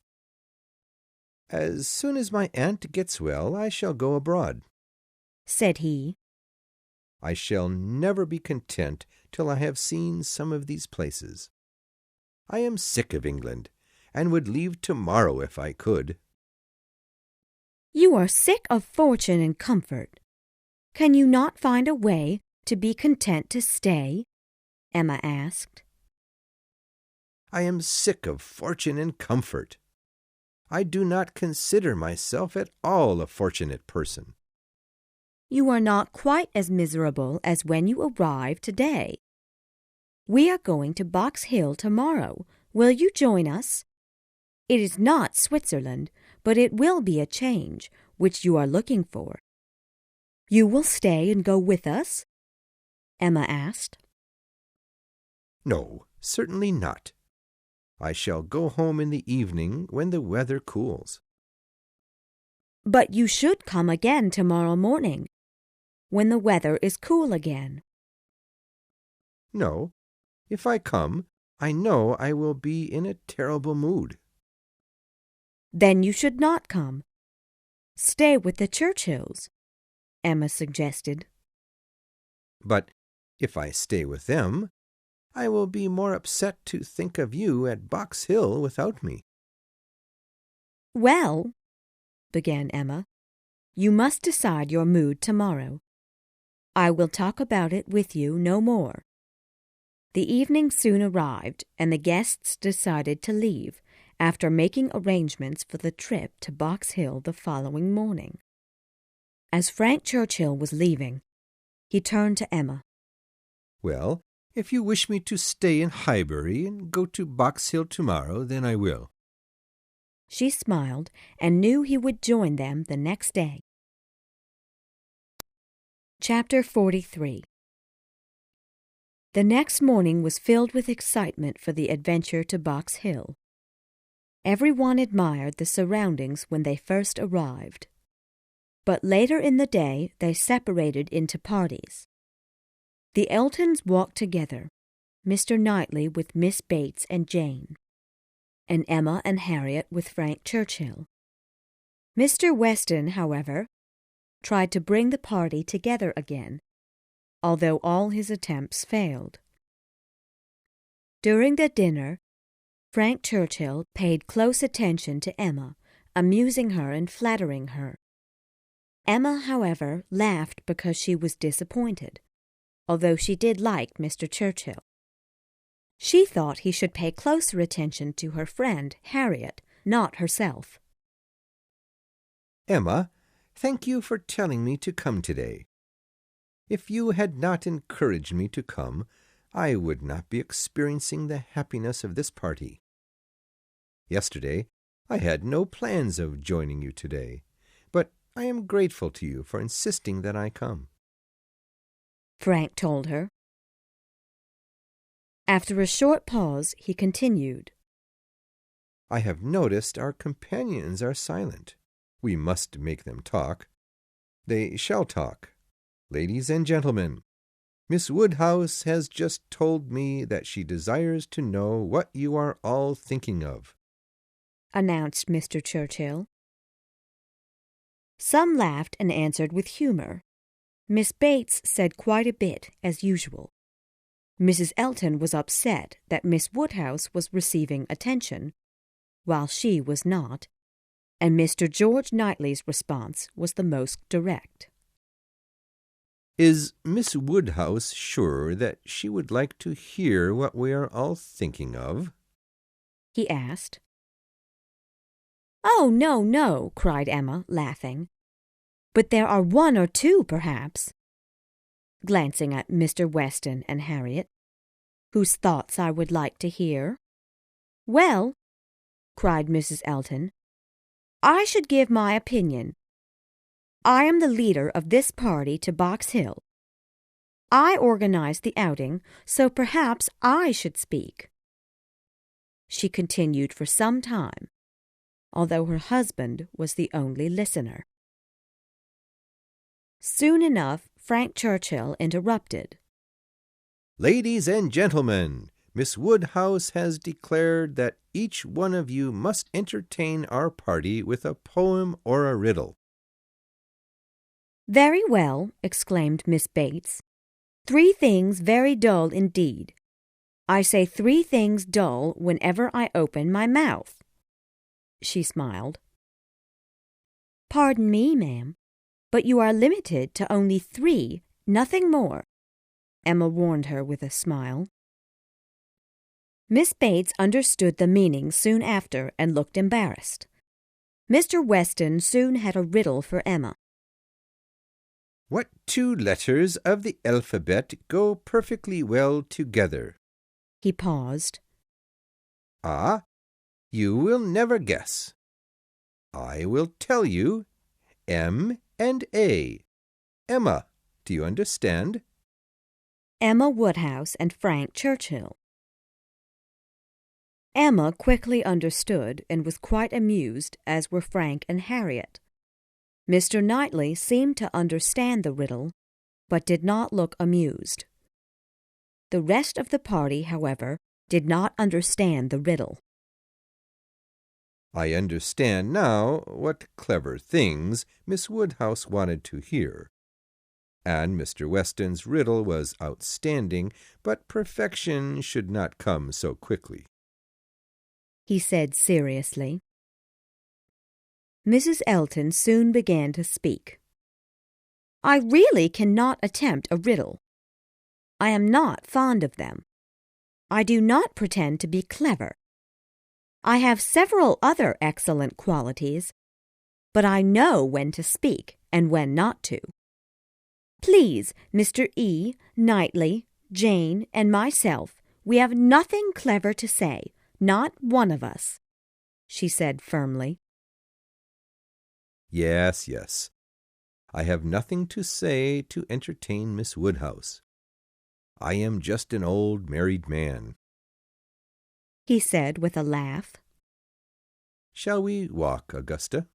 As soon as my aunt gets well, I shall go abroad, said he. I shall never be content till I have seen some of these places. I am sick of England, and would leave tomorrow if I could. You are sick of fortune and comfort. Can you not find a way to be content to stay? Emma asked. I am sick of fortune and comfort. I do not consider myself at all a fortunate person. You are not quite as miserable as when you arrived today. We are going to Box Hill tomorrow. Will you join us? It is not Switzerland, but it will be a change, which you are looking for. You will stay and go with us? Emma asked. No, certainly not. I shall go home in the evening when the weather cools. But you should come again tomorrow morning, when the weather is cool again. No, if I come, I know I will be in a terrible mood. Then you should not come. Stay with the Churchills, Emma suggested. But if I stay with them, I will be more upset to think of you at Box Hill without me. Well, began Emma, you must decide your mood tomorrow. I will talk about it with you no more. The evening soon arrived, and the guests decided to leave, after making arrangements for the trip to Box Hill the following morning. As Frank Churchill was leaving, he turned to Emma. Well, if you wish me to stay in Highbury and go to Box Hill tomorrow, then I will. She smiled and knew he would join them the next day. Chapter 43. The next morning was filled with excitement for the adventure to Box Hill. Everyone admired the surroundings when they first arrived. But later in the day they separated into parties. The Eltons walked together, Mr. Knightley with Miss Bates and Jane, and Emma and Harriet with Frank Churchill. Mr. Weston, however, tried to bring the party together again, although all his attempts failed. During the dinner, Frank Churchill paid close attention to Emma, amusing her and flattering her. Emma, however, laughed because she was disappointed, although she did like Mr. Churchill. She thought he should pay closer attention to her friend, Harriet, not herself. Emma, thank you for telling me to come today. If you had not encouraged me to come, I would not be experiencing the happiness of this party. Yesterday, I had no plans of joining you today, but I am grateful to you for insisting that I come. Frank told her. After a short pause, he continued. I have noticed our companions are silent. We must make them talk. They shall talk. Ladies and gentlemen, Miss Woodhouse has just told me that she desires to know what you are all thinking of, announced Mr. Churchill. Some laughed and answered with humor. Miss Bates said quite a bit, as usual. Mrs. Elton was upset that Miss Woodhouse was receiving attention, while she was not, and Mr. George Knightley's response was the most direct. "Is Miss Woodhouse sure that she would like to hear what we are all thinking of?" he asked. "Oh, no, no," cried Emma, laughing. "But there are one or two, perhaps," glancing at Mr. Weston and Harriet, "whose thoughts I would like to hear." "Well," cried Mrs. Elton, "I should give my opinion. I am the leader of this party to Box Hill. I organized the outing, so perhaps I should speak." She continued for some time, although her husband was the only listener. Soon enough, Frank Churchill interrupted. "Ladies and gentlemen, Miss Woodhouse has declared that each one of you must entertain our party with a poem or a riddle." "Very well," exclaimed Miss Bates. "3 things very dull indeed. I say 3 things dull whenever I open my mouth." She smiled. "Pardon me, ma'am, but you are limited to only 3, nothing more," Emma warned her with a smile. Miss Bates understood the meaning soon after and looked embarrassed. Mr. Weston soon had a riddle for Emma. "What 2 letters of the alphabet go perfectly well together?" He paused. "Ah, you will never guess. I will tell you. M and A. Emma, do you understand?" Emma Woodhouse and Frank Churchill. Emma quickly understood and was quite amused, as were Frank and Harriet. Mr. Knightley seemed to understand the riddle, but did not look amused. The rest of the party, however, did not understand the riddle. "I understand now what clever things Miss Woodhouse wanted to hear. And Mr. Weston's riddle was outstanding, but perfection should not come so quickly," he said seriously. Mrs. Elton soon began to speak. "I really cannot attempt a riddle. I am not fond of them. I do not pretend to be clever. I have several other excellent qualities, but I know when to speak and when not to. Please, Mr. E., Knightley, Jane, and myself, we have nothing clever to say, not one of us," she said firmly. "Yes, yes. I have nothing to say to entertain Miss Woodhouse. I am just an old married man," he said with a laugh. "Shall we walk, Augusta?"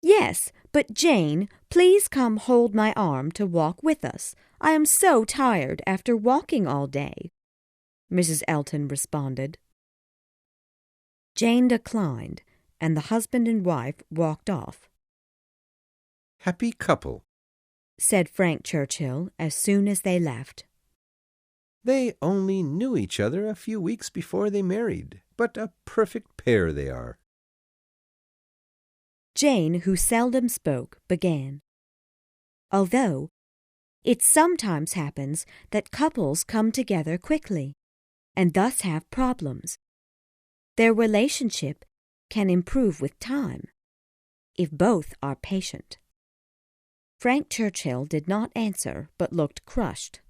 "Yes, but Jane, please come hold my arm to walk with us. I am so tired after walking all day," Mrs. Elton responded. Jane declined, and the husband and wife walked off. "Happy couple," said Frank Churchill as soon as they left. "They only knew each other a few weeks before they married, but a perfect pair they are." Jane, who seldom spoke, began. "Although it sometimes happens that couples come together quickly, and thus have problems. Their relationship can improve with time, if both are patient." Frank Churchill did not answer, but looked crushed.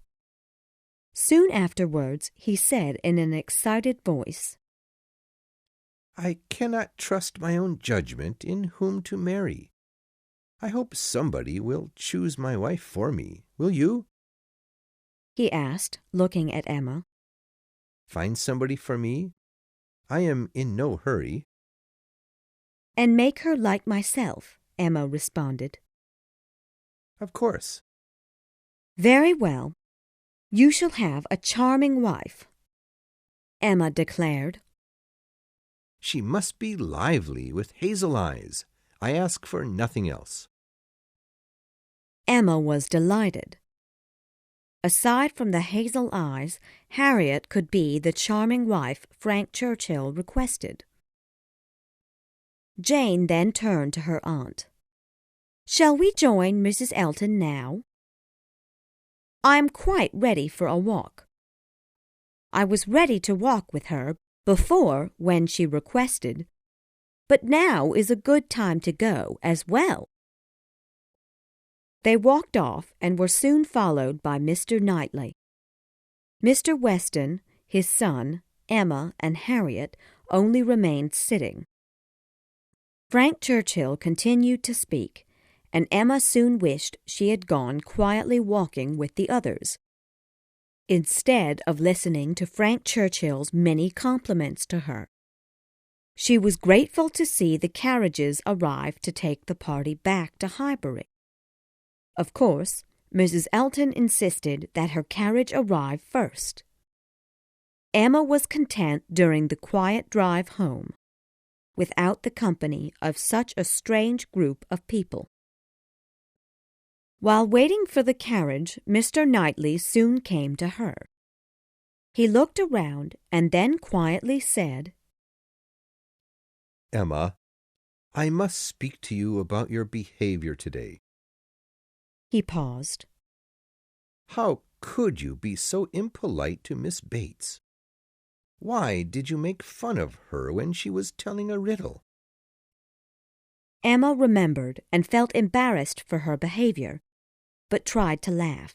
Soon afterwards he said in an excited voice, "I cannot trust my own judgment in whom to marry. I hope somebody will choose my wife for me. Will you?" he asked, looking at Emma. "Find somebody for me. I am in no hurry." "And make her like myself," Emma responded. "Of course." "Very well. You shall have a charming wife," Emma declared. "She must be lively, with hazel eyes. I ask for nothing else." Emma was delighted. Aside from the hazel eyes, Harriet could be the charming wife Frank Churchill requested. Jane then turned to her aunt. "Shall we join Mrs. Elton now?" "I am quite ready for a walk." I was ready to walk with her before when she requested, but now is a good time to go as well. They walked off and were soon followed by Mr. Knightley. Mr. Weston, his son, Emma, and Harriet only remained sitting. Frank Churchill continued to speak, and Emma soon wished she had gone quietly walking with the others, instead of listening to Frank Churchill's many compliments to her. She was grateful to see the carriages arrive to take the party back to Highbury. Of course, Mrs. Elton insisted that her carriage arrive first. Emma was content during the quiet drive home, without the company of such a strange group of people. While waiting for the carriage, Mr. Knightley soon came to her. He looked around and then quietly said, "Emma, I must speak to you about your behavior today." He paused. "How could you be so impolite to Miss Bates? Why did you make fun of her when she was telling a riddle?" Emma remembered and felt embarrassed for her behavior, but tried to laugh.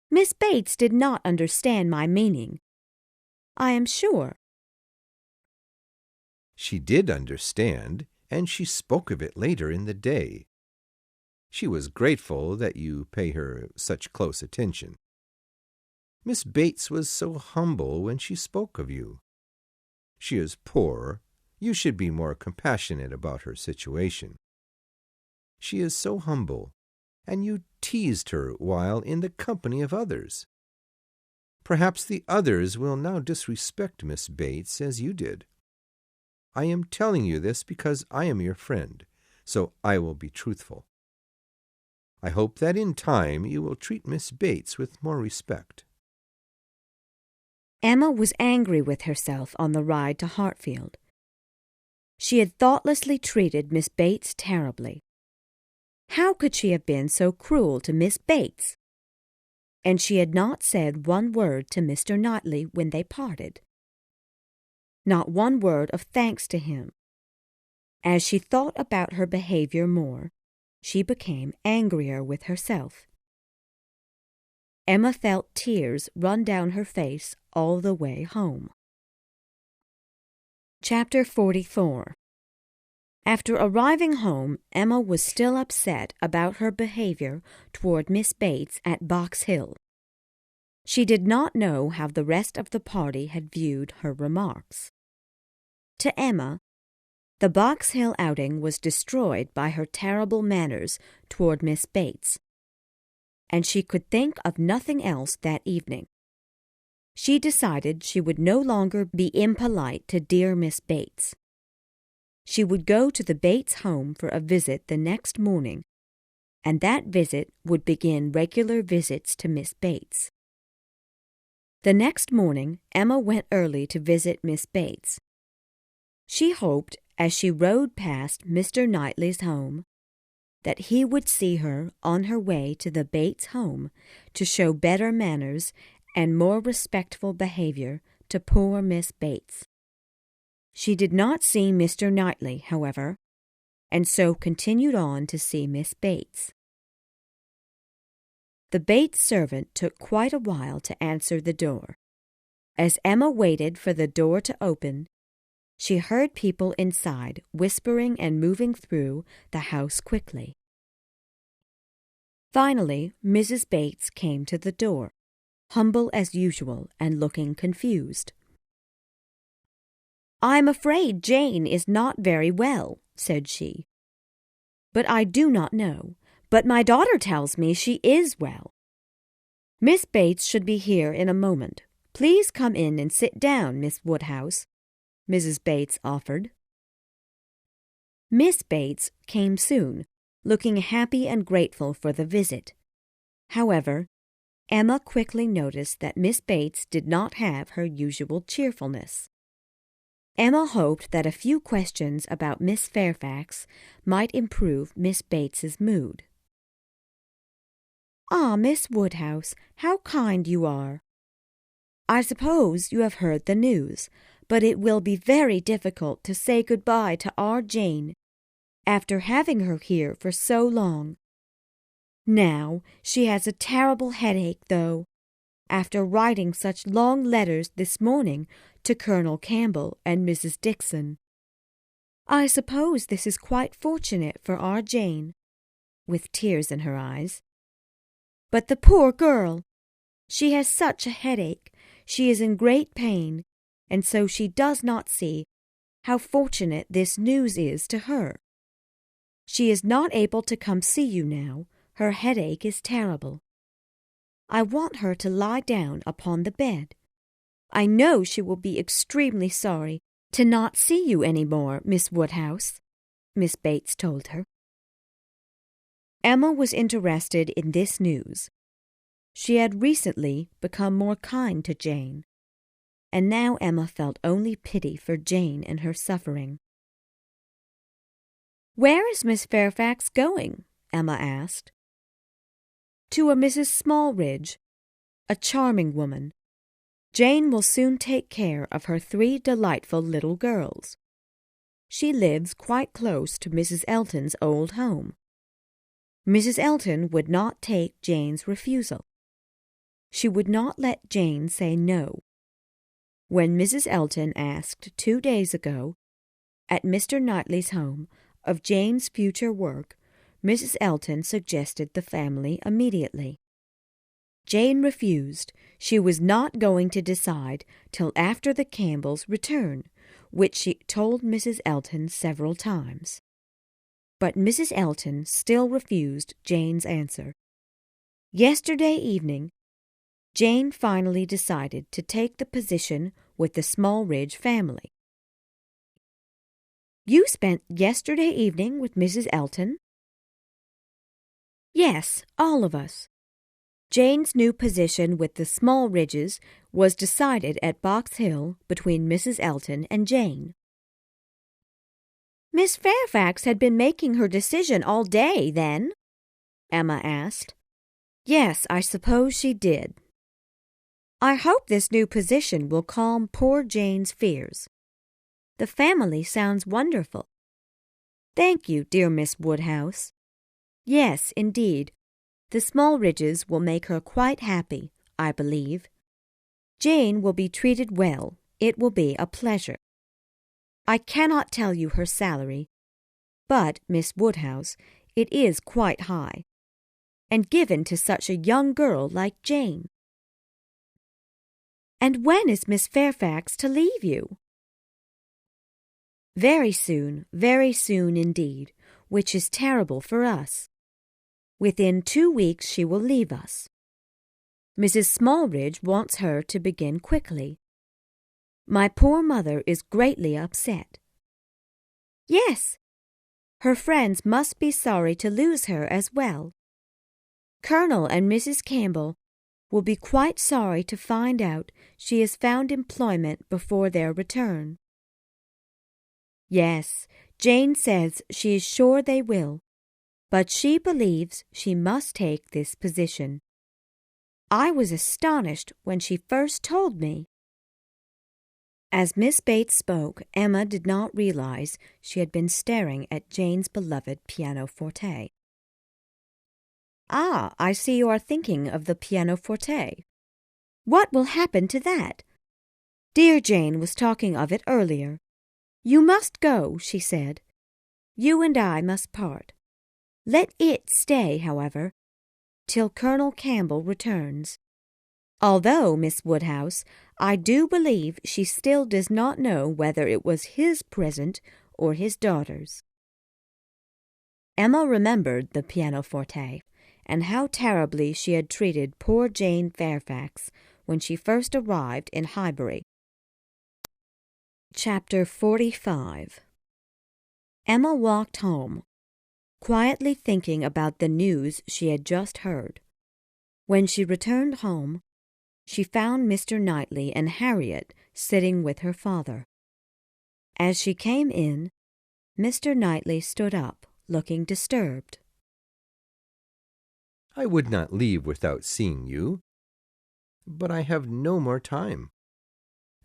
"Miss Bates did not understand my meaning, I am sure." "She did understand, and she spoke of it later in the day. She was grateful that you pay her such close attention. Miss Bates was so humble when she spoke of you. She is poor. You should be more compassionate about her situation. She is so humble, and you teased her while in the company of others. Perhaps the others will now disrespect Miss Bates as you did. I am telling you this because I am your friend, so I will be truthful. I hope that in time you will treat Miss Bates with more respect." Emma was angry with herself on the ride to Hartfield. She had thoughtlessly treated Miss Bates terribly. How could she have been so cruel to Miss Bates? And she had not said one word to Mr. Knightley when they parted. Not one word of thanks to him. As she thought about her behavior more, she became angrier with herself. Emma felt tears run down her face all the way home. Chapter 44. After arriving home, Emma was still upset about her behavior toward Miss Bates at Box Hill. She did not know how the rest of the party had viewed her remarks. To Emma, the Box Hill outing was destroyed by her terrible manners toward Miss Bates, and she could think of nothing else that evening. She decided she would no longer be impolite to dear Miss Bates. She would go to the Bates home for a visit the next morning, and that visit would begin regular visits to Miss Bates. The next morning, Emma went early to visit Miss Bates. She hoped, as she rode past Mr. Knightley's home, that he would see her on her way to the Bates home to show better manners and more respectful behavior to poor Miss Bates. She did not see Mr. Knightley, however, and so continued on to see Miss Bates. The Bates servant took quite a while to answer the door. As Emma waited for the door to open, she heard people inside whispering and moving through the house quickly. Finally, Mrs. Bates came to the door, humble as usual and looking confused. "I'm afraid Jane is not very well," said she. "But I do not know. But my daughter tells me she is well. Miss Bates should be here in a moment. Please come in and sit down, Miss Woodhouse," Mrs. Bates offered. Miss Bates came soon, looking happy and grateful for the visit. However, Emma quickly noticed that Miss Bates did not have her usual cheerfulness. Emma hoped that a few questions about Miss Fairfax might improve Miss Bates's mood. "Ah, Miss Woodhouse, how kind you are! I suppose you have heard the news, but it will be very difficult to say good-bye to our Jane, after having her here for so long. Now, she has a terrible headache, though, after writing such long letters this morning to Colonel Campbell and Mrs. Dixon. I suppose this is quite fortunate for our Jane," with tears in her eyes. "But the poor girl! She has such a headache, she is in great pain, and so she does not see how fortunate this news is to her. She is not able to come see you now. Her headache is terrible. I want her to lie down upon the bed. I know she will be extremely sorry to not see you any more, Miss Woodhouse," Miss Bates told her. Emma was interested in this news. She had recently become more kind to Jane, and now Emma felt only pity for Jane and her suffering. "Where is Miss Fairfax going?" Emma asked. "To a Mrs. Smallridge, a charming woman. Jane will soon take care of her 3 delightful little girls. She lives quite close to Mrs. Elton's old home. Mrs. Elton would not take Jane's refusal. She would not let Jane say no. When Mrs. Elton asked 2 days ago, at Mr. Knightley's home, of Jane's future work, Mrs. Elton suggested the family immediately. Jane refused. She was not going to decide till after the Campbells' return, which she told Mrs. Elton several times. But Mrs. Elton still refused Jane's answer. Yesterday evening, Jane finally decided to take the position with the Smallridge family. "You spent yesterday evening with Mrs. Elton?" "Yes, all of us. Jane's new position with the Smallridges was decided at Box Hill between Mrs. Elton and Jane." "Miss Fairfax had been making her decision all day, then?" Emma asked. "Yes, I suppose she did. I hope this new position will calm poor Jane's fears. The family sounds wonderful." "Thank you, dear Miss Woodhouse. Yes, indeed, the Smallridges will make her quite happy, I believe. Jane will be treated well. It will be a pleasure. I cannot tell you her salary, but, Miss Woodhouse, it is quite high, and given to such a young girl like Jane." "And when is Miss Fairfax to leave you?" Very soon indeed, which is terrible for us. Within 2 weeks she will leave us. Mrs. Smallridge wants her to begin quickly. My poor mother is greatly upset." "Yes, her friends must be sorry to lose her as well. Colonel and Mrs. Campbell will be quite sorry to find out she has found employment before their return." "Yes, Jane says she is sure they will, but she believes she must take this position. I was astonished when she first told me." As Miss Bates spoke, Emma did not realize she had been staring at Jane's beloved pianoforte. "Ah, I see you are thinking of the pianoforte. What will happen to that? Dear Jane was talking of it earlier. You must go, she said. You and I must part. Let it stay, however, till Colonel Campbell returns. Although, Miss Woodhouse, I do believe she still does not know whether it was his present or his daughter's." Emma remembered the pianoforte, and how terribly she had treated poor Jane Fairfax when she first arrived in Highbury. Chapter 45. Emma walked home, quietly thinking about the news she had just heard. When she returned home, she found Mr. Knightley and Harriet sitting with her father. As she came in, Mr. Knightley stood up, looking disturbed. "I would not leave without seeing you, but I have no more time,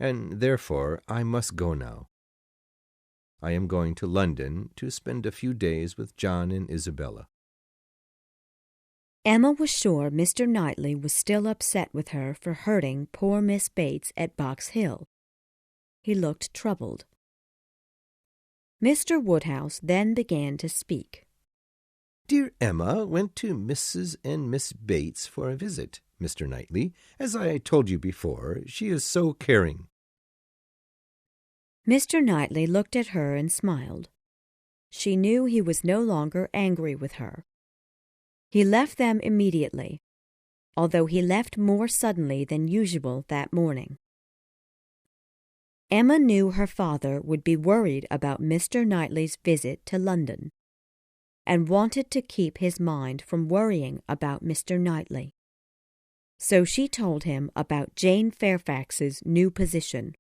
and therefore I must go now. I am going to London to spend a few days with John and Isabella." Emma was sure Mr. Knightley was still upset with her for hurting poor Miss Bates at Box Hill. He looked troubled. Mr. Woodhouse then began to speak. "Dear Emma went to Mrs. and Miss Bates for a visit, Mr. Knightley. As I told you before, she is so caring." Mr. Knightley looked at her and smiled. She knew he was no longer angry with her. He left them immediately, although he left more suddenly than usual that morning. Emma knew her father would be worried about Mr. Knightley's visit to London, and wanted to keep his mind from worrying about Mr. Knightley. So she told him about Jane Fairfax's new position.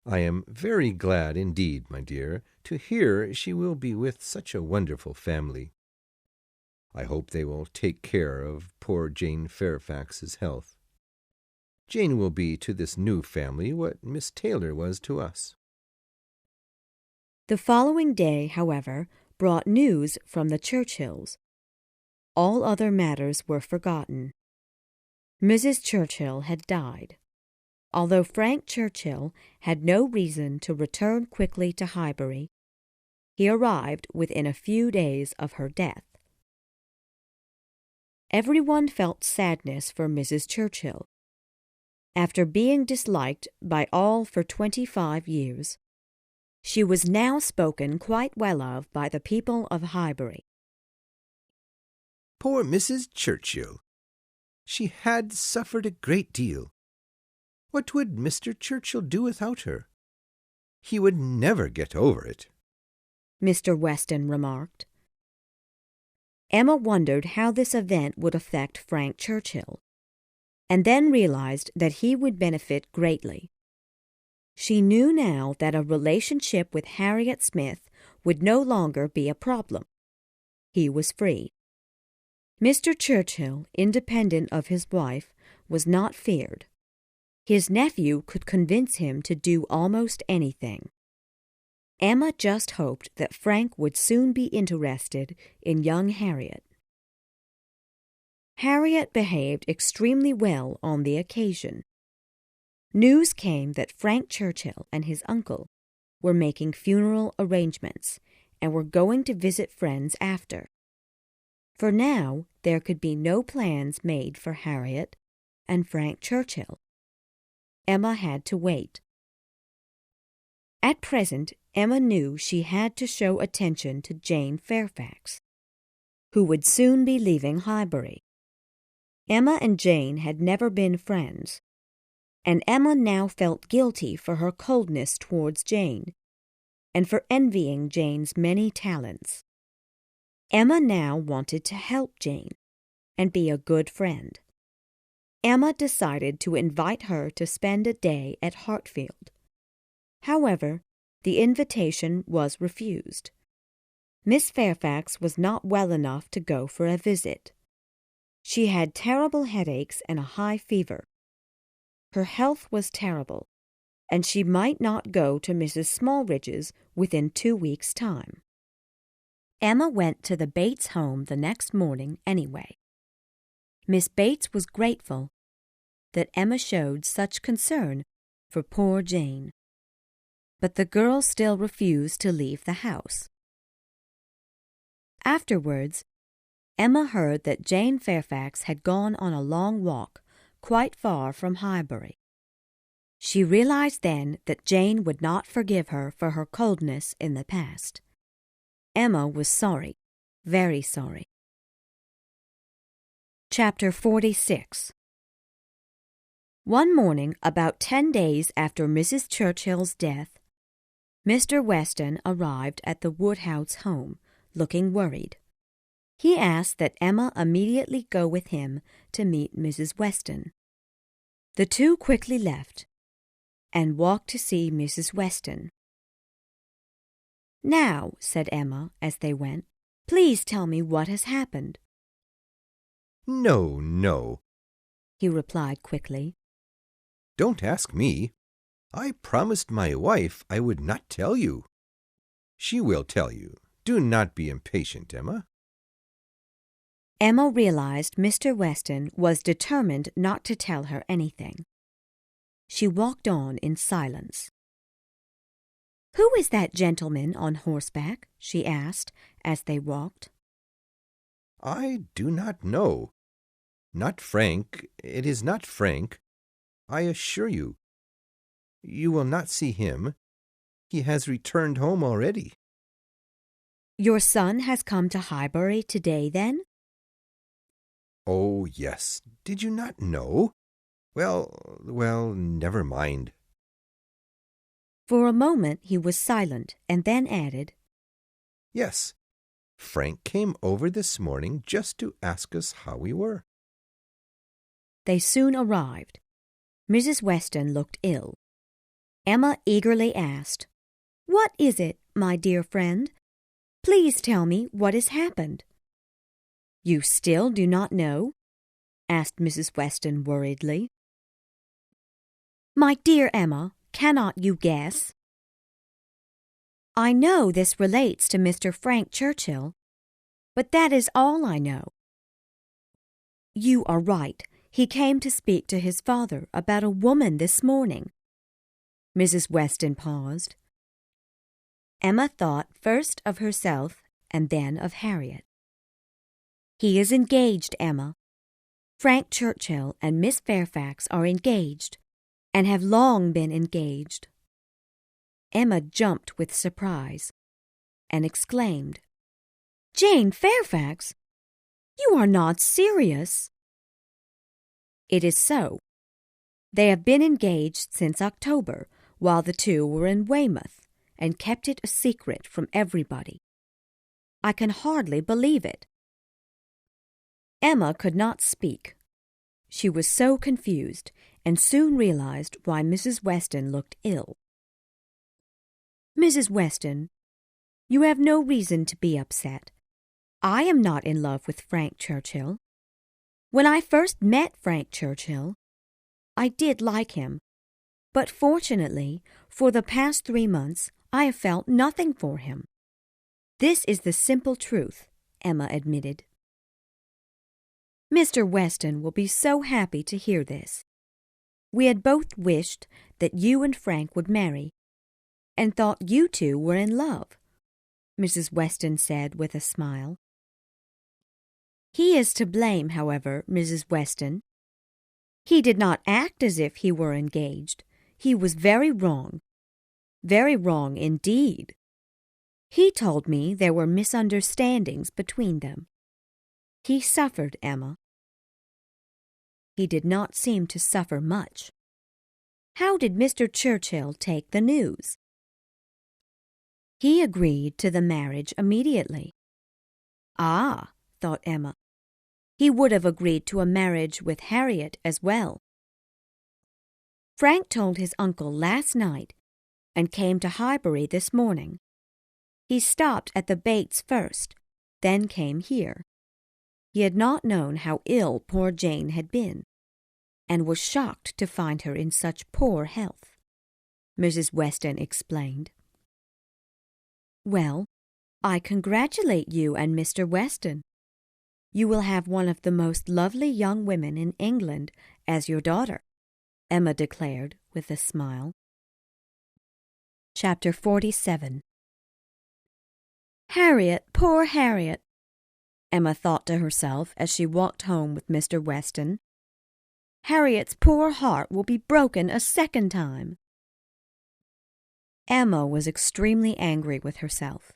"I am very glad indeed, my dear, to hear she will be with such a wonderful family. I hope they will take care of poor Jane Fairfax's health. Jane will be to this new family what Miss Taylor was to us." The following day, however, brought news from the Churchills. All other matters were forgotten. Mrs. Churchill had died. Although Frank Churchill had no reason to return quickly to Highbury, he arrived within a few days of her death. Everyone felt sadness for Mrs. Churchill. After being disliked by all for 25 years, she was now spoken quite well of by the people of Highbury. "Poor Mrs. Churchill! She had suffered a great deal. What would Mr. Churchill do without her? He would never get over it," Mr. Weston remarked. Emma wondered how this event would affect Frank Churchill, and then realized that he would benefit greatly. She knew now that a relationship with Harriet Smith would no longer be a problem. He was free. Mr. Churchill, independent of his wife, was not feared. His nephew could convince him to do almost anything. Emma just hoped that Frank would soon be interested in young Harriet. Harriet behaved extremely well on the occasion. News came that Frank Churchill and his uncle were making funeral arrangements and were going to visit friends after. For now, there could be no plans made for Harriet and Frank Churchill. Emma had to wait. At present, Emma knew she had to show attention to Jane Fairfax, who would soon be leaving Highbury. Emma and Jane had never been friends, and Emma now felt guilty for her coldness towards Jane, and for envying Jane's many talents. Emma now wanted to help Jane and be a good friend. Emma decided to invite her to spend a day at Hartfield. However, the invitation was refused. Miss Fairfax was not well enough to go for a visit. She had terrible headaches and a high fever. Her health was terrible, and she might not go to Mrs. Smallridge's within 2 weeks' time. Emma went to the Bates home the next morning anyway. Miss Bates was grateful that Emma showed such concern for poor Jane, but the girl still refused to leave the house. Afterwards, Emma heard that Jane Fairfax had gone on a long walk quite far from Highbury. She realized then that Jane would not forgive her for her coldness in the past. Emma was sorry, very sorry. Chapter 46. One morning, about 10 days after Mrs. Churchill's death, Mr. Weston arrived at the Woodhouse home, looking worried. He asked that Emma immediately go with him to meet Mrs. Weston. The two quickly left and walked to see Mrs. Weston. "Now," said Emma as they went, "please tell me what has happened." "No, no," he replied quickly. "Don't ask me. I promised my wife I would not tell you. She will tell you. Do not be impatient, Emma." Emma realized Mr. Weston was determined not to tell her anything. She walked on in silence. "Who is that gentleman on horseback?" she asked as they walked. "I do not know. Not Frank. It is not Frank. I assure you. You will not see him. He has returned home already." "Your son has come to Highbury today, then?" "Oh, yes. Did you not know? Well, never mind." For a moment he was silent and then added, "Yes, Frank came over this morning just to ask us how we were." They soon arrived. Mrs. Weston looked ill. Emma eagerly asked, "What is it, my dear friend? Please tell me what has happened." "You still do not know?" asked Mrs. Weston worriedly. "My dear Emma, cannot you guess?" "I know this relates to Mr. Frank Churchill, but that is all I know." "You are right. He came to speak to his father about a woman this morning." Mrs. Weston paused. Emma thought first of herself and then of Harriet. "He is engaged, Emma. Frank Churchill and Miss Fairfax are engaged, and have long been engaged." Emma jumped with surprise and exclaimed, "Jane Fairfax! You are not serious?" "It is so. They have been engaged since October, while the two were in Weymouth, and kept it a secret from everybody. I can hardly believe it." Emma could not speak. She was so confused, and soon realized why Mrs. Weston looked ill. "Mrs. Weston, you have no reason to be upset. I am not in love with Frank Churchill. When I first met Frank Churchill, I did like him, but fortunately, for the past 3 months, I have felt nothing for him." "This is the simple truth," Emma admitted. "Mr. Weston will be so happy to hear this. We had both wished that you and Frank would marry, and thought you two were in love," Mrs. Weston said with a smile. "He is to blame, however, Mrs. Weston. He did not act as if he were engaged. He was very wrong indeed. He told me there were misunderstandings between them. He suffered, Emma." "He did not seem to suffer much. How did Mr. Churchill take the news?" "He agreed to the marriage immediately." "Ah," thought Emma, "he would have agreed to a marriage with Harriet as well." "Frank told his uncle last night and came to Highbury this morning. He stopped at the Bates first, then came here. He had not known how ill poor Jane had been, and was shocked to find her in such poor health," Mrs. Weston explained. "Well, I congratulate you and Mr. Weston. You will have one of the most lovely young women in England as your daughter," Emma declared with a smile. Chapter 47. "Harriet, poor Harriet," Emma thought to herself as she walked home with Mr. Weston. "Harriet's poor heart will be broken a second time." Emma was extremely angry with herself.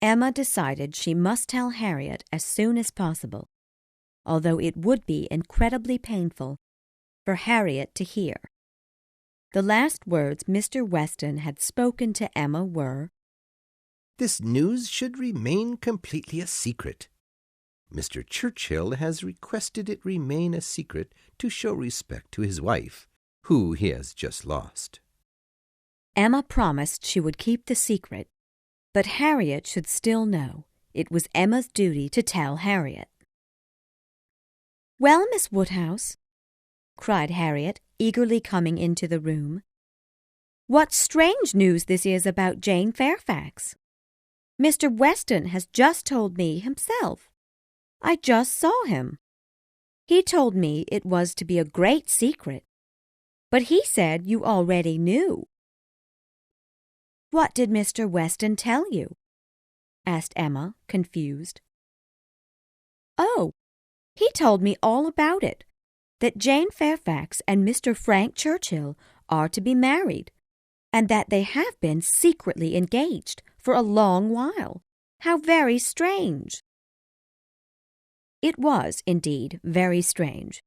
Emma decided she must tell Harriet as soon as possible, although it would be incredibly painful for Harriet to hear. The last words Mr. Weston had spoken to Emma were, "This news should remain completely a secret. Mr. Churchill has requested it remain a secret to show respect to his wife, who he has just lost." Emma promised she would keep the secret, but Harriet should still know. It was Emma's duty to tell Harriet. "Well, Miss Woodhouse," cried Harriet, eagerly coming into the room, "what strange news this is about Jane Fairfax. Mr. Weston has just told me himself. I just saw him. He told me it was to be a great secret, but he said you already knew." "What did Mr. Weston tell you?" asked Emma, confused. "Oh, he told me all about it, that Jane Fairfax and Mr. Frank Churchill are to be married, and that they have been secretly engaged for a long while. How very strange!" It was, indeed, very strange.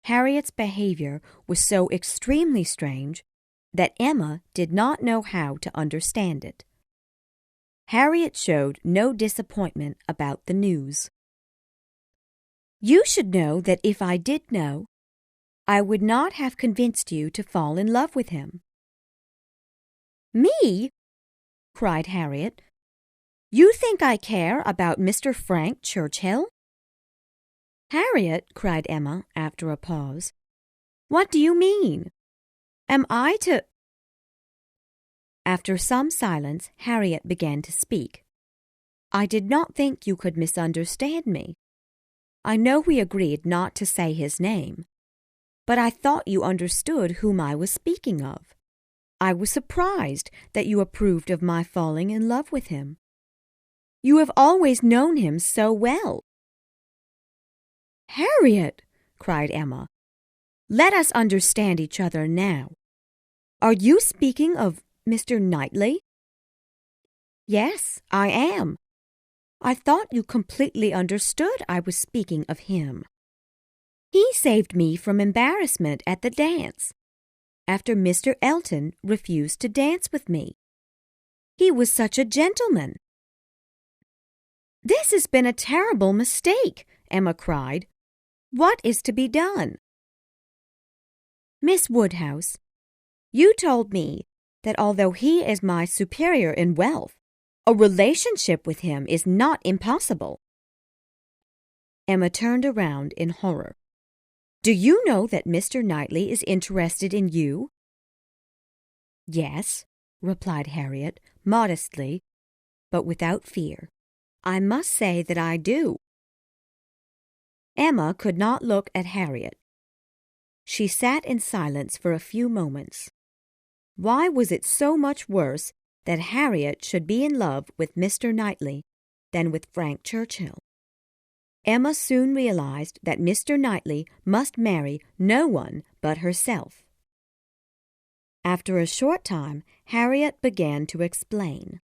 Harriet's behavior was so extremely strange that Emma did not know how to understand it. Harriet showed no disappointment about the news. "You should know that if I did know, I would not have convinced you to fall in love with him." "Me?" cried Harriet. "You think I care about Mr. Frank Churchill?" "Harriet," cried Emma after a pause, "what do you mean? Am I to—" After some silence, Harriet began to speak. "I did not think you could misunderstand me. I know we agreed not to say his name, but I thought you understood whom I was speaking of. I was surprised that you approved of my falling in love with him. You have always known him so well." "Harriet," cried Emma, "let us understand each other now. Are you speaking of Mr. Knightley?" "Yes, I am. I thought you completely understood I was speaking of him. He saved me from embarrassment at the dance, after Mr. Elton refused to dance with me. He was such a gentleman." "This has been a terrible mistake," Emma cried. "What is to be done?" "Miss Woodhouse, you told me that although he is my superior in wealth, a relationship with him is not impossible." Emma turned around in horror. "Do you know that Mr. Knightley is interested in you?" "Yes," replied Harriet, modestly, but without fear. "I must say that I do." Emma could not look at Harriet. She sat in silence for a few moments. Why was it so much worse that Harriet should be in love with Mr. Knightley than with Frank Churchill? Emma soon realized that Mr. Knightley must marry no one but herself. After a short time, Harriet began to explain.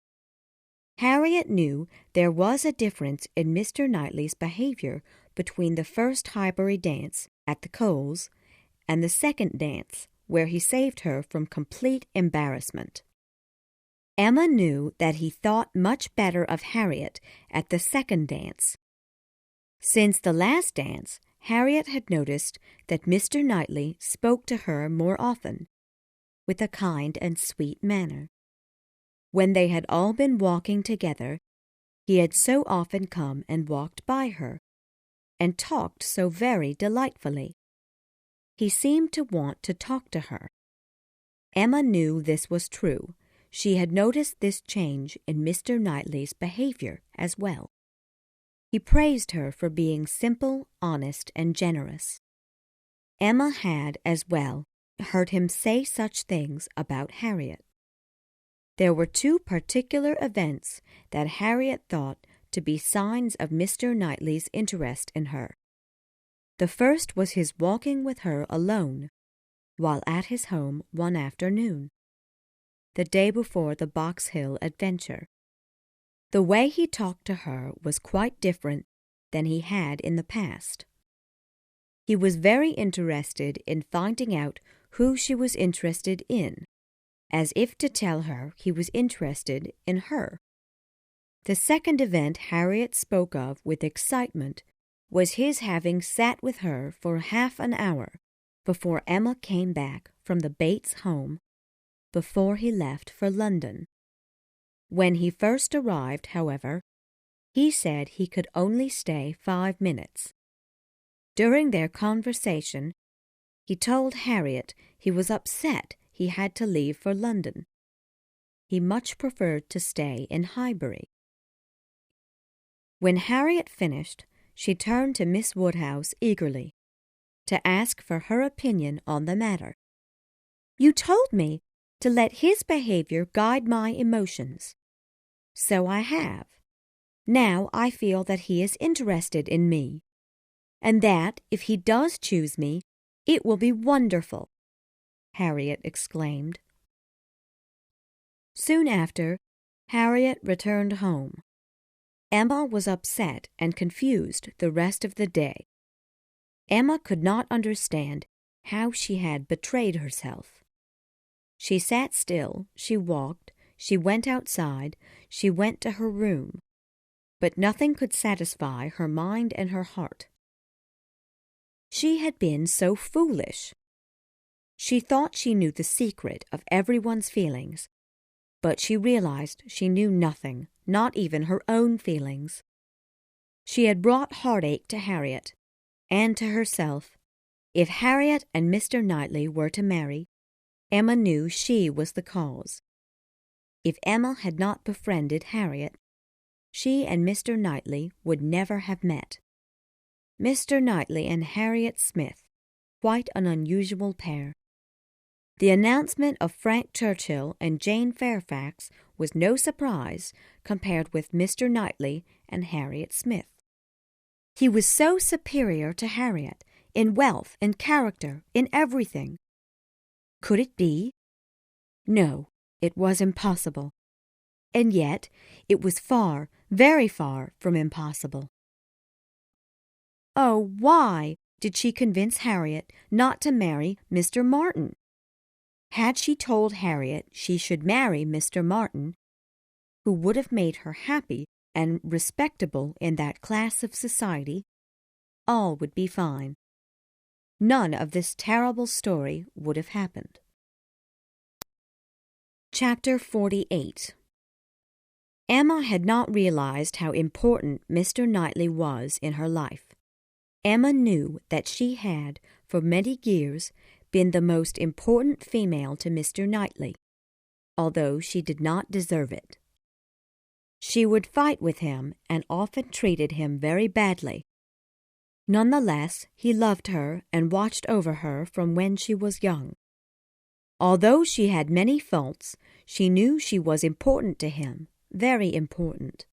Harriet knew there was a difference in Mr. Knightley's behavior between the first Highbury dance at the Coles and the second dance, where he saved her from complete embarrassment. Emma knew that he thought much better of Harriet at the second dance. Since the last dance, Harriet had noticed that Mr. Knightley spoke to her more often, with a kind and sweet manner. When they had all been walking together, he had so often come and walked by her, and talked so very delightfully. He seemed to want to talk to her. Emma knew this was true. She had noticed this change in Mr. Knightley's behavior as well. He praised her for being simple, honest, and generous. Emma had, as well, heard him say such things about Harriet. There were two particular events that Harriet thought to be signs of Mr. Knightley's interest in her. The first was his walking with her alone, while at his home one afternoon, the day before the Box Hill adventure. The way he talked to her was quite different than he had in the past. He was very interested in finding out who she was interested in, as if to tell her he was interested in her. The second event Harriet spoke of with excitement was his having sat with her for half an hour before Emma came back from the Bates home before he left for London. When he first arrived, however, he said he could only stay 5 minutes. During their conversation, he told Harriet he was upset he had to leave for London. He much preferred to stay in Highbury. When Harriet finished, she turned to Miss Woodhouse eagerly to ask for her opinion on the matter. "You told me to let his behavior guide my emotions. So I have. Now I feel that he is interested in me, and that if he does choose me, it will be wonderful," Harriet exclaimed. Soon after, Harriet returned home. Emma was upset and confused the rest of the day. Emma could not understand how she had betrayed herself. She sat still, she walked, she went outside, she went to her room, but nothing could satisfy her mind and her heart. She had been so foolish. She thought she knew the secret of everyone's feelings, but she realized she knew nothing, not even her own feelings. She had brought heartache to Harriet, and to herself. If Harriet and Mr. Knightley were to marry, Emma knew she was the cause. If Emma had not befriended Harriet, she and Mr. Knightley would never have met. Mr. Knightley and Harriet Smith, quite an unusual pair. The announcement of Frank Churchill and Jane Fairfax was no surprise compared with Mr. Knightley and Harriet Smith. He was so superior to Harriet in wealth, in character, in everything. Could it be? No, it was impossible. And yet it was far, very far from impossible. Oh, why did she convince Harriet not to marry Mr. Martin? Had she told Harriet she should marry Mr. Martin, who would have made her happy and respectable in that class of society, all would be fine. None of this terrible story would have happened. Chapter 48. Emma had not realized how important Mr. Knightley was in her life. Emma knew that she had, for many years, been the most important female to Mr. Knightley, although she did not deserve it. She would fight with him and often treated him very badly. Nonetheless, he loved her and watched over her from when she was young. Although she had many faults, she knew she was important to him, very important.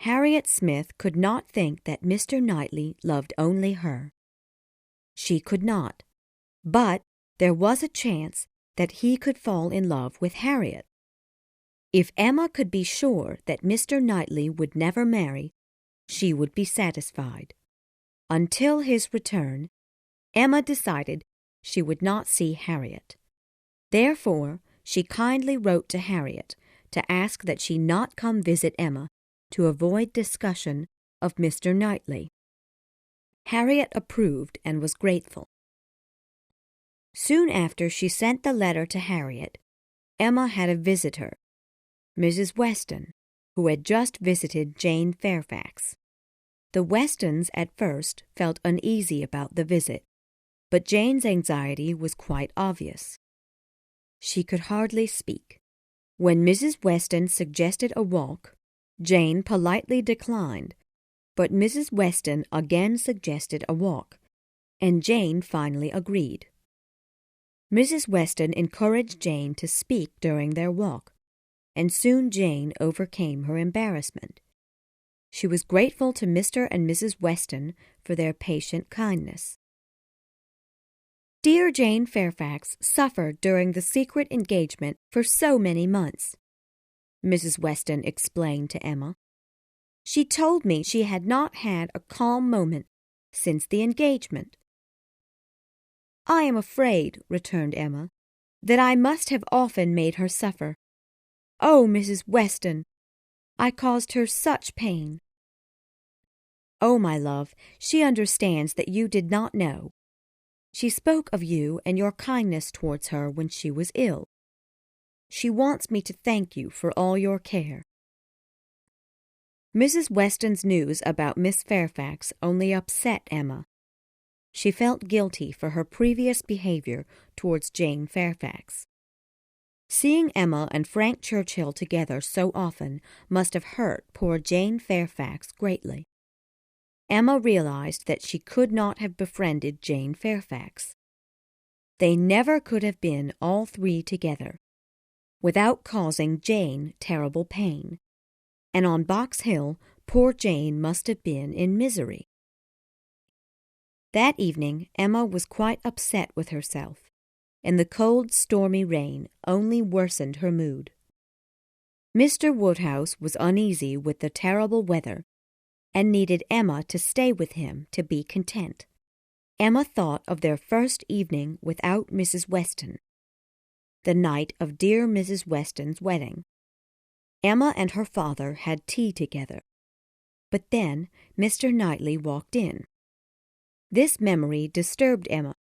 Harriet Smith could not think that Mr. Knightley loved only her. She could not, but there was a chance that he could fall in love with Harriet. If Emma could be sure that Mr. Knightley would never marry, she would be satisfied. Until his return, Emma decided she would not see Harriet. Therefore, she kindly wrote to Harriet to ask that she not come visit Emma to avoid discussion of Mr. Knightley. Harriet approved and was grateful. Soon after she sent the letter to Harriet, Emma had a visitor, Mrs. Weston, who had just visited Jane Fairfax. The Westons at first felt uneasy about the visit, but Jane's anxiety was quite obvious. She could hardly speak. When Mrs. Weston suggested a walk, Jane politely declined, but Mrs. Weston again suggested a walk, and Jane finally agreed. Mrs. Weston encouraged Jane to speak during their walk, and soon Jane overcame her embarrassment. She was grateful to Mr. and Mrs. Weston for their patient kindness. Dear Jane Fairfax suffered during the secret engagement for so many months, Mrs. Weston explained to Emma. She told me she had not had a calm moment since the engagement. I am afraid, returned Emma, that I must have often made her suffer. Oh, Mrs. Weston, I caused her such pain. Oh, my love, she understands that you did not know. She spoke of you and your kindness towards her when she was ill. She wants me to thank you for all your care. Mrs. Weston's news about Miss Fairfax only upset Emma. She felt guilty for her previous behavior towards Jane Fairfax. Seeing Emma and Frank Churchill together so often must have hurt poor Jane Fairfax greatly. Emma realized that she could not have befriended Jane Fairfax. They never could have been all three together, without causing Jane terrible pain, and on Box Hill poor Jane must have been in misery. That evening Emma was quite upset with herself, and the cold, stormy rain only worsened her mood. Mr. Woodhouse was uneasy with the terrible weather, and needed Emma to stay with him to be content. Emma thought of their first evening without Mrs. Weston, the night of dear Mrs. Weston's wedding. Emma and her father had tea together, but then Mr. Knightley walked in. This memory disturbed Emma.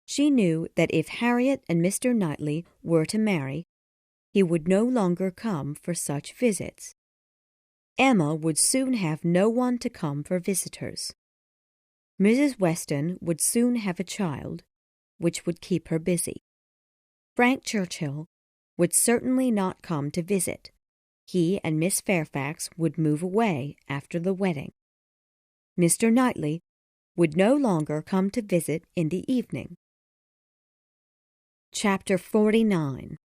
She knew that if Harriet and Mr. Knightley were to marry, he would no longer come for such visits. Emma would soon have no one to come for visitors. Mrs. Weston would soon have a child, which would keep her busy. Frank Churchill would certainly not come to visit. He and Miss Fairfax would move away after the wedding. Mr. Knightley would no longer come to visit in the evening. Chapter 49.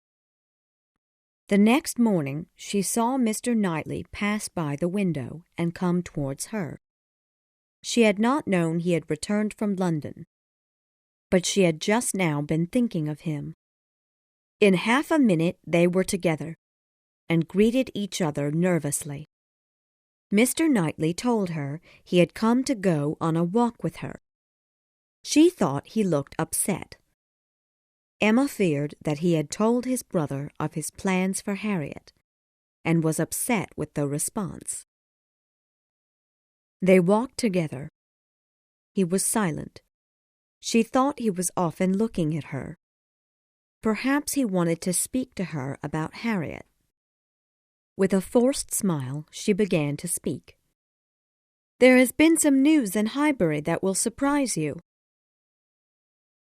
The next morning she saw Mr. Knightley pass by the window and come towards her. She had not known he had returned from London, but she had just now been thinking of him. In half a minute they were together, and greeted each other nervously. Mr. Knightley told her he had come to go on a walk with her. She thought he looked upset. Emma feared that he had told his brother of his plans for Harriet, and was upset with the response. They walked together. He was silent. She thought he was often looking at her. Perhaps he wanted to speak to her about Harriet. With a forced smile, she began to speak. "There has been some news in Highbury that will surprise you."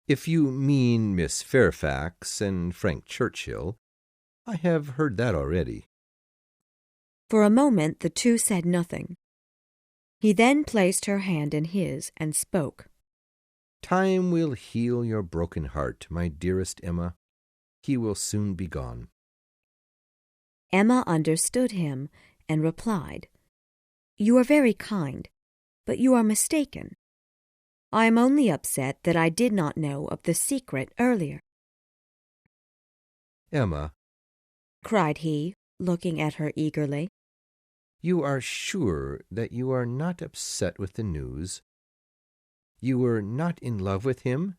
If you mean Miss Fairfax and Frank Churchill, I have heard that already. For a moment the two said nothing. He then placed her hand in his and spoke. Time will heal your broken heart, my dearest Emma. He will soon be gone. Emma understood him and replied, "You are very kind, but you are mistaken. I am only upset that I did not know of the secret earlier." Emma, cried he, looking at her eagerly, you are sure that you are not upset with the news? You were not in love with him?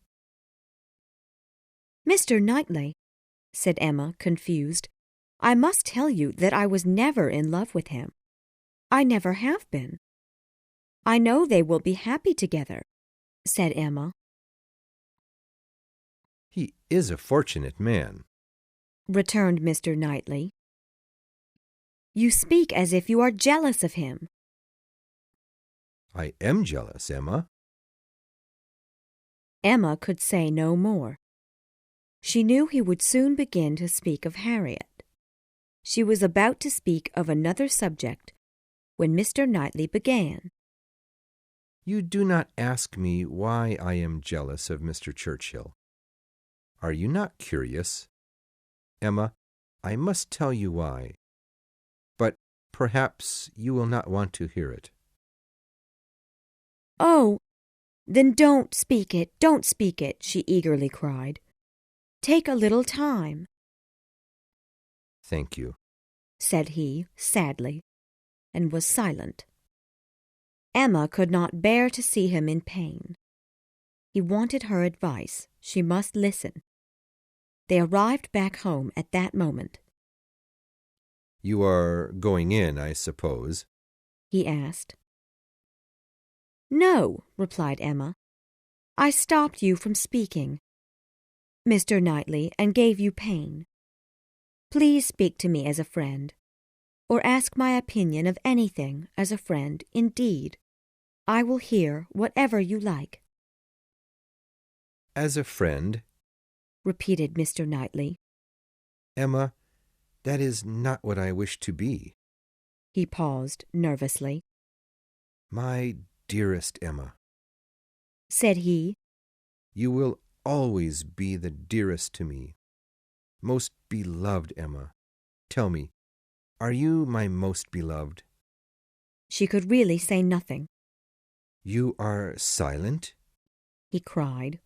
"Mr. Knightley," said Emma, confused, "I must tell you that I was never in love with him. I never have been." "I know they will be happy together," said Emma. He is a fortunate man, returned Mr. Knightley. "You speak as if you are jealous of him." I am jealous, Emma. Emma could say no more. She knew he would soon begin to speak of Harriet. She was about to speak of another subject when Mr. Knightley began. You do not ask me why I am jealous of Mr. Churchill. Are you not curious? Emma, I must tell you why. But perhaps you will not want to hear it. "Oh, then don't speak it," she eagerly cried. "Take a little time." Thank you, said he, sadly, and was silent. Emma could not bear to see him in pain. He wanted her advice. She must listen. They arrived back home at that moment. You are going in, I suppose? He asked. No, replied Emma. I stopped you from speaking, Mr. Knightley, and gave you pain. Please speak to me as a friend, or ask my opinion of anything as a friend. Indeed, I will hear whatever you like. As a friend, repeated Mr. Knightley. Emma, that is not what I wish to be. He paused nervously. My dearest Emma, said he, you will always be the dearest to me. Most beloved Emma, tell me, are you my most beloved? She could really say nothing. You are silent? He cried.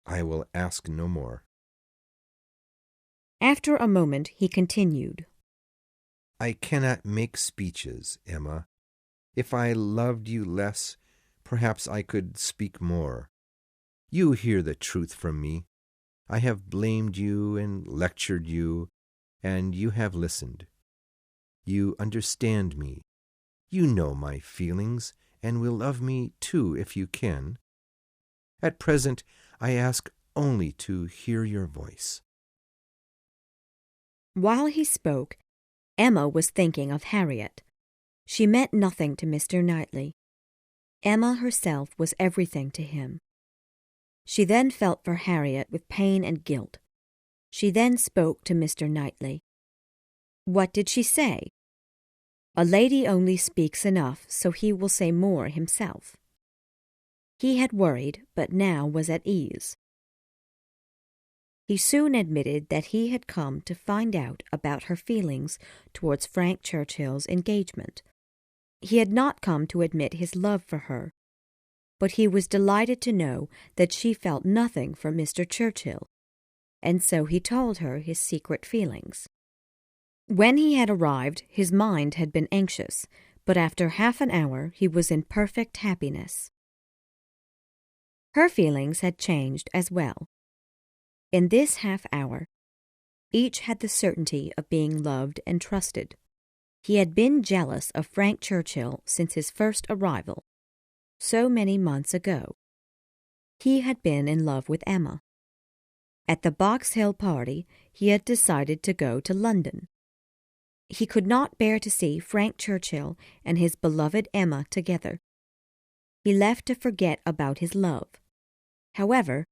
I will ask no more. After a moment he continued. I cannot make speeches, Emma. If I loved you less, perhaps I could speak more. You hear the truth from me. I have blamed you and lectured you, and you have listened. You understand me. You know my feelings, and will love me too if you can. At present, I ask only to hear your voice. While he spoke, Emma was thinking of Harriet. She meant nothing to Mr. Knightley. Emma herself was everything to him. She then felt for Harriet with pain and guilt. She then spoke to Mr. Knightley. What did she say? A lady only speaks enough, so he will say more himself. He had worried, but now was at ease. He soon admitted that he had come to find out about her feelings towards Frank Churchill's engagement. He had not come to admit his love for her, but he was delighted to know that she felt nothing for Mr. Churchill, and so he told her his secret feelings. When he had arrived, his mind had been anxious, but after half an hour he was in perfect happiness. Her feelings had changed as well. In this half hour, each had the certainty of being loved and trusted. He had been jealous of Frank Churchill since his first arrival, so many months ago. He had been in love with Emma. At the Box Hill party, he had decided to go to London. He could not bear to see Frank Churchill and his beloved Emma together. He left to forget about his love. However,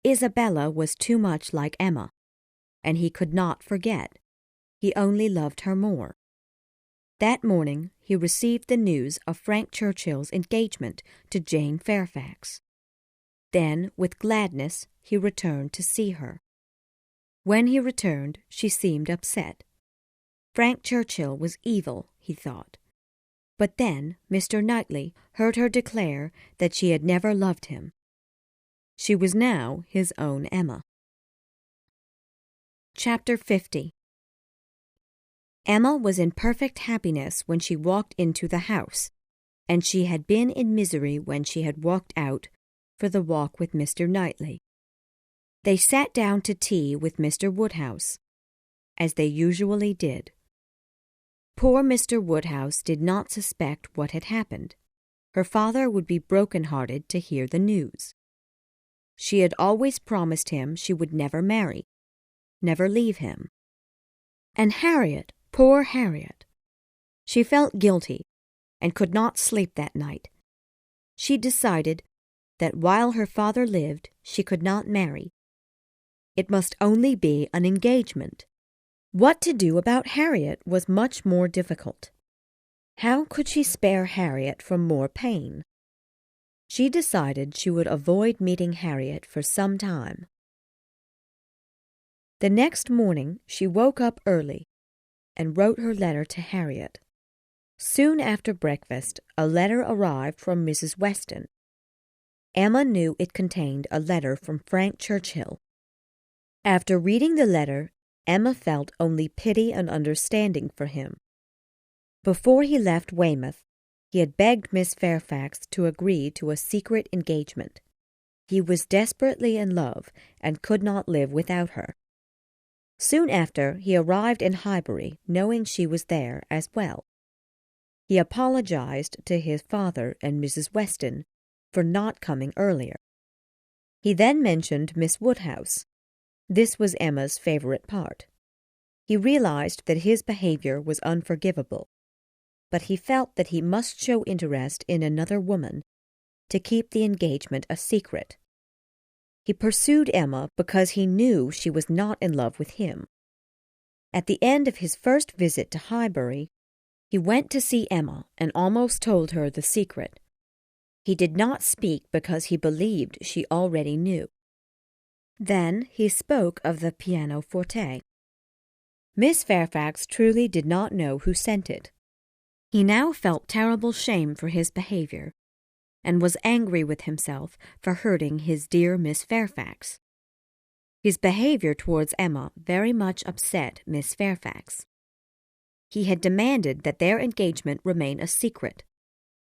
Isabella was too much like Emma, and he could not forget. He only loved her more. That morning he received the news of Frank Churchill's engagement to Jane Fairfax. Then, with gladness, he returned to see her. When he returned, she seemed upset. Frank Churchill was evil, he thought. But then Mr. Knightley heard her declare that she had never loved him. She was now his own Emma. Chapter 50. Emma was in perfect happiness when she walked into the house, and she had been in misery when she had walked out for the walk with Mr. Knightley. They sat down to tea with Mr. Woodhouse, as they usually did. Poor Mr. Woodhouse did not suspect what had happened. Her father would be broken-hearted to hear the news. She had always promised him she would never marry, never leave him. And Harriet, poor Harriet! She felt guilty and could not sleep that night. She decided that while her father lived, she could not marry. It must only be an engagement. What to do about Harriet was much more difficult. How could she spare Harriet from more pain? She decided she would avoid meeting Harriet for some time. The next morning she woke up early and wrote her letter to Harriet. Soon after breakfast, a letter arrived from Mrs. Weston. Emma knew it contained a letter from Frank Churchill. After reading the letter, Emma felt only pity and understanding for him. Before he left Weymouth, he had begged Miss Fairfax to agree to a secret engagement. He was desperately in love and could not live without her. Soon after, he arrived in Highbury, knowing she was there as well. He apologized to his father and Mrs. Weston for not coming earlier. He then mentioned Miss Woodhouse. This was Emma's favorite part. He realized that his behavior was unforgivable, but he felt that he must show interest in another woman to keep the engagement a secret. He pursued Emma because he knew she was not in love with him. At the end of his first visit to Highbury, he went to see Emma and almost told her the secret. He did not speak because he believed she already knew. Then he spoke of the pianoforte. Miss Fairfax truly did not know who sent it. He now felt terrible shame for his behavior, and was angry with himself for hurting his dear Miss Fairfax. His behavior towards Emma very much upset Miss Fairfax. He had demanded that their engagement remain a secret,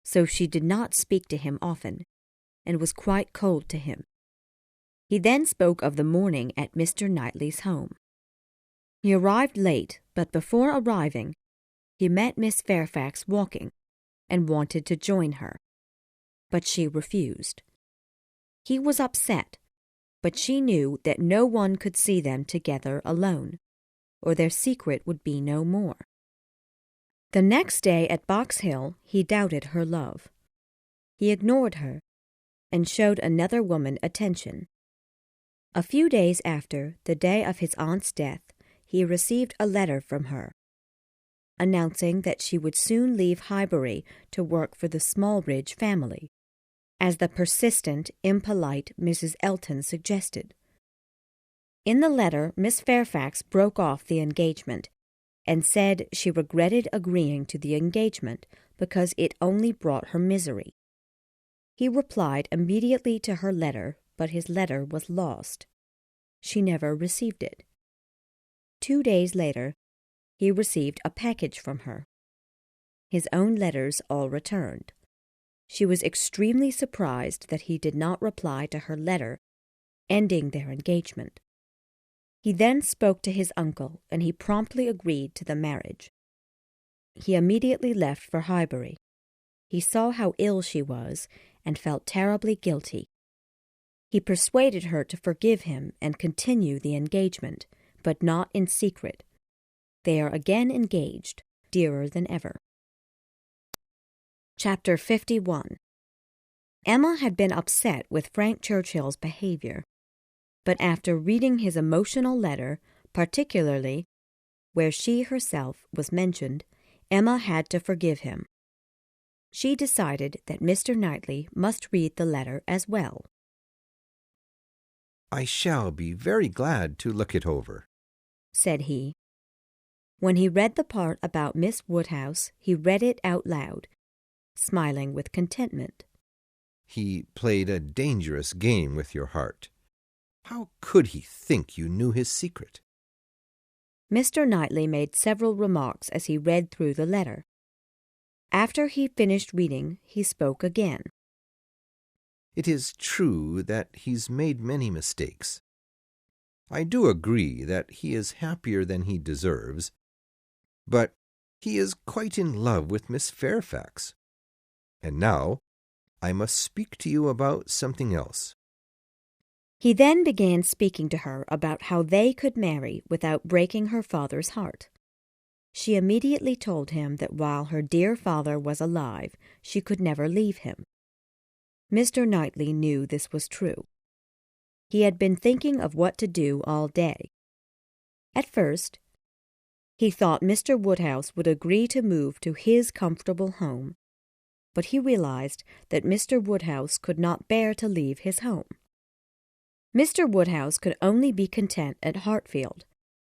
so she did not speak to him often, and was quite cold to him. He then spoke of the morning at Mr. Knightley's home. He arrived late, but before arriving, he met Miss Fairfax walking, and wanted to join her, but she refused. He was upset, but she knew that no one could see them together alone, or their secret would be no more. The next day at Box Hill, he doubted her love. He ignored her, and showed another woman attention. A few days after, the day of his aunt's death, he received a letter from her, announcing that she would soon leave Highbury to work for the Smallridge family, as the persistent, impolite Mrs. Elton suggested. In the letter, Miss Fairfax broke off the engagement, and said she regretted agreeing to the engagement because it only brought her misery. He replied immediately to her letter, but his letter was lost. She never received it. 2 days later, he received a package from her. His own letters all returned. She was extremely surprised that he did not reply to her letter, ending their engagement. He then spoke to his uncle, and he promptly agreed to the marriage. He immediately left for Highbury. He saw how ill she was, and felt terribly guilty. He persuaded her to forgive him and continue the engagement, but not in secret. They are again engaged, dearer than ever. Chapter 51. Emma had been upset with Frank Churchill's behavior, but after reading his emotional letter, particularly where she herself was mentioned, Emma had to forgive him. She decided that Mr. Knightley must read the letter as well. "I shall be very glad to look it over," said he. When he read the part about Miss Woodhouse, he read it out loud, smiling with contentment. "He played a dangerous game with your heart. How could he think you knew his secret?" Mr. Knightley made several remarks as he read through the letter. After he finished reading, he spoke again. "It is true that he's made many mistakes. I do agree that he is happier than he deserves, but he is quite in love with Miss Fairfax. And now I must speak to you about something else." He then began speaking to her about how they could marry without breaking her father's heart. She immediately told him that while her dear father was alive, she could never leave him. Mr. Knightley knew this was true. He had been thinking of what to do all day. At first, he thought Mr. Woodhouse would agree to move to his comfortable home, but he realized that Mr. Woodhouse could not bear to leave his home. Mr. Woodhouse could only be content at Hartfield,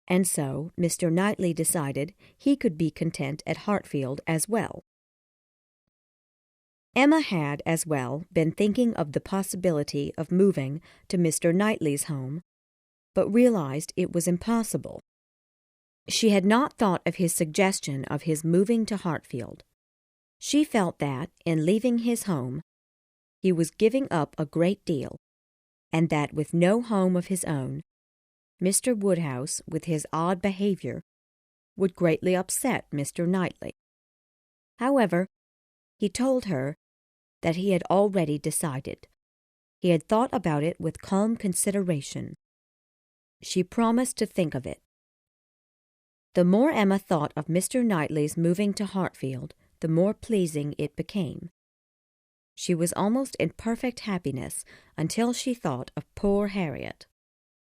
and so Mr. Knightley decided he could be content at Hartfield as well. Emma had, as well, been thinking of the possibility of moving to Mr. Knightley's home, but realized it was impossible. She had not thought of his suggestion of his moving to Hartfield. She felt that, in leaving his home, he was giving up a great deal, and that with no home of his own, Mr. Woodhouse, with his odd behavior, would greatly upset Mr. Knightley. However, he told her that he had already decided. He had thought about it with calm consideration. She promised to think of it. The more Emma thought of Mr. Knightley's moving to Hartfield, the more pleasing it became. She was almost in perfect happiness until she thought of poor Harriet.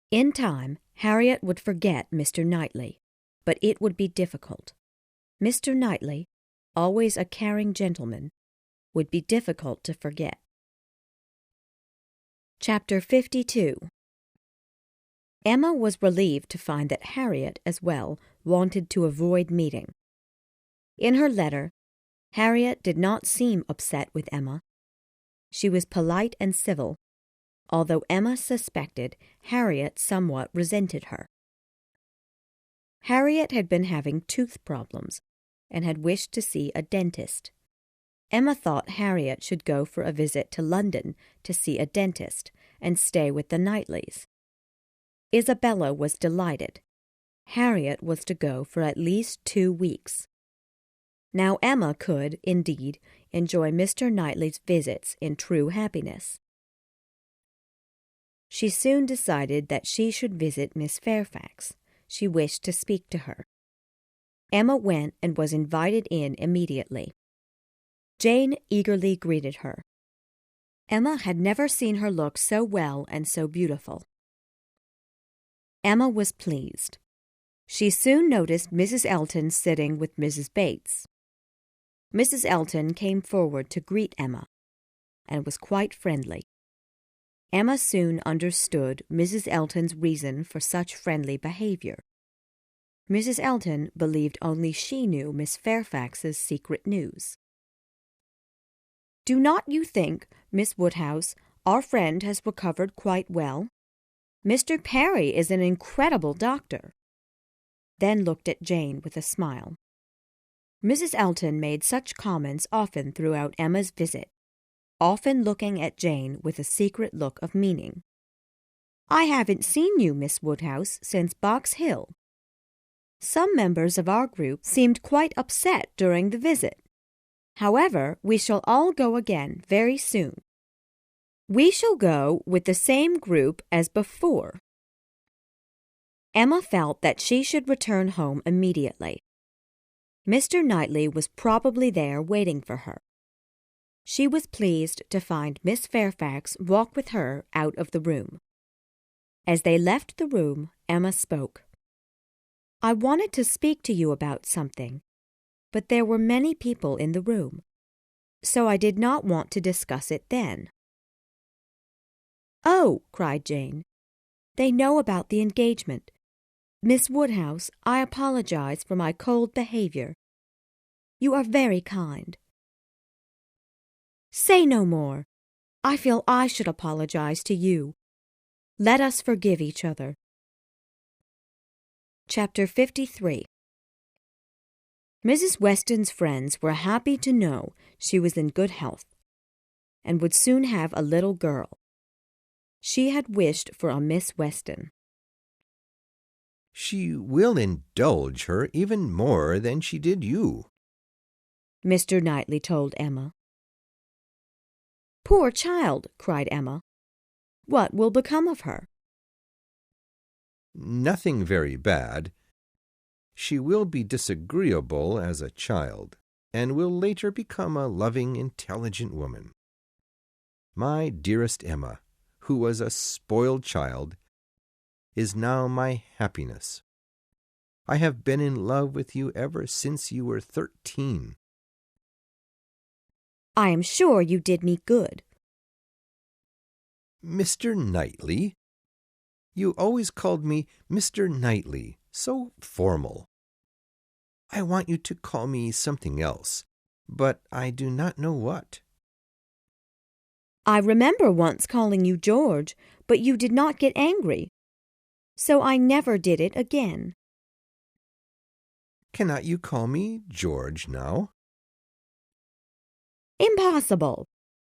In time, Harriet would forget Mr. Knightley, but it would be difficult. Mr. Knightley, always a caring gentleman, would be difficult to forget. Chapter 52. Emma was relieved to find that Harriet, as well, wanted to avoid meeting. In her letter, Harriet did not seem upset with Emma. She was polite and civil, although Emma suspected Harriet somewhat resented her. Harriet had been having tooth problems and had wished to see a dentist. Emma thought Harriet should go for a visit to London to see a dentist and stay with the Knightleys. Isabella was delighted. Harriet was to go for at least 2 weeks. Now Emma could, indeed, enjoy Mr. Knightley's visits in true happiness. She soon decided that she should visit Miss Fairfax. She wished to speak to her. Emma went and was invited in immediately. Jane eagerly greeted her. Emma had never seen her look so well and so beautiful. Emma was pleased. She soon noticed Mrs. Elton sitting with Mrs. Bates. Mrs. Elton came forward to greet Emma, and was quite friendly. Emma soon understood Mrs. Elton's reason for such friendly behavior. Mrs. Elton believed only she knew Miss Fairfax's secret news. "Do not you think, Miss Woodhouse, our friend has recovered quite well? Mr. Perry is an incredible doctor." Then looked at Jane with a smile. Mrs. Elton made such comments often throughout Emma's visit, often looking at Jane with a secret look of meaning. "I haven't seen you, Miss Woodhouse, since Box Hill." Some members of our group seemed quite upset during the visit. However, we shall all go again very soon. We shall go with the same group as before. Emma felt that she should return home immediately. Mr. Knightley was probably there waiting for her. She was pleased to find Miss Fairfax walk with her out of the room. As they left the room, Emma spoke. "I wanted to speak to you about something, but there were many people in the room, so I did not want to discuss it then." "Oh," cried Jane, "they know about the engagement. Miss Woodhouse, I apologize for my cold behavior. You are very kind." "Say no more. I feel I should apologize to you. Let us forgive each other." Chapter 53. Mrs. Weston's friends were happy to know she was in good health, and would soon have a little girl. She had wished for a Miss Weston. "She will indulge her even more than she did you," Mr. Knightley told Emma. "Poor child," cried Emma. "What will become of her?" "Nothing very bad. She will be disagreeable as a child, and will later become a loving, intelligent woman. My dearest Emma, who was a spoiled child, is now my happiness. I have been in love with you ever since you were 13. "I am sure you did me good." "Mr. Knightley? You always called me Mr. Knightley, so formal. I want you to call me something else, but I do not know what." "I remember once calling you George, but you did not get angry, so I never did it again." "Cannot you call me George now?" "Impossible.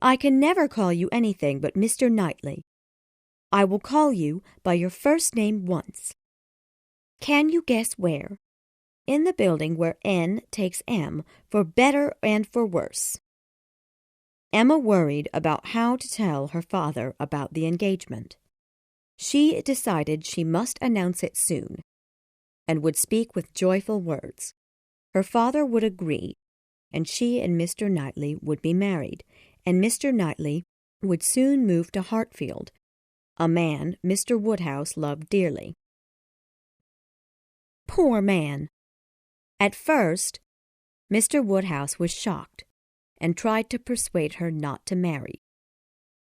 I can never call you anything but Mr. Knightley. I will call you by your first name once. Can you guess where? In the building where N takes M for better and for worse. Emma worried about how to tell her father about the engagement. She decided she must announce it soon, and would speak with joyful words. Her father would agree, and she and Mr. Knightley would be married, and Mr. Knightley would soon move to Hartfield, a man Mr. Woodhouse loved dearly. Poor man! At first, Mr. Woodhouse was shocked and tried to persuade her not to marry.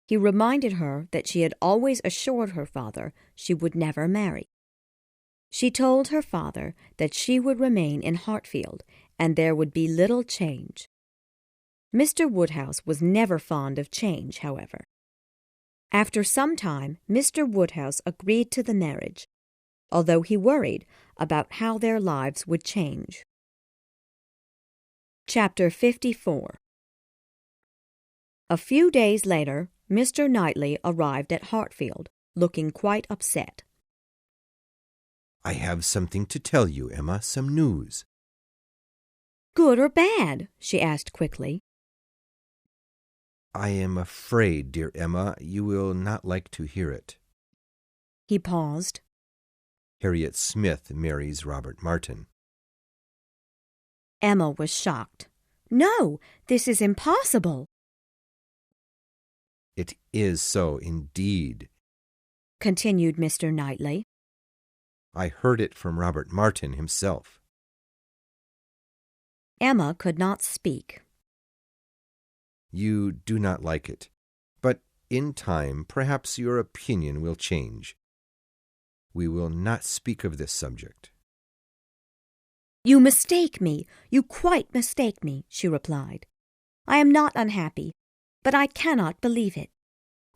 He reminded her that she had always assured her father she would never marry. She told her father that she would remain in Hartfield and there would be little change. Mr. Woodhouse was never fond of change, however. After some time, Mr. Woodhouse agreed to the marriage, although he worried about how their lives would change. Chapter 54. A few days later, Mr. Knightley arrived at Hartfield, looking quite upset. I have something to tell you, Emma, some news. Good or bad? She asked quickly. I am afraid, dear Emma, you will not like to hear it. He paused. Harriet Smith marries Robert Martin. Emma was shocked. No, this is impossible. It is so indeed, continued Mr. Knightley. I heard it from Robert Martin himself. Emma could not speak. You do not like it, but in time perhaps your opinion will change. We will not speak of this subject. You mistake me. You quite mistake me, she replied. I am not unhappy, but I cannot believe it.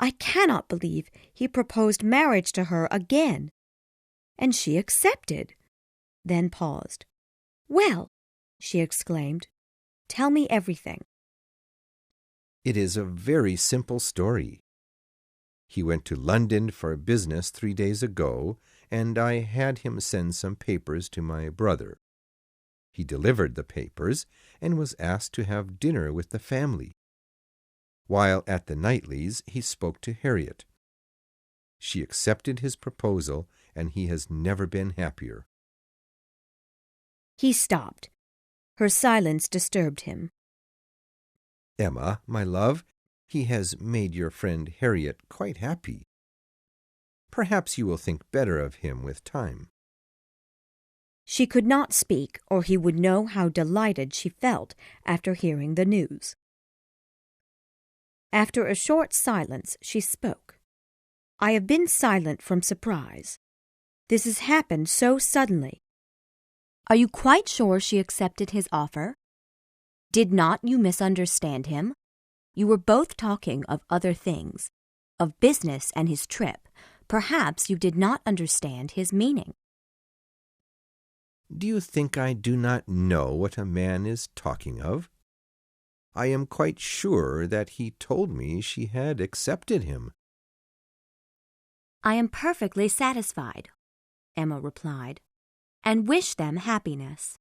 I cannot believe he proposed marriage to her again. And she accepted, then paused. Well, she exclaimed, tell me everything. It is a very simple story. He went to London for business 3 days ago, and I had him send some papers to my brother. He delivered the papers and was asked to have dinner with the family. While at the Knightleys, he spoke to Harriet. She accepted his proposal, and he has never been happier. He stopped. Her silence disturbed him. Emma, my love, he has made your friend Harriet quite happy. Perhaps you will think better of him with time. She could not speak, or he would know how delighted she felt after hearing the news. After a short silence, she spoke. I have been silent from surprise. This has happened so suddenly. Are you quite sure she accepted his offer? Did not you misunderstand him? You were both talking of other things, of business and his trip. Perhaps you did not understand his meaning. Do you think I do not know what a man is talking of? I am quite sure that he told me she had accepted him. I am perfectly satisfied, Emma replied, and wish them happiness.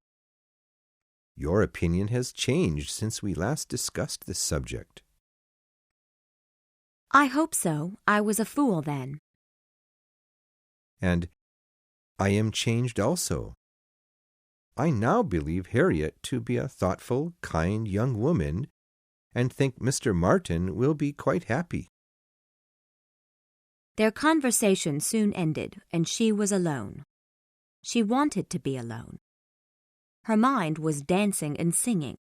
Your opinion has changed since we last discussed this subject. I hope so. I was a fool then. And I am changed also. I now believe Harriet to be a thoughtful, kind young woman, and think Mr. Martin will be quite happy. Their conversation soon ended, and she was alone. She wanted to be alone. Her mind was dancing and singing.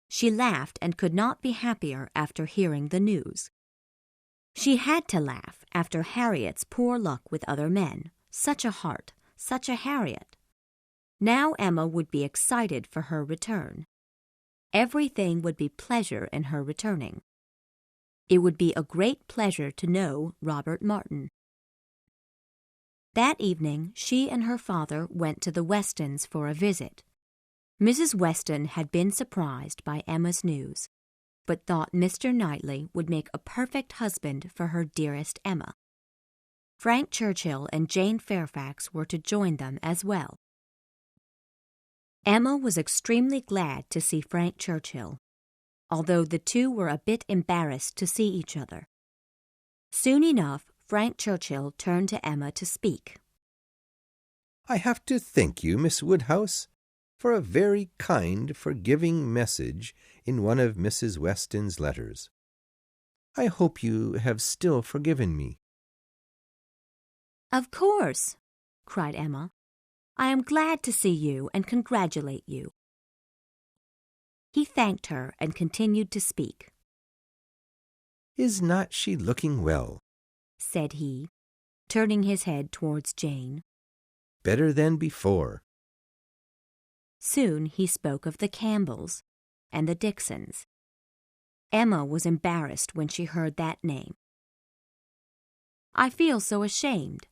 She laughed and could not be happier after hearing the news. She had to laugh after Harriet's poor luck with other men. Such a heart, such a Harriet. Now Emma would be excited for her return. Everything would be pleasure in her returning. It would be a great pleasure to know Robert Martin. That evening, she and her father went to the Westons for a visit. Mrs. Weston had been surprised by Emma's news, but thought Mr. Knightley would make a perfect husband for her dearest Emma. Frank Churchill and Jane Fairfax were to join them as well. Emma was extremely glad to see Frank Churchill, although the two were a bit embarrassed to see each other. Soon enough, Frank Churchill turned to Emma to speak. "I have to thank you, Miss Woodhouse, for a very kind, forgiving message in one of Mrs. Weston's letters. I hope you have still forgiven me." "Of course," cried Emma. "I am glad to see you and congratulate you." He thanked her and continued to speak. "Is not she looking well?" said he, turning his head towards Jane. "Better than before." Soon he spoke of the Campbells and the Dixons. Emma was embarrassed when she heard that name. "I feel so ashamed."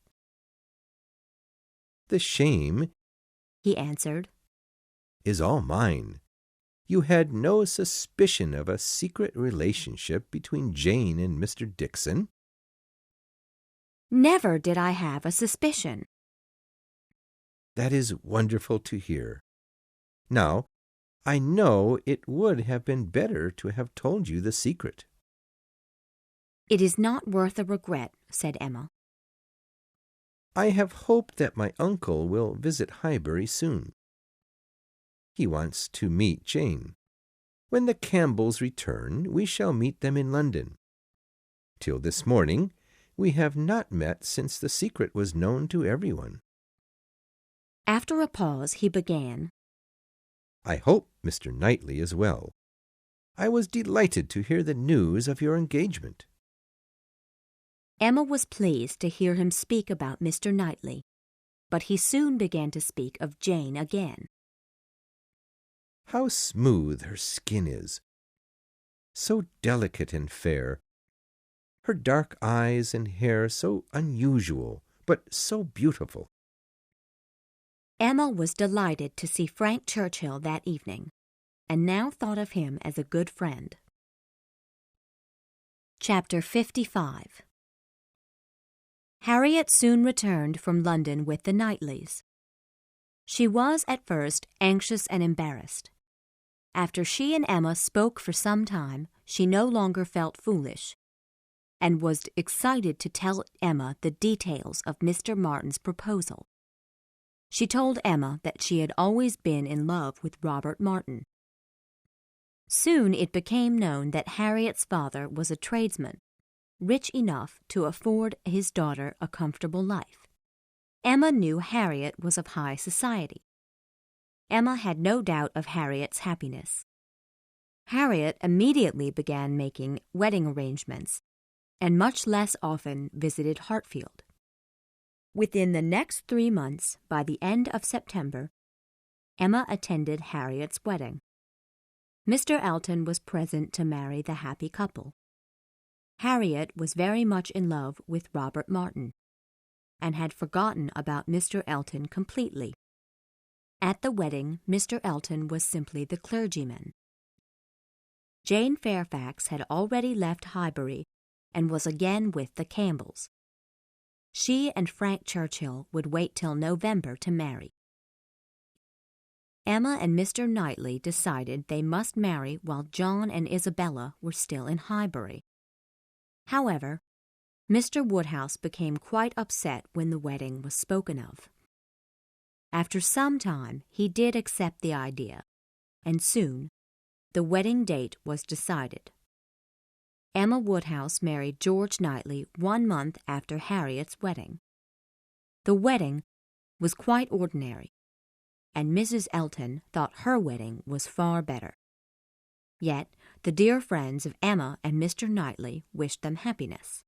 "The shame," he answered, "is all mine. You had no suspicion of a secret relationship between Jane and Mr. Dixon?" "Never did I have a suspicion." "That is wonderful to hear. Now, I know it would have been better to have told you the secret." "It is not worth a regret," said Emma. "I have hoped that my uncle will visit Highbury soon. He wants to meet Jane. When the Campbells return, we shall meet them in London. Till this morning, we have not met since the secret was known to everyone." After a pause, he began, "I hope Mr. Knightley is well. I was delighted to hear the news of your engagement." Emma was pleased to hear him speak about Mr. Knightley, but he soon began to speak of Jane again. "How smooth her skin is, so delicate and fair, her dark eyes and hair so unusual, but so beautiful." Emma was delighted to see Frank Churchill that evening, and now thought of him as a good friend. Chapter 55. Harriet soon returned from London with the Knightleys. She was at first anxious and embarrassed. After she and Emma spoke for some time, she no longer felt foolish, and was excited to tell Emma the details of Mr. Martin's proposal. She told Emma that she had always been in love with Robert Martin. Soon it became known that Harriet's father was a tradesman, rich enough to afford his daughter a comfortable life. Emma knew Harriet was of high society. Emma had no doubt of Harriet's happiness. Harriet immediately began making wedding arrangements, and much less often visited Hartfield. Within the next 3 months, by the end of September, Emma attended Harriet's wedding. Mr. Elton was present to marry the happy couple. Harriet was very much in love with Robert Martin, and had forgotten about Mr. Elton completely. At the wedding, Mr. Elton was simply the clergyman. Jane Fairfax had already left Highbury and was again with the Campbells. She and Frank Churchill would wait till November to marry. Emma and Mr. Knightley decided they must marry while John and Isabella were still in Highbury. However, Mr. Woodhouse became quite upset when the wedding was spoken of. After some time, he did accept the idea, and soon the wedding date was decided. Emma Woodhouse married George Knightley 1 month after Harriet's wedding. The wedding was quite ordinary, and Mrs. Elton thought her wedding was far better. Yet the dear friends of Emma and Mr. Knightley wished them happiness.